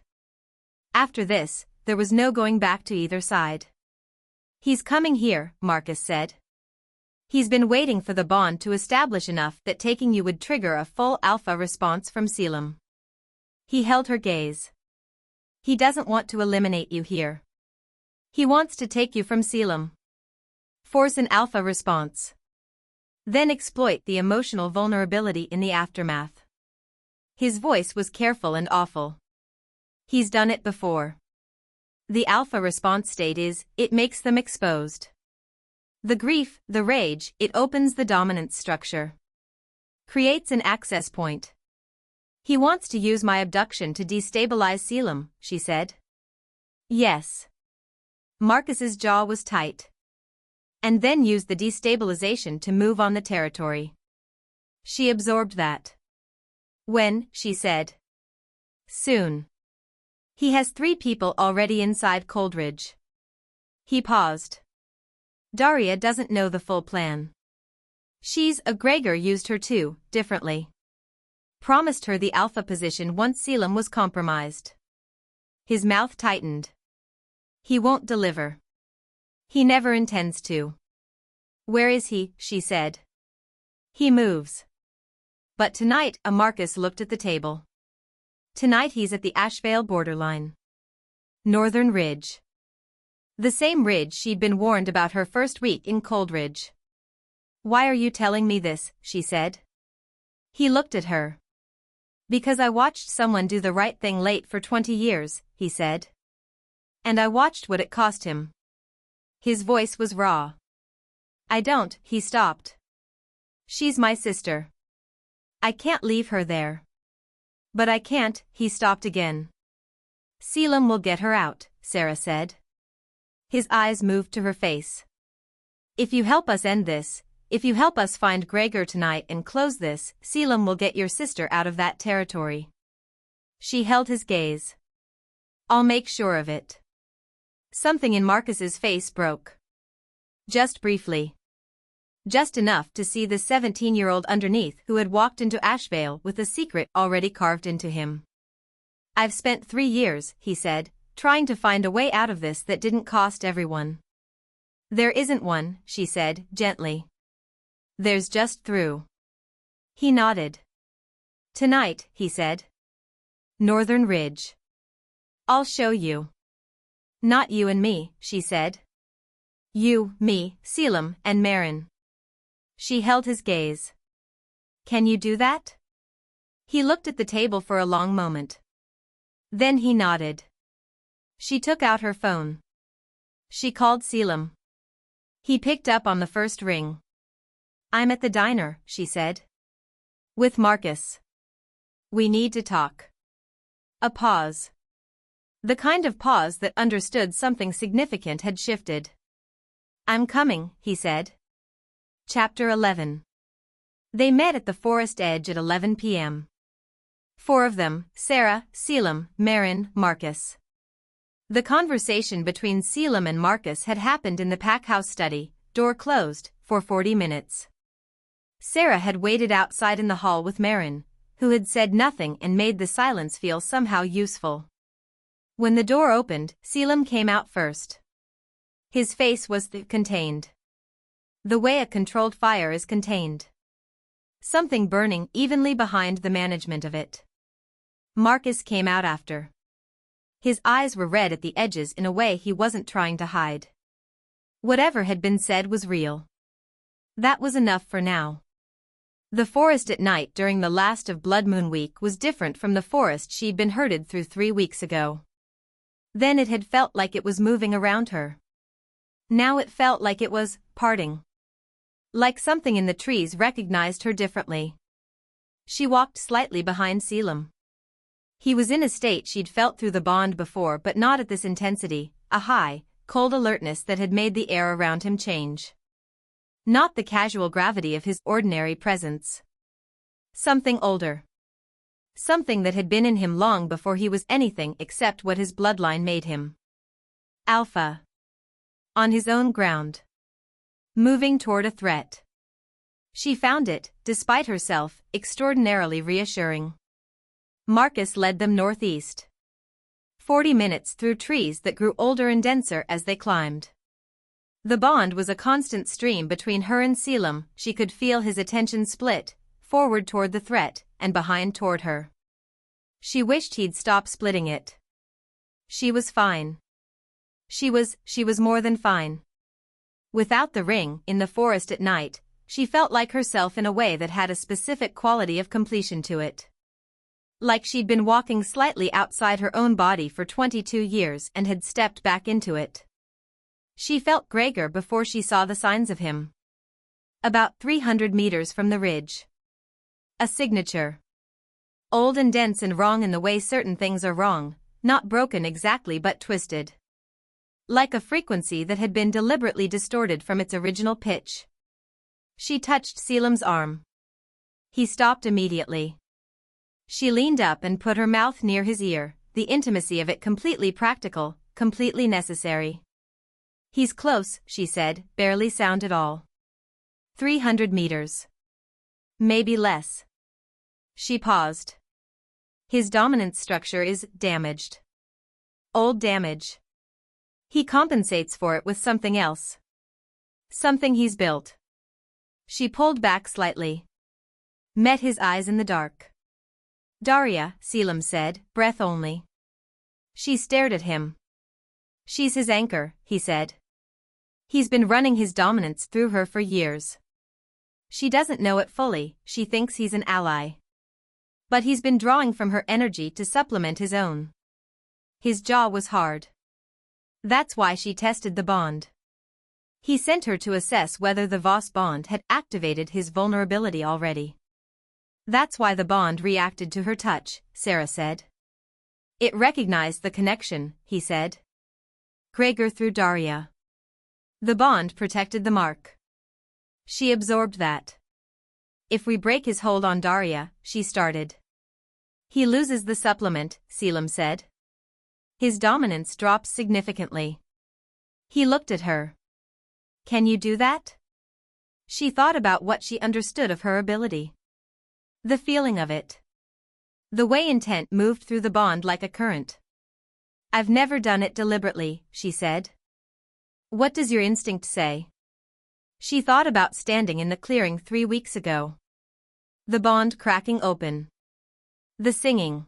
After this, there was no going back to either side. He's coming here, Marcus said. He's been waiting for the bond to establish enough that taking you would trigger a full alpha response from Caelum. He held her gaze. He doesn't want to eliminate you here. He wants to take you from Caelum. Force an alpha response. Then exploit the emotional vulnerability in the aftermath. His voice was careful and awful. He's done it before. The alpha response state is, it makes them exposed. The grief, the rage, it opens the dominance structure. Creates an access point. He wants to use my abduction to destabilize Caelum, she said. Yes. Marcus's jaw was tight. And then use the destabilization to move on the territory. She absorbed that. When, she said. Soon. He has 3 people already inside Coldridge. He paused. Daria doesn't know the full plan. She's a Gregor used her too, differently. Promised her the alpha position once Caelum was compromised. His mouth tightened. He won't deliver. He never intends to. Where is he? She said. He moves. But tonight, Marcus looked at the table. Tonight he's at the Ashvale borderline. Northern Ridge. The same ridge she'd been warned about her first week in Coldridge. Why are you telling me this? She said. He looked at her. Because I watched someone do the right thing late for 20 years, he said. And I watched what it cost him. His voice was raw. I don't, he stopped. She's my sister. I can't leave her there. But I can't, he stopped again. Caelum will get her out, Sera said. His eyes moved to her face. If you help us end this, if you help us find Gregor tonight and close this, Caelum will get your sister out of that territory. She held his gaze. I'll make sure of it. Something in Marcus's face broke. Just briefly. Just enough to see the 17-year-old underneath who had walked into Ashvale with a secret already carved into him. I've spent 3 years, he said, trying to find a way out of this that didn't cost everyone. There isn't one, she said, gently. There's just through. He nodded. Tonight, he said. Northern Ridge. I'll show you. Not you and me, she said. You, me, Caelum, and Marin. She held his gaze. Can you do that? He looked at the table for a long moment. Then he nodded. She took out her phone. She called Caelum. He picked up on the first ring. I'm at the diner, she said. With Marcus. We need to talk. A pause. The kind of pause that understood something significant had shifted. "I'm coming," he said. Chapter 11. They met at the forest edge at 11 p.m. 4 of them: Sera, Caelum, Marin, Marcus. The conversation between Caelum and Marcus had happened in the packhouse study, door closed, for 40 minutes. Sera had waited outside in the hall with Marin, who had said nothing and made the silence feel somehow useful. When the door opened, Caelum came out first. His face was contained. The way a controlled fire is contained. Something burning evenly behind the management of it. Marcus came out after. His eyes were red at the edges in a way he wasn't trying to hide. Whatever had been said was real. That was enough for now. The forest at night during the last of Blood Moon Week was different from the forest she'd been herded through 3 weeks ago. Then it had felt like it was moving around her. Now it felt like it was parting. Like something in the trees recognized her differently. She walked slightly behind Caelum. He was in a state she'd felt through the bond before, but not at this intensity, a high, cold alertness that had made the air around him change. Not the casual gravity of his ordinary presence. Something older. Something that had been in him long before he was anything except what his bloodline made him. Alpha. On his own ground. Moving toward a threat. She found it, despite herself, extraordinarily reassuring. Marcus led them northeast. 40 minutes through trees that grew older and denser as they climbed. The bond was a constant stream between her and Caelum. She could feel his attention split, forward toward the threat, and behind toward her. She wished he'd stop splitting it. She was fine. She was more than fine. Without the ring, in the forest at night, she felt like herself in a way that had a specific quality of completion to it. Like she'd been walking slightly outside her own body for 22 years and had stepped back into it. She felt Gregor before she saw the signs of him. About 300 meters from the ridge. A signature. Old and dense and wrong in the way certain things are wrong, not broken exactly but twisted. Like a frequency that had been deliberately distorted from its original pitch. She touched Caelum's arm. He stopped immediately. She leaned up and put her mouth near his ear, the intimacy of it completely practical, completely necessary. "He's close," she said, barely sound at all. 300 meters. Maybe less. She paused. His dominant structure is damaged. Old damage. He compensates for it with something else. Something he's built. She pulled back slightly. Met his eyes in the dark. "Daria," Caelum said, breath only. She stared at him. "She's his anchor," he said. He's been running his dominance through her for years. She doesn't know it fully, she thinks he's an ally. But he's been drawing from her energy to supplement his own. His jaw was hard. That's why she tested the bond. He sent her to assess whether the Voss bond had activated his vulnerability already. That's why the bond reacted to her touch, Sera said. It recognized the connection, he said. Gregor through Daria. The bond protected the mark. She absorbed that. If we break his hold on Daria, she started. He loses the supplement, Caelum said. His dominance drops significantly. He looked at her. Can you do that? She thought about what she understood of her ability. The feeling of it. The way intent moved through the bond like a current. I've never done it deliberately, she said. What does your instinct say? She thought about standing in the clearing 3 weeks ago. The bond cracking open. The singing.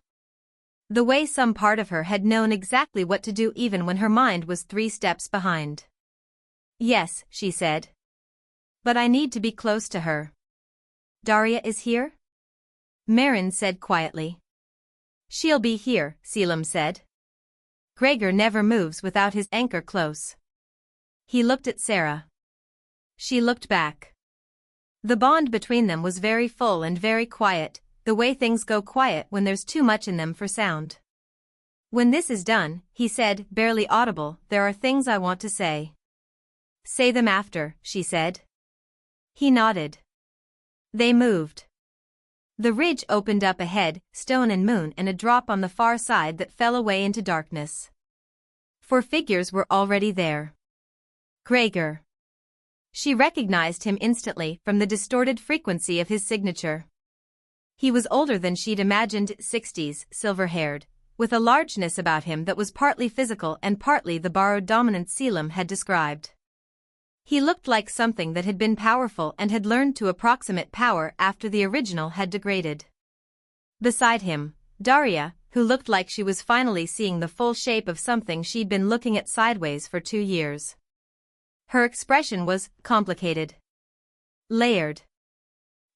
The way some part of her had known exactly what to do even when her mind was 3 steps behind. Yes, she said. But I need to be close to her. Daria is here? Marin said quietly. She'll be here, Caelum said. Gregor never moves without his anchor close. He looked at Sera. She looked back. The bond between them was very full and very quiet, the way things go quiet when there's too much in them for sound. When this is done, he said, barely audible, there are things I want to say. Say them after, she said. He nodded. They moved. The ridge opened up ahead, stone and moon and a drop on the far side that fell away into darkness. 4 figures were already there. Gregor. She recognized him instantly from the distorted frequency of his signature. He was older than she'd imagined, 60s, silver-haired, with a largeness about him that was partly physical and partly the borrowed dominance Caelum had described. He looked like something that had been powerful and had learned to approximate power after the original had degraded. Beside him, Daria, who looked like she was finally seeing the full shape of something she'd been looking at sideways for 2 years. Her expression was complicated. Layered.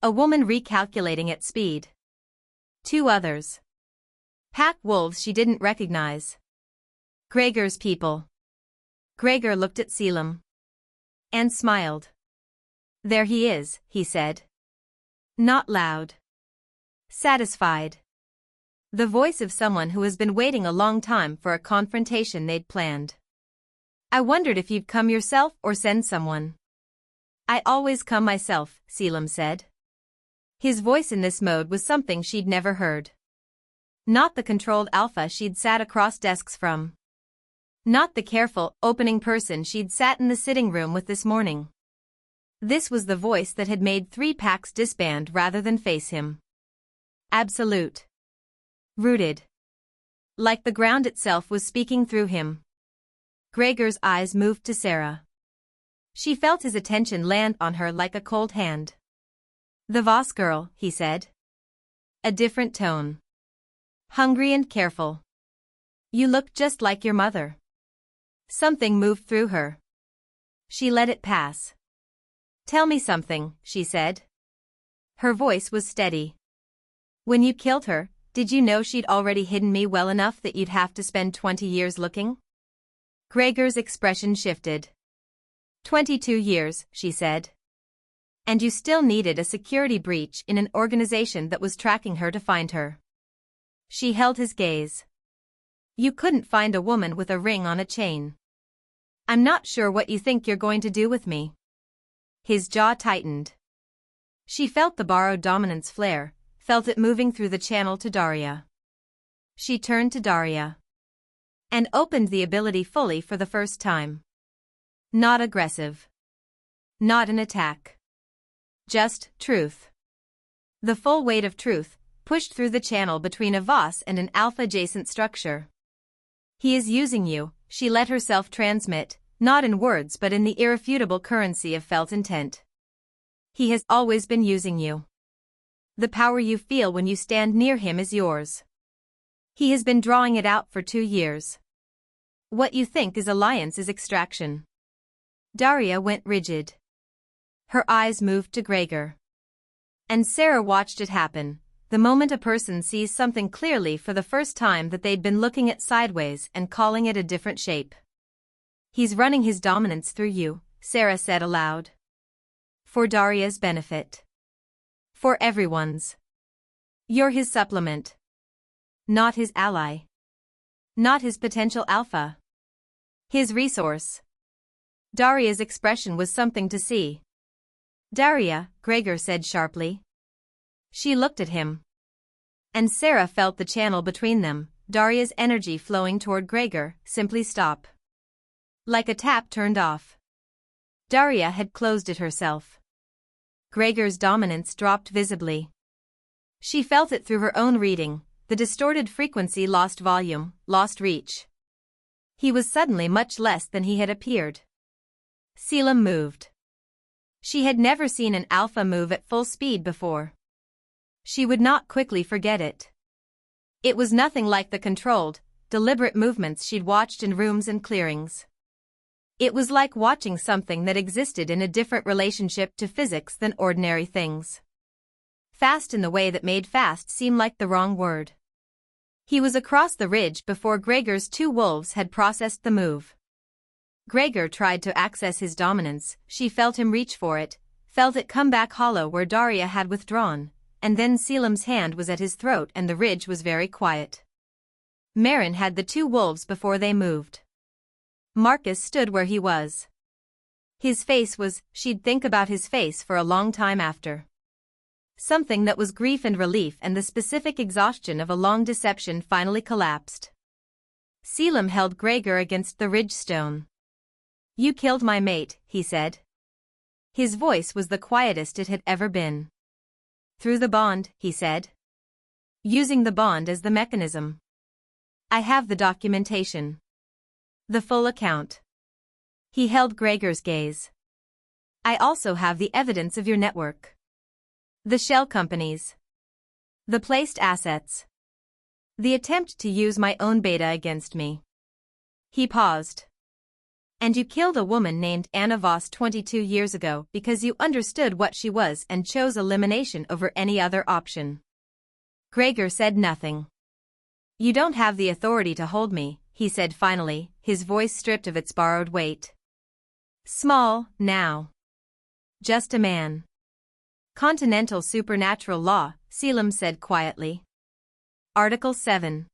A woman recalculating at speed. 2 others. Pack wolves she didn't recognize. Gregor's people. Gregor looked at Caelum. And smiled. There he is, he said. Not loud. Satisfied. The voice of someone who has been waiting a long time for a confrontation they'd planned. I wondered if you'd come yourself or send someone. I always come myself, Caelum said. His voice in this mode was something she'd never heard. Not the controlled alpha she'd sat across desks from. Not the careful, opening person she'd sat in the sitting room with this morning. This was the voice that had made 3 packs disband rather than face him. Absolute. Rooted. Like the ground itself was speaking through him. Gregor's eyes moved to Sera. She felt his attention land on her like a cold hand. The Voss girl, he said. A different tone. Hungry and careful. You look just like your mother. Something moved through her. She let it pass. Tell me something, she said. Her voice was steady. When you killed her, did you know she'd already hidden me well enough that you'd have to spend 20 years looking? Gregor's expression shifted. 22 years, she said. And you still needed a security breach in an organization that was tracking her to find her. She held his gaze. You couldn't find a woman with a ring on a chain. I'm not sure what you think you're going to do with me. His jaw tightened. She felt the borrowed dominance flare, felt it moving through the channel to Daria. She turned to Daria. And opened the ability fully for the first time. Not aggressive. Not an attack. Just truth. The full weight of truth, pushed through the channel between a Voss and an alpha-adjacent structure. He is using you, she let herself transmit, not in words but in the irrefutable currency of felt intent. He has always been using you. The power you feel when you stand near him is yours. He has been drawing it out for 2 years. What you think is alliance is extraction. Daria went rigid. Her eyes moved to Gregor. And Sera watched it happen, the moment a person sees something clearly for the first time that they'd been looking at sideways and calling it a different shape. He's running his dominance through you, Sera said aloud. For Daria's benefit. For everyone's. You're his supplement. Not his ally. Not his potential alpha. His resource. Daria's expression was something to see. Daria, Gregor said sharply. She looked at him. And Sera felt the channel between them, Daria's energy flowing toward Gregor, simply stop. Like a tap turned off. Daria had closed it herself. Gregor's dominance dropped visibly. She felt it through her own reading, the distorted frequency lost volume, lost reach. He was suddenly much less than he had appeared. Caelum moved. She had never seen an alpha move at full speed before. She would not quickly forget it. It was nothing like the controlled, deliberate movements she'd watched in rooms and clearings. It was like watching something that existed in a different relationship to physics than ordinary things. Fast in the way that made fast seem like the wrong word. He was across the ridge before Gregor's 2 wolves had processed the move. Gregor tried to access his dominance, she felt him reach for it, felt it come back hollow where Daria had withdrawn, and then Caelum's hand was at his throat and the ridge was very quiet. Marin had the two wolves before they moved. Marcus stood where he was. His face was, she'd think about his face for a long time after. Something that was grief and relief and the specific exhaustion of a long deception finally collapsed. Caelum held Gregor against the ridge stone. "You killed my mate," he said. His voice was the quietest it had ever been. "Through the bond," he said. "Using the bond as the mechanism. I have the documentation. The full account." He held Gregor's gaze. "I also have the evidence of your network. The shell companies. The placed assets. The attempt to use my own beta against me." He paused. "And you killed a woman named Anna Voss 22 years ago because you understood what she was and chose elimination over any other option." Gregor said nothing. "You don't have the authority to hold me," he said finally, his voice stripped of its borrowed weight. "Small, now. Just a man." "Continental supernatural law," Caelum said quietly. Article 7.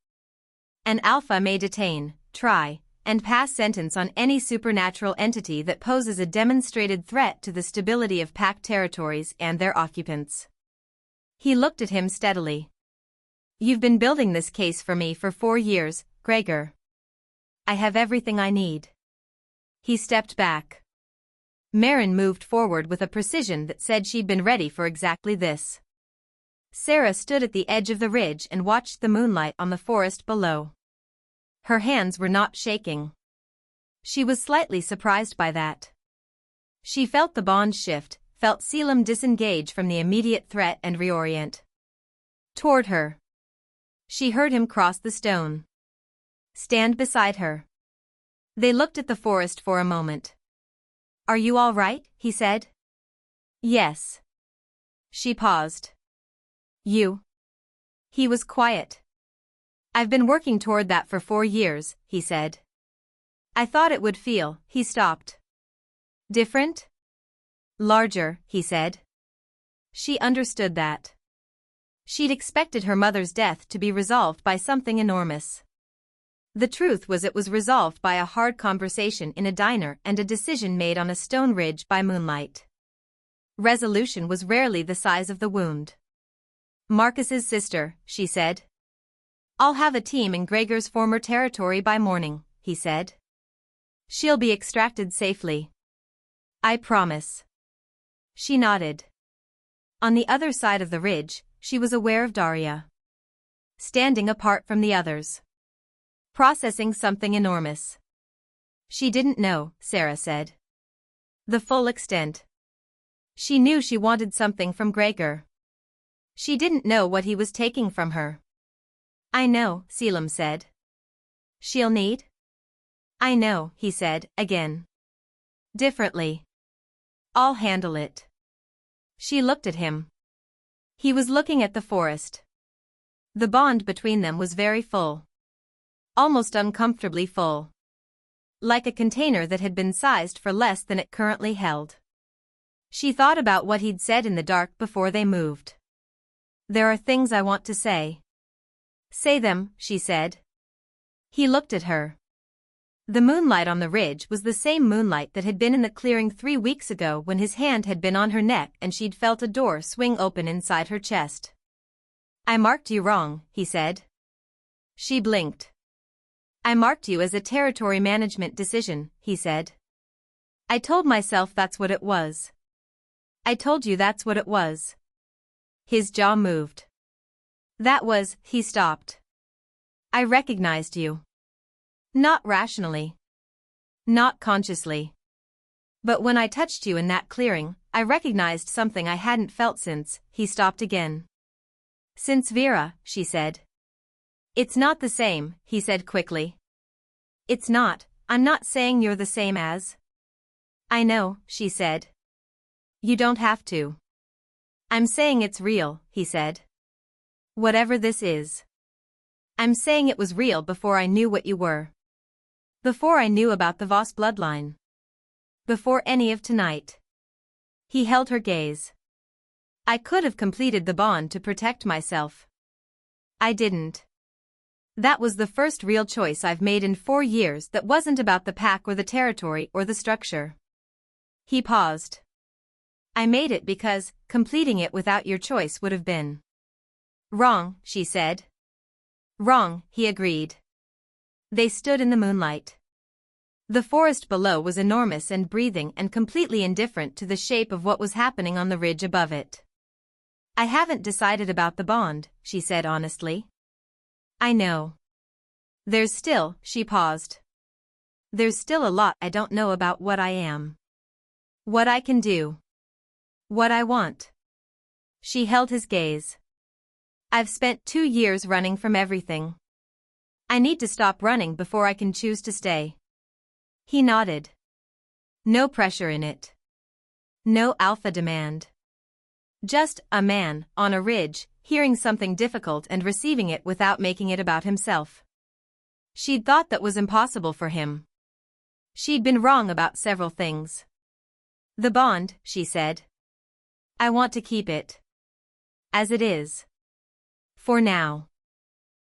An Alpha may detain, try, and pass sentence on any supernatural entity that poses a demonstrated threat to the stability of pact territories and their occupants. He looked at him steadily. "You've been building this case for me for 4 years, Gregor. I have everything I need." He stepped back. Marin moved forward with a precision that said she'd been ready for exactly this. Sera stood at the edge of the ridge and watched the moonlight on the forest below. Her hands were not shaking. She was slightly surprised by that. She felt the bond shift, felt Caelum disengage from the immediate threat and reorient toward her. She heard him cross the stone. Stand beside her. They looked at the forest for a moment. "Are you all right?" he said. "Yes." She paused. "You?" He was quiet. "I've been working toward that for 4 years, he said. "I thought it would feel," he stopped. "Different?" "Larger," he said. She understood that. She'd expected her mother's death to be resolved by something enormous. The truth was it was resolved by a hard conversation in a diner and a decision made on a stone ridge by moonlight. Resolution was rarely the size of the wound. "Marcus's sister," she said. "I'll have a team in Gregor's former territory by morning," he said. "She'll be extracted safely. I promise." She nodded. On the other side of the ridge, she was aware of Daria. Standing apart from the others. Processing something enormous. She didn't know, Sera said. The full extent. She knew she wanted something from Gregor. She didn't know what he was taking from her. "I know," Caelum said. "She'll need?" "I know," he said, again. Differently. "I'll handle it." She looked at him. He was looking at the forest. The bond between them was very full. Almost uncomfortably full. Like a container that had been sized for less than it currently held. She thought about what he'd said in the dark before they moved. "There are things I want to say." "Say them," she said. He looked at her. The moonlight on the ridge was the same moonlight that had been in the clearing 3 weeks ago when his hand had been on her neck and she'd felt a door swing open inside her chest. "I marked you wrong," he said. She blinked. "I marked you as a territory management decision," he said. "I told myself that's what it was. I told you that's what it was." His jaw moved. "That was," he stopped. "I recognized you. Not rationally. Not consciously. But when I touched you in that clearing, I recognized something I hadn't felt since," he stopped again. "Since Vera," she said. "It's not the same," he said quickly. "It's not, I'm not saying you're the same as." "I know," she said. "You don't have to." "I'm saying it's real," he said. "Whatever this is. I'm saying it was real before I knew what you were. Before I knew about the Voss bloodline. Before any of tonight." He held her gaze. "I could have completed the bond to protect myself. I didn't. That was the first real choice I've made in 4 years that wasn't about the pack or the territory or the structure. He paused. I made it because completing it without your choice would have been wrong, she said. Wrong, he agreed. They stood in the moonlight. The forest below was enormous and breathing and completely indifferent to the shape of what was happening on the ridge above it. I haven't decided about the bond, she said honestly. I know. She paused. There's still a lot I don't know about what I am. What I can do. What I want. She held his gaze. I've spent 2 years running from everything. I need to stop running before I can choose to stay. He nodded. No pressure in it. No alpha demand. Just a man, on a ridge, hearing something difficult and receiving it without making it about himself. She'd thought that was impossible for him. She'd been wrong about several things. The bond, she said. I want to keep it. As it is. For now.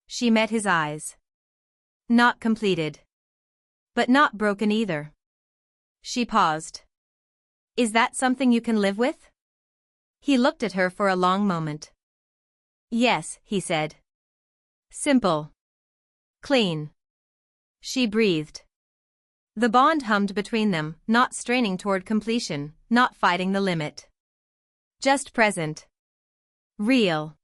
She met his eyes. Not completed. But not broken either. She paused. Is that something you can live with? He looked at her for a long moment. Yes, he said. Simple. Clean. She breathed. The bond hummed between them, not straining toward completion, not fighting the limit. Just present. Real.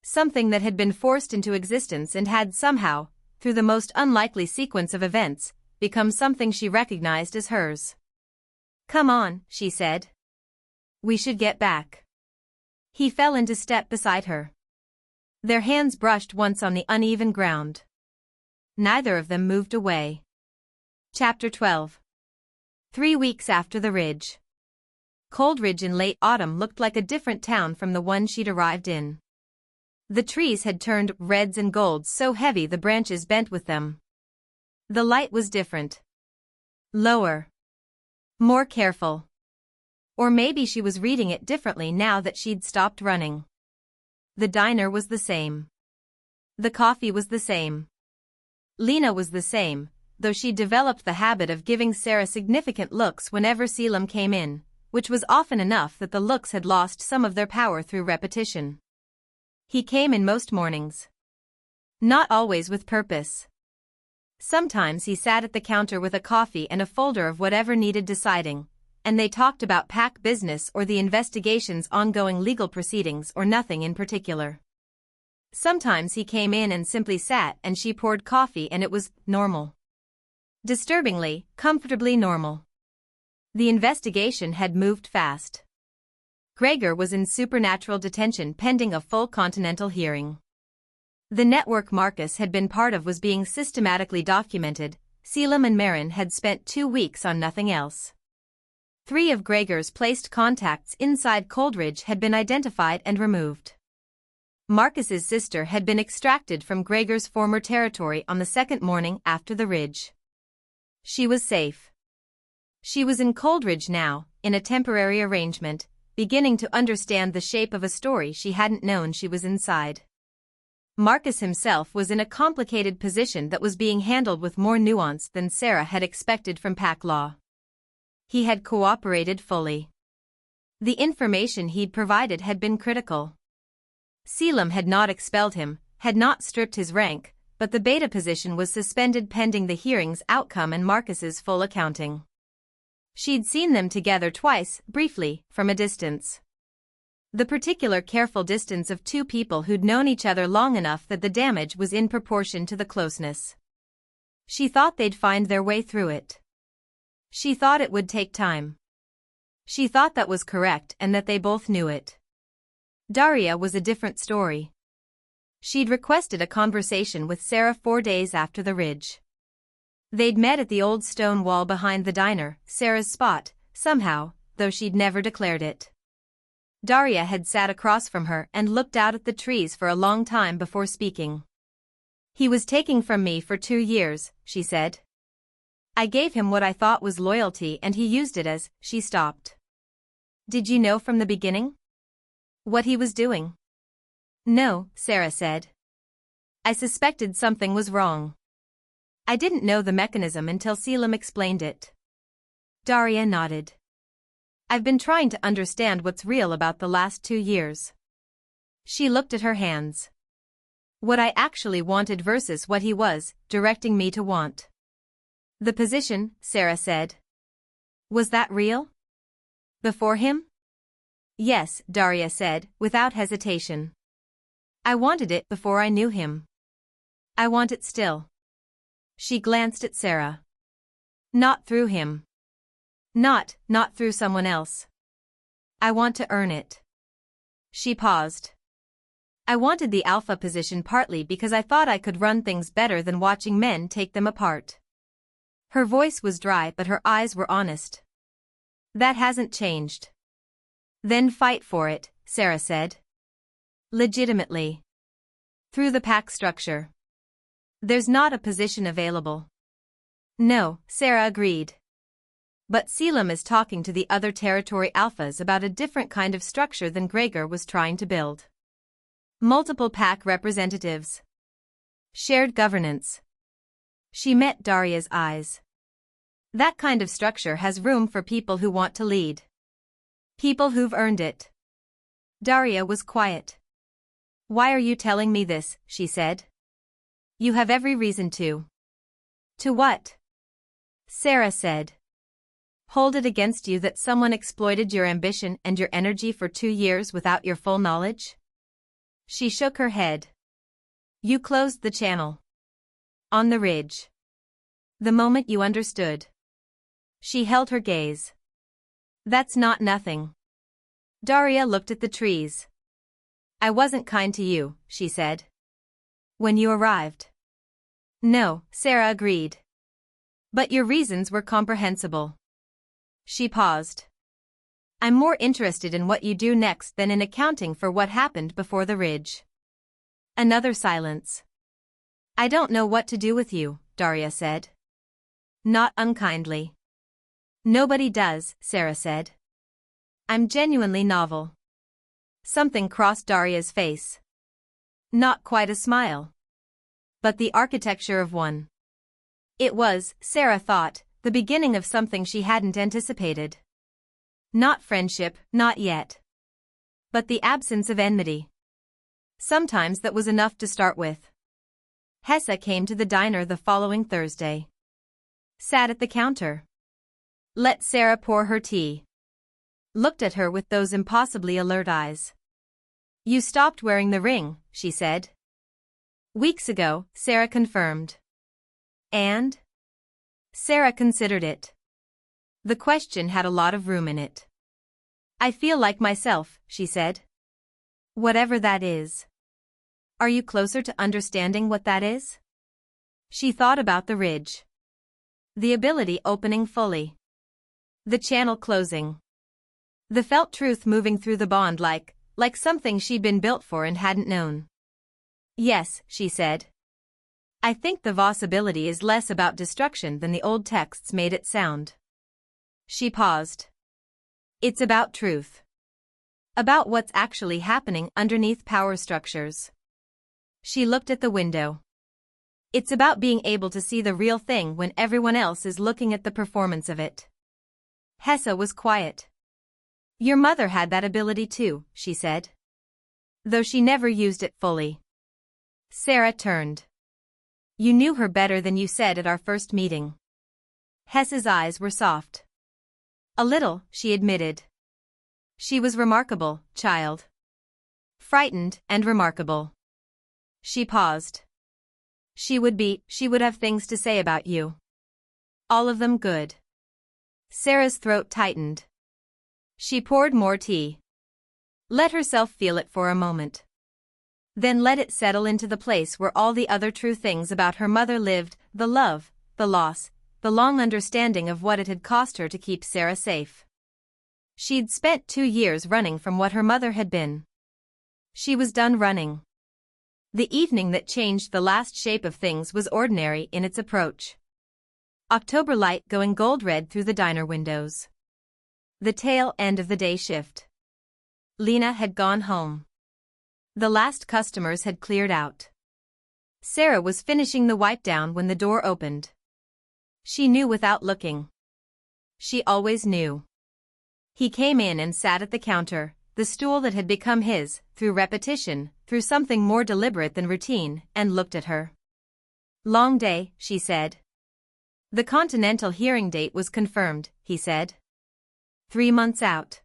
Something that had been forced into existence and had somehow, through the most unlikely sequence of events, become something she recognized as hers. Come on, she said. We should get back. He fell into step beside her. Their hands brushed once on the uneven ground. Neither of them moved away. Chapter 12. 3 weeks after the ridge. Coldridge in late autumn looked like a different town from the one she'd arrived in. The trees had turned reds and golds so heavy the branches bent with them. The light was different. Lower. More careful. Or maybe she was reading it differently now that she'd stopped running. The diner was the same. The coffee was the same. Lena was the same, though she'd developed the habit of giving Sera significant looks whenever Caelum came in, which was often enough that the looks had lost some of their power through repetition. He came in most mornings. Not always with purpose. Sometimes he sat at the counter with a coffee and a folder of whatever needed deciding, and they talked about pack business or the investigation's ongoing legal proceedings or nothing in particular. Sometimes he came in and simply sat and she poured coffee and it was normal. Disturbingly, comfortably normal. The investigation had moved fast. Gregor was in supernatural detention pending a full continental hearing. The network Marcus had been part of was being systematically documented. Caelum and Marin had spent 2 weeks on nothing else. 3 of Gregor's placed contacts inside Coldridge had been identified and removed. Marcus's sister had been extracted from Gregor's former territory on the 2nd morning after the ridge. She was safe. She was in Coldridge now, in a temporary arrangement, beginning to understand the shape of a story she hadn't known she was inside. Marcus himself was in a complicated position that was being handled with more nuance than Sera had expected from pack law. He had cooperated fully. The information he'd provided had been critical. Caelum had not expelled him, had not stripped his rank, but the beta position was suspended pending the hearing's outcome and Marcus's full accounting. She'd seen them together twice, briefly, from a distance. The particular careful distance of 2 people who'd known each other long enough that the damage was in proportion to the closeness. She thought they'd find their way through it. She thought it would take time. She thought that was correct and that they both knew it. Daria was a different story. She'd requested a conversation with Sera 4 days after the ridge. They'd met at the old stone wall behind the diner, Sera's spot, somehow, though she'd never declared it. Daria had sat across from her and looked out at the trees for a long time before speaking. He was taking from me for 2 years, she said. I gave him what I thought was loyalty and he used it as, she stopped. Did you know from the beginning? What he was doing? No, Sera said. I suspected something was wrong. I didn't know the mechanism until Caelum explained it. Daria nodded. I've been trying to understand what's real about the last 2 years. She looked at her hands. What I actually wanted versus what he was directing me to want. The position, Sera said. Was that real? Before him? Yes, Daria said, without hesitation. I wanted it before I knew him. I want it still. She glanced at Sera. Not through him. Not through someone else. I want to earn it. She paused. I wanted the alpha position partly because I thought I could run things better than watching men take them apart. Her voice was dry but her eyes were honest. That hasn't changed. Then fight for it, Sera said. Legitimately. Through the pack structure. There's not a position available. No, Sera agreed. But Caelum is talking to the other territory alphas about a different kind of structure than Gregor was trying to build. Multiple pack representatives. Shared governance. She met Daria's eyes. That kind of structure has room for people who want to lead. People who've earned it. Daria was quiet. Why are you telling me this, she said. You have every reason to. To what? Sera said. Hold it against you that someone exploited your ambition and your energy for 2 years without your full knowledge? She shook her head. You closed the channel. On the ridge. The moment you understood. She held her gaze. That's not nothing. Daria looked at the trees. I wasn't kind to you, she said. When you arrived. No, Sera agreed. But your reasons were comprehensible. She paused. I'm more interested in what you do next than in accounting for what happened before the ridge. Another silence. I don't know what to do with you, Daria said. Not unkindly. Nobody does, Sera said. I'm genuinely novel. Something crossed Daria's face. Not quite a smile. But the architecture of one. It was, Sera thought, the beginning of something she hadn't anticipated. Not friendship, not yet. But the absence of enmity. Sometimes that was enough to start with. Hessa came to the diner the following Thursday. Sat at the counter. Let Sera pour her tea. Looked at her with those impossibly alert eyes. You stopped wearing the ring, she said. Weeks ago, Sera confirmed. And? Sera considered it. The question had a lot of room in it. I feel like myself, she said. Whatever that is. Are you closer to understanding what that is? She thought about the ridge. The ability opening fully. The channel closing. The felt truth moving through the bond like something she'd been built for and hadn't known. Yes, she said. I think the Voss ability is less about destruction than the old texts made it sound. She paused. It's about truth. About what's actually happening underneath power structures. She looked at the window. It's about being able to see the real thing when everyone else is looking at the performance of it. Hessa was quiet. Your mother had that ability too, she said. Though she never used it fully. Sera turned. You knew her better than you said at our first meeting. Hessa's eyes were soft. A little, she admitted. She was remarkable, child. Frightened and remarkable. She paused. She would have things to say about you. All of them good. Sera's throat tightened. She poured more tea. Let herself feel it for a moment. Then let it settle into the place where all the other true things about her mother lived, the love, the loss, the long understanding of what it had cost her to keep Sera safe. She'd spent 2 years running from what her mother had been. She was done running. The evening that changed the last shape of things was ordinary in its approach. October light going gold-red through the diner windows. The tail end of the day shift. Lena had gone home. The last customers had cleared out. Sera was finishing the wipe down when the door opened. She knew without looking. She always knew. He came in and sat at the counter, the stool that had become his, through repetition, through something more deliberate than routine, and looked at her. Long day, she said. The Continental hearing date was confirmed, he said. 3 months out.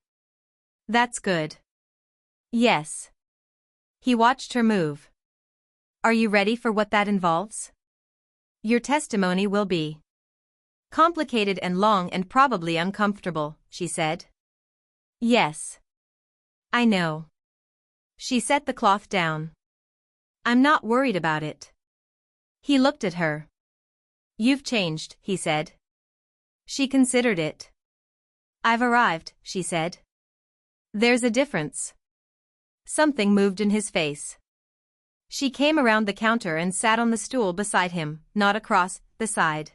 That's good. Yes. He watched her move. Are you ready for what that involves? Your testimony will be complicated and long and probably uncomfortable, she said. Yes. I know. She set the cloth down. I'm not worried about it. He looked at her. You've changed, he said. She considered it. I've arrived, she said. There's a difference. Something moved in his face. She came around the counter and sat on the stool beside him, not across, beside.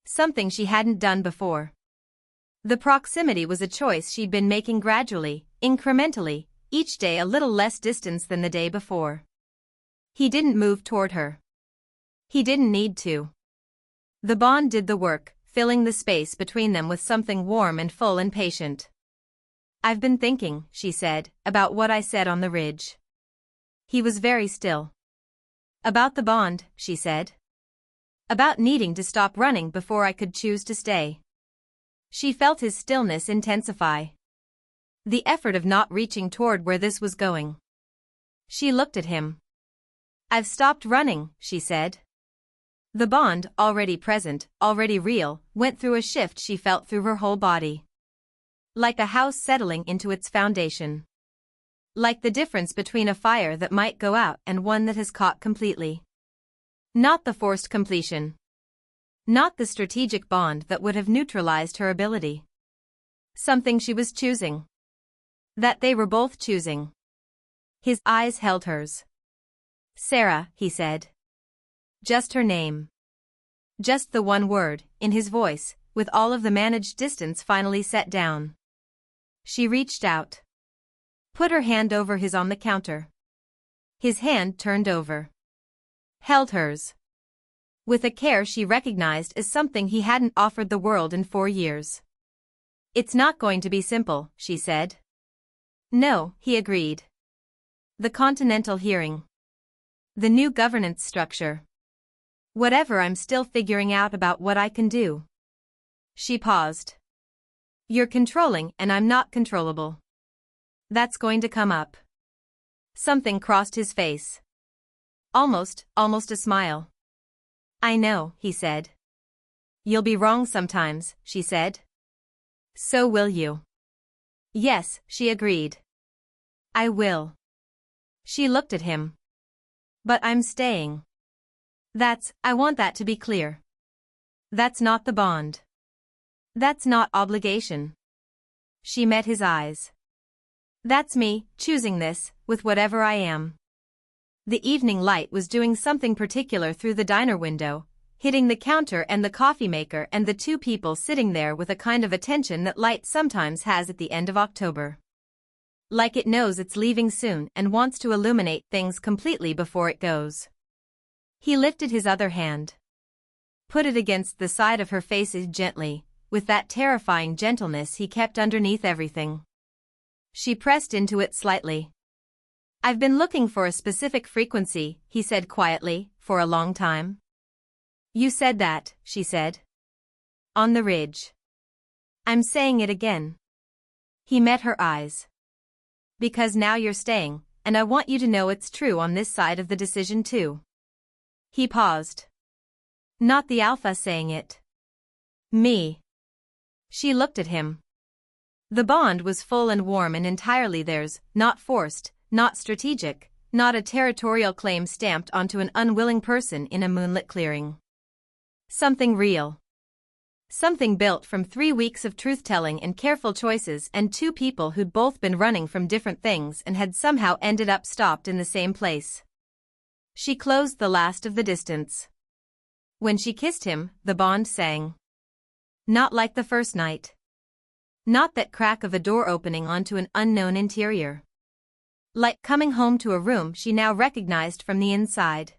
Something she hadn't done before. The proximity was a choice she'd been making gradually, incrementally, each day a little less distance than the day before. He didn't move toward her. He didn't need to. The bond did the work, filling the space between them with something warm and full and patient. I've been thinking, she said, about what I said on the ridge. He was very still. About the bond, she said. About needing to stop running before I could choose to stay. She felt his stillness intensify. The effort of not reaching toward where this was going. She looked at him. I've stopped running, she said. The bond, already present, already real, went through a shift she felt through her whole body. Like a house settling into its foundation. Like the difference between a fire that might go out and one that has caught completely. Not the forced completion. Not the strategic bond that would have neutralized her ability. Something she was choosing. That they were both choosing. His eyes held hers. Sera, he said. Just her name. Just the one word, in his voice, with all of the managed distance finally set down. She reached out. Put her hand over his on the counter. His hand turned over. Held hers. With a care she recognized as something he hadn't offered the world in 4 years. It's not going to be simple, she said. No, he agreed. The Continental hearing. The new governance structure. Whatever I'm still figuring out about what I can do. She paused. You're controlling and I'm not controllable. That's going to come up. Something crossed his face. Almost a smile. I know, he said. You'll be wrong sometimes, she said. So will you. Yes, she agreed. I will. She looked at him. But I'm staying. I want that to be clear. That's not the bond. That's not obligation. She met his eyes. That's me, choosing this, with whatever I am. The evening light was doing something particular through the diner window, hitting the counter and the coffee maker and the 2 people sitting there with a kind of attention that light sometimes has at the end of October. Like it knows it's leaving soon and wants to illuminate things completely before it goes. He lifted his other hand. Put it against the side of her face gently, with that terrifying gentleness he kept underneath everything. She pressed into it slightly. I've been looking for a specific frequency, he said quietly, for a long time. You said that, she said. On the ridge. I'm saying it again. He met her eyes. Because now you're staying, and I want you to know it's true on this side of the decision too. He paused. Not the Alpha saying it. Me. She looked at him. The bond was full and warm and entirely theirs, not forced, not strategic, not a territorial claim stamped onto an unwilling person in a moonlit clearing. Something real. Something built from 3 weeks of truth-telling and careful choices and 2 people who'd both been running from different things and had somehow ended up stopped in the same place. She closed the last of the distance. When she kissed him, the bond sang. Not like the first night. Not that crack of a door opening onto an unknown interior. Like coming home to a room she now recognized from the inside.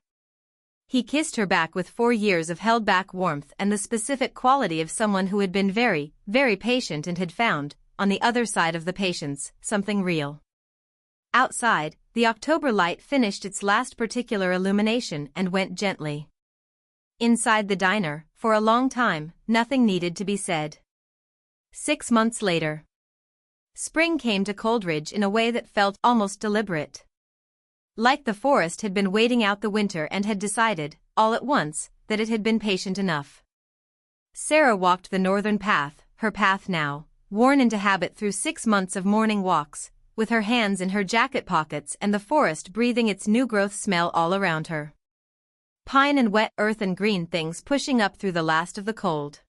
He kissed her back with 4 years of held-back warmth and the specific quality of someone who had been very, very patient and had found, on the other side of the patience, something real. Outside, the October light finished its last particular illumination and went gently. Inside the diner, for a long time, nothing needed to be said. 6 months later. Spring came to Coldridge in a way that felt almost deliberate. Like the forest had been waiting out the winter and had decided, all at once, that it had been patient enough. Sera walked the northern path, her path now, worn into habit through 6 months of morning walks, with her hands in her jacket pockets and the forest breathing its new growth smell all around her. Pine and wet earth and green things pushing up through the last of the cold.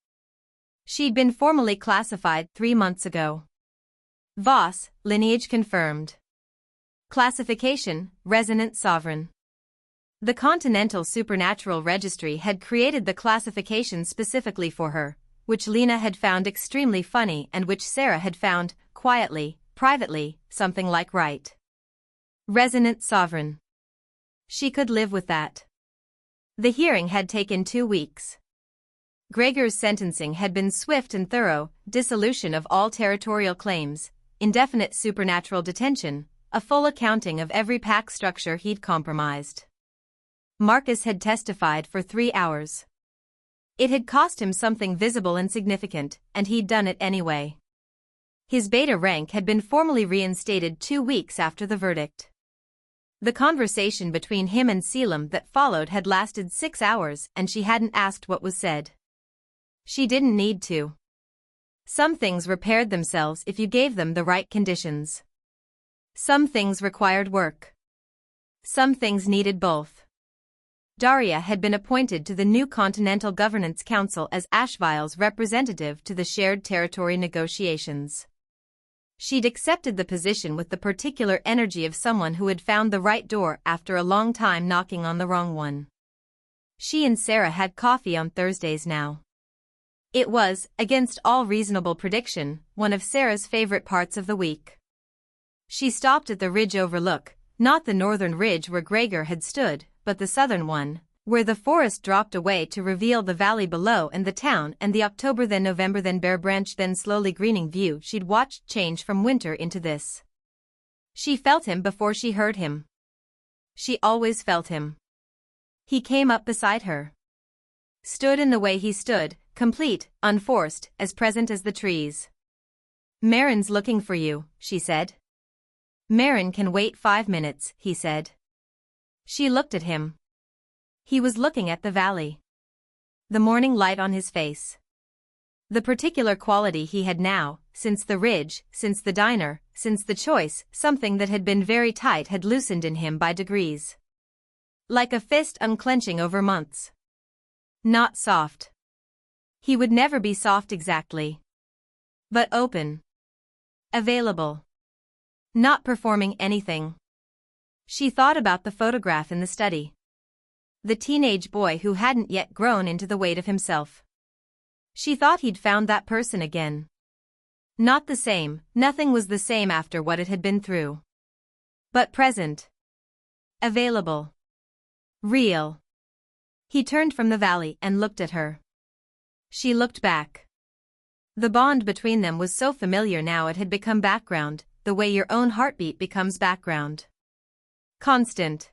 She'd been formally classified 3 months ago. Voss, lineage confirmed. Classification, resonant sovereign. The Continental Supernatural Registry had created the classification specifically for her, which Lena had found extremely funny and which Sera had found, quietly, privately, something like right. Resonant sovereign. She could live with that. The hearing had taken 2 weeks. Gregor's sentencing had been swift and thorough, dissolution of all territorial claims, indefinite supernatural detention, a full accounting of every pack structure he'd compromised. Marcus had testified for 3 hours. It had cost him something visible and significant, and he'd done it anyway. His beta rank had been formally reinstated 2 weeks after the verdict. The conversation between him and Caelum that followed had lasted 6 hours and she hadn't asked what was said. She didn't need to. Some things repaired themselves if you gave them the right conditions. Some things required work. Some things needed both. Daria had been appointed to the new Continental Governance Council as Ashvile's representative to the shared territory negotiations. She'd accepted the position with the particular energy of someone who had found the right door after a long time knocking on the wrong one. She and Sera had coffee on Thursdays now. It was, against all reasonable prediction, one of Sera's favorite parts of the week. She stopped at the ridge overlook, not the northern ridge where Gregor had stood, but the southern one, where the forest dropped away to reveal the valley below and the town and the October then November then bare branch then slowly greening view she'd watched change from winter into this. She felt him before she heard him. She always felt him. He came up beside her. Stood in the way he stood, complete, unforced, as present as the trees. "Marin's looking for you," she said. "Marin can wait 5 minutes," he said. She looked at him. He was looking at the valley. The morning light on his face. The particular quality he had now, since the ridge, since the diner, since the choice, something that had been very tight had loosened in him by degrees. Like a fist unclenching over months. Not soft. He would never be soft exactly. But open. Available. Not performing anything. She thought about the photograph in the study. The teenage boy who hadn't yet grown into the weight of himself. She thought he'd found that person again. Not the same, nothing was the same after what it had been through. But present. Available. Real. He turned from the valley and looked at her. She looked back. The bond between them was so familiar now it had become background, the way your own heartbeat becomes background. Constant.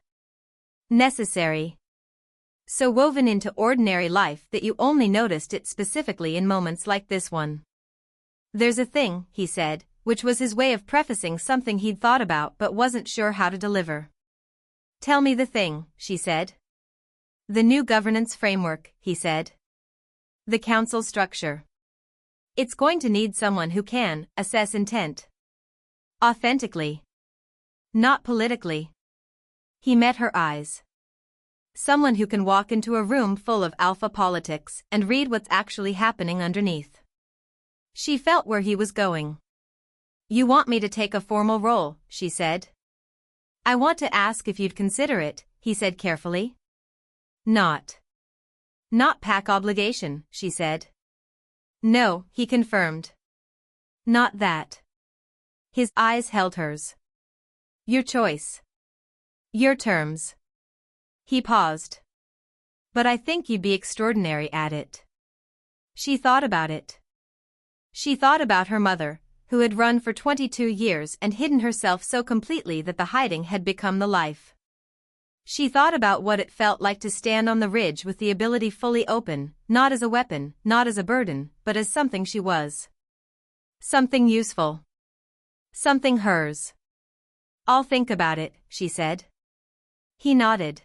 Necessary. So woven into ordinary life that you only noticed it specifically in moments like this one. "There's a thing," he said, which was his way of prefacing something he'd thought about but wasn't sure how to deliver. "Tell me the thing," she said. "The new governance framework," he said. "The council structure. It's going to need someone who can assess intent. Authentically. Not politically." He met her eyes. Someone who can walk into a room full of alpha politics and read what's actually happening underneath. She felt where he was going. "You want me to take a formal role," she said. "I want to ask if you'd consider it," he said carefully. Not pack obligation," she said. "No," he confirmed. "Not that." His eyes held hers. "Your choice. Your terms." He paused. But I think you'd be extraordinary at it. She thought about it. She thought about her mother, who had run for 22 years and hidden herself so completely that the hiding had become the life. She thought about what it felt like to stand on the ridge with the ability fully open, not as a weapon, not as a burden, but as something she was. Something useful. Something hers. I'll think about it, she said. He nodded.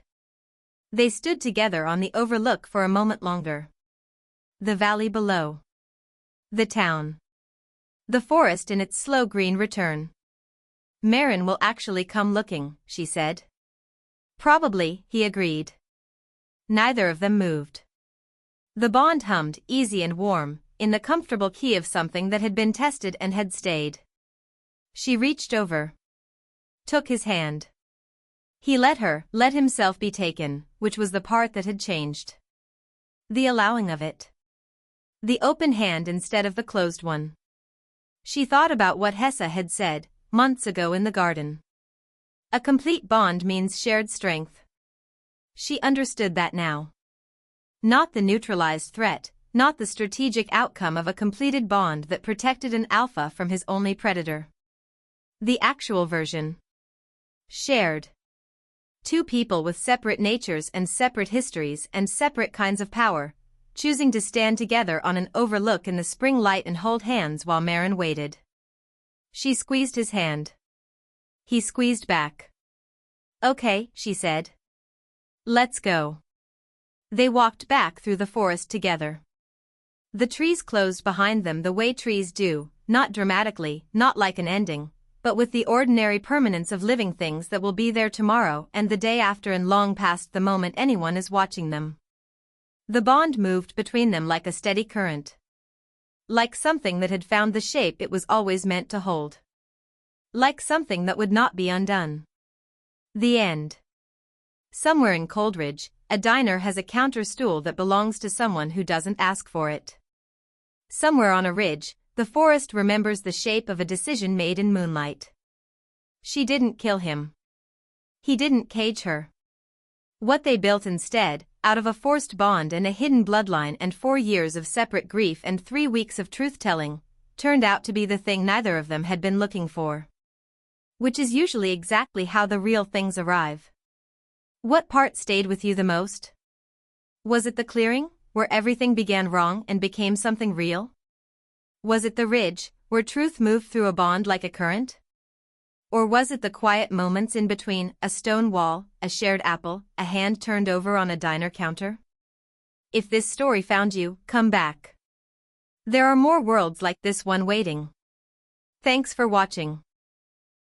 They stood together on the overlook for a moment longer. The valley below. The town. The forest in its slow green return. Marin will actually come looking, she said. Probably, he agreed. Neither of them moved. The bond hummed, easy and warm, in the comfortable key of something that had been tested and had stayed. She reached over. Took his hand. He let himself be taken, which was the part that had changed. The allowing of it. The open hand instead of the closed one. She thought about what Hessa had said, months ago in the garden. A complete bond means shared strength. She understood that now. Not the neutralized threat, not the strategic outcome of a completed bond that protected an alpha from his only predator. The actual version. Shared. Two people with separate natures and separate histories and separate kinds of power, choosing to stand together on an overlook in the spring light and hold hands while Marin waited. She squeezed his hand. He squeezed back. Okay, she said. Let's go. They walked back through the forest together. The trees closed behind them the way trees do, not dramatically, not like an ending, but with the ordinary permanence of living things that will be there tomorrow and the day after and long past the moment anyone is watching them. The bond moved between them like a steady current. Like something that had found the shape it was always meant to hold. Like something that would not be undone. The end. Somewhere in Coldridge, a diner has a counter stool that belongs to someone who doesn't ask for it. Somewhere on a ridge, the forest remembers the shape of a decision made in moonlight. She didn't kill him. He didn't cage her. What they built instead, out of a forced bond and a hidden bloodline and 4 years of separate grief and 3 weeks of truth-telling, turned out to be the thing neither of them had been looking for. Which is usually exactly how the real things arrive. What part stayed with you the most? Was it the clearing, where everything began wrong and became something real? Was it the ridge, where truth moved through a bond like a current? Or was it the quiet moments in between, a stone wall, a shared apple, a hand turned over on a diner counter? If this story found you, come back. There are more worlds like this one waiting. Thanks for watching.